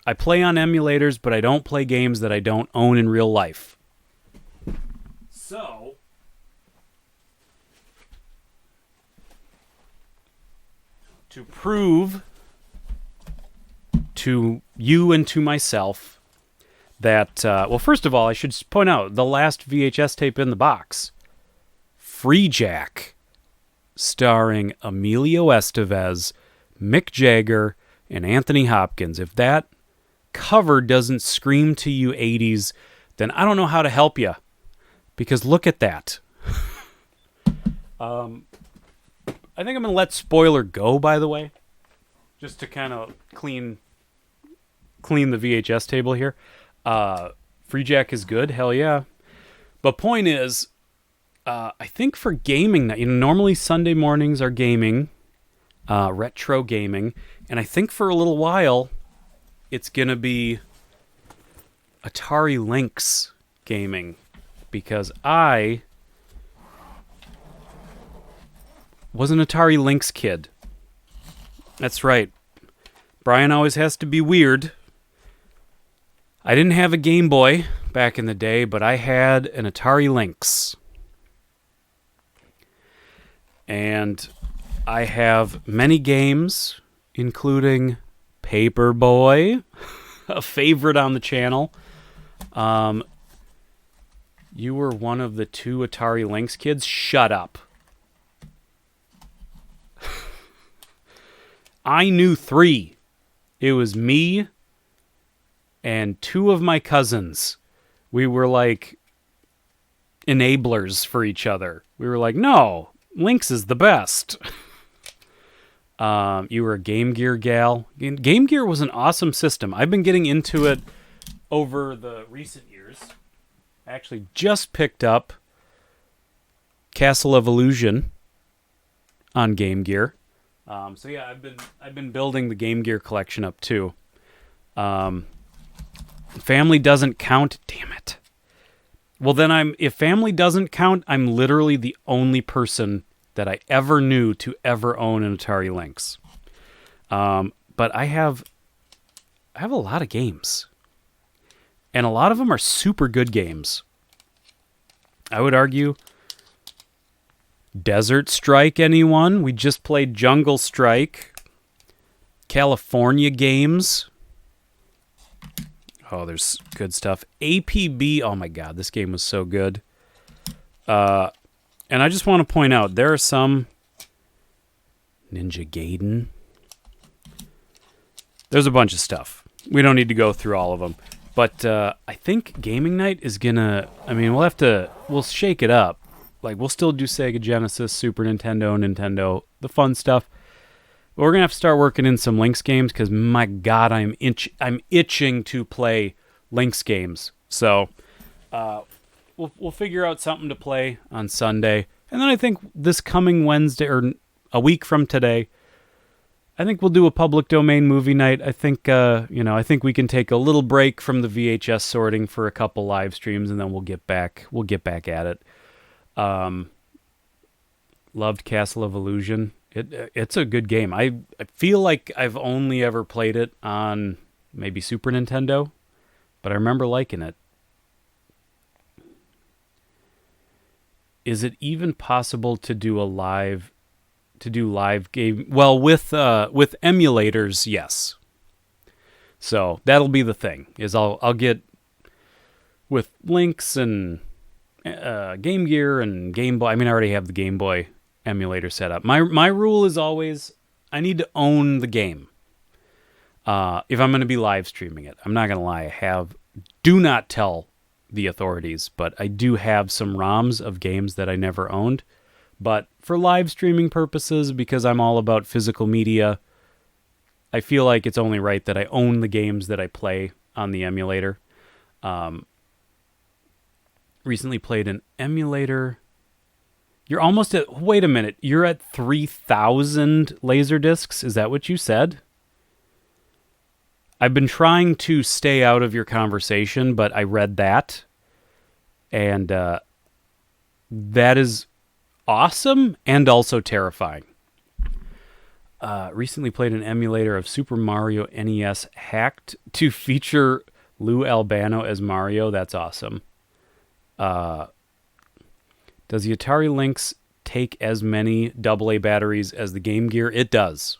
I play on emulators, but I don't play games that I don't own in real life. So, to prove to you and to myself that, well, first of all, I should point out the last VHS tape in the box, Free Jack, starring Emilio Estevez, Mick Jagger, and Anthony Hopkins. If that cover doesn't scream to you 80s, then I don't know how to help you. Because look at that. I think I'm going to let spoiler go, by the way. Just to kind of clean the VHS table here. Free Jack is good. Hell yeah. But point is, I think for gaming night, normally Sunday mornings are gaming, retro gaming. And I think for a little while, it's going to be Atari Lynx gaming. Because I was an Atari Lynx kid. That's right. Brian always has to be weird. I didn't have a Game Boy back in the day, but I had an Atari Lynx. And I have many games including Paperboy, a favorite on the channel. You were one of the 2 Atari Lynx kids? Shut up. I knew 3. It was me and 2 of my cousins. We were like enablers for each other. We were like, no, Lynx is the best. You were a Game Gear gal. Game Gear was an awesome system. I've been getting into it over the recent years. I actually just picked up Castle of Illusion on Game Gear. So yeah, I've been building the Game Gear collection up too. Family doesn't count. Damn it. Well, then if family doesn't count, I'm literally the only person that I ever knew to ever own an Atari Lynx. But I have a lot of games. And a lot of them are super good games. I would argue Desert Strike, anyone? We just played Jungle Strike. California Games. Oh, there's good stuff. APB. Oh my god, this game was so good. And I just want to point out, there are some... Ninja Gaiden. There's a bunch of stuff. We don't need to go through all of them. But I think Gaming Night is gonna... I mean, we'll shake it up. Like, we'll still do Sega Genesis, Super Nintendo, the fun stuff. But we're gonna have to start working in some Lynx games, because my god, I'm itching to play Lynx games. So, we'll figure out something to play on Sunday. And then I think this coming Wednesday, or a week from today, I think we'll do a public domain movie night. I think, I think we can take a little break from the VHS sorting for a couple live streams, and then we'll get back at it. Loved Castle of Illusion. It's a good game. I feel like I've only ever played it on maybe Super Nintendo, but I remember liking it. Is it even possible to do live game? Well, with emulators, yes. So that'll be the thing. Is I'll get with Lynx and Game Gear and Game Boy. I mean, I already have the Game Boy emulator set up. My rule is always I need to own the game. If I'm going to be live streaming it, I'm not going to lie. Do not tell the authorities, but I do have some ROMs of games that I never owned. But for live streaming purposes, because I'm all about physical media, I feel like it's only right that I own the games that I play on the emulator. Recently played an emulator. You're almost at... Wait a minute. You're at 3,000 laser discs? Is that what you said? I've been trying to stay out of your conversation, but I read that. And that is awesome and also terrifying. Recently played an emulator of Super Mario NES hacked to feature Lou Albano as Mario. That's awesome. Does the Atari Lynx take as many AA batteries as the Game Gear? It does.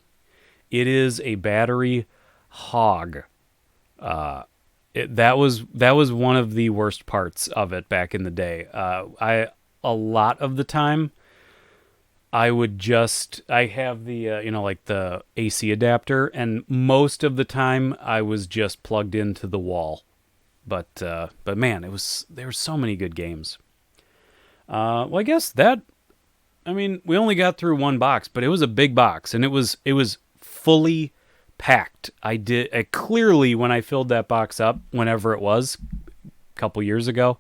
It is a battery hog. That was one of the worst parts of it back in the day. A lot of the time, I have the the AC adapter, and most of the time I was just plugged into the wall. But man, there were so many good games. Well, I guess we only got through one box, but it was a big box, and it was fully packed. I clearly, when I filled that box up, whenever it was, a couple years ago,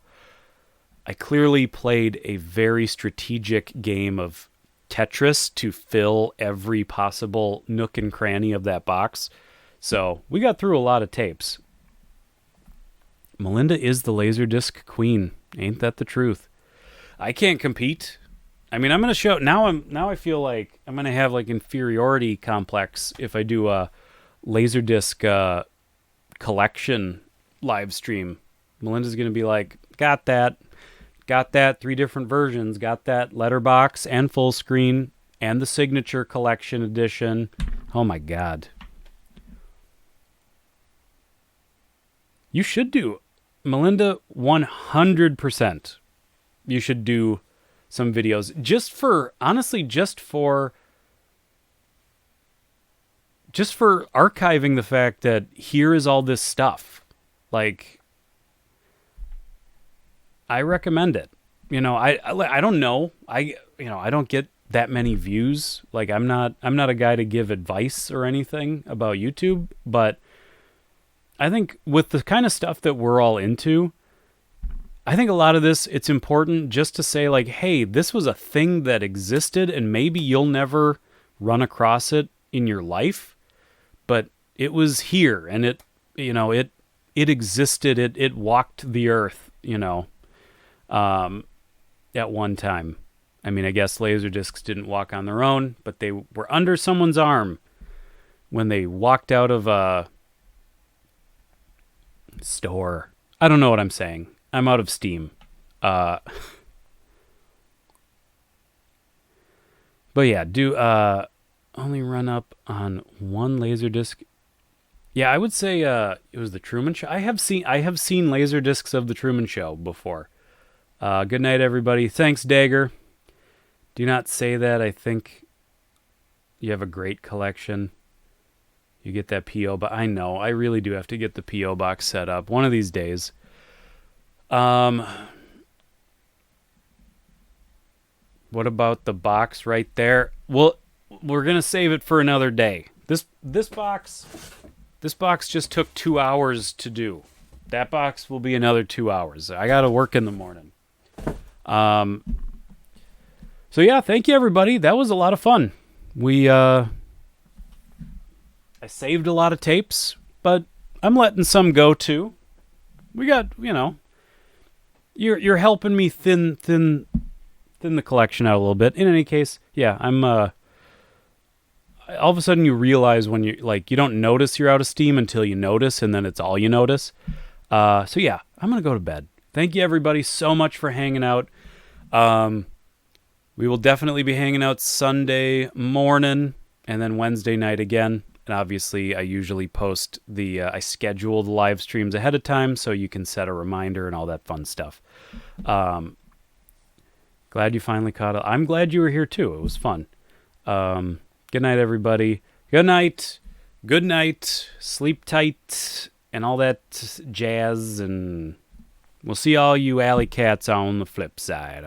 I clearly played a very strategic game of Tetris to fill every possible nook and cranny of that box. So we got through a lot of tapes. Melinda is the Laserdisc queen. Ain't that the truth? I can't compete. I mean, I'm going to show... Now I feel like I'm going to have like inferiority complex if I do a Laserdisc collection live stream. Melinda's going to be like, got that, 3 different versions, got that letterbox and full screen and the signature collection edition. Oh my God. You should do, Melinda, 100%. You should do some videos just for, honestly, just for archiving the fact that here is all this stuff. Like, I recommend it. You know, I don't know. I don't get that many views. Like, I'm not a guy to give advice or anything about YouTube, but I think with the kind of stuff that we're all into, I think a lot of this, it's important just to say, like, hey, this was a thing that existed and maybe you'll never run across it in your life, but it was here and it existed. It walked the earth, at one time. I mean, I guess Laserdiscs didn't walk on their own, but they were under someone's arm when they walked out of a store. I don't know what I'm saying. I'm out of steam. But yeah, do only run up on one Laserdisc. Yeah, I would say it was the Truman Show. I have seen Laserdiscs of the Truman Show before. Good night, everybody. Thanks, Dagger. Do not say that. I think you have a great collection. You get that P.O. But I know. I really do have to get the P.O. box set up one of these days. What about the box right there? Well, we're going to save it for another day. This box just took 2 hours to do. That box will be another 2 hours. I got to work in the morning. So yeah, thank you everybody. That was a lot of fun. I saved a lot of tapes, but I'm letting some go too. We got, you're helping me thin the collection out a little bit. In any case, yeah, I'm all of a sudden you realize when you don't notice you're out of steam until you notice, and then it's all you notice. So yeah, I'm going to go to bed. Thank you everybody so much for hanging out. We will definitely be hanging out Sunday morning and then Wednesday night again. And obviously, I usually post I schedule the live streams ahead of time so you can set a reminder and all that fun stuff. Glad you finally caught it. I'm glad you were here too. It was fun. Good night, everybody. Good night. Good night. Sleep tight and all that jazz. And we'll see all you alley cats on the flip side.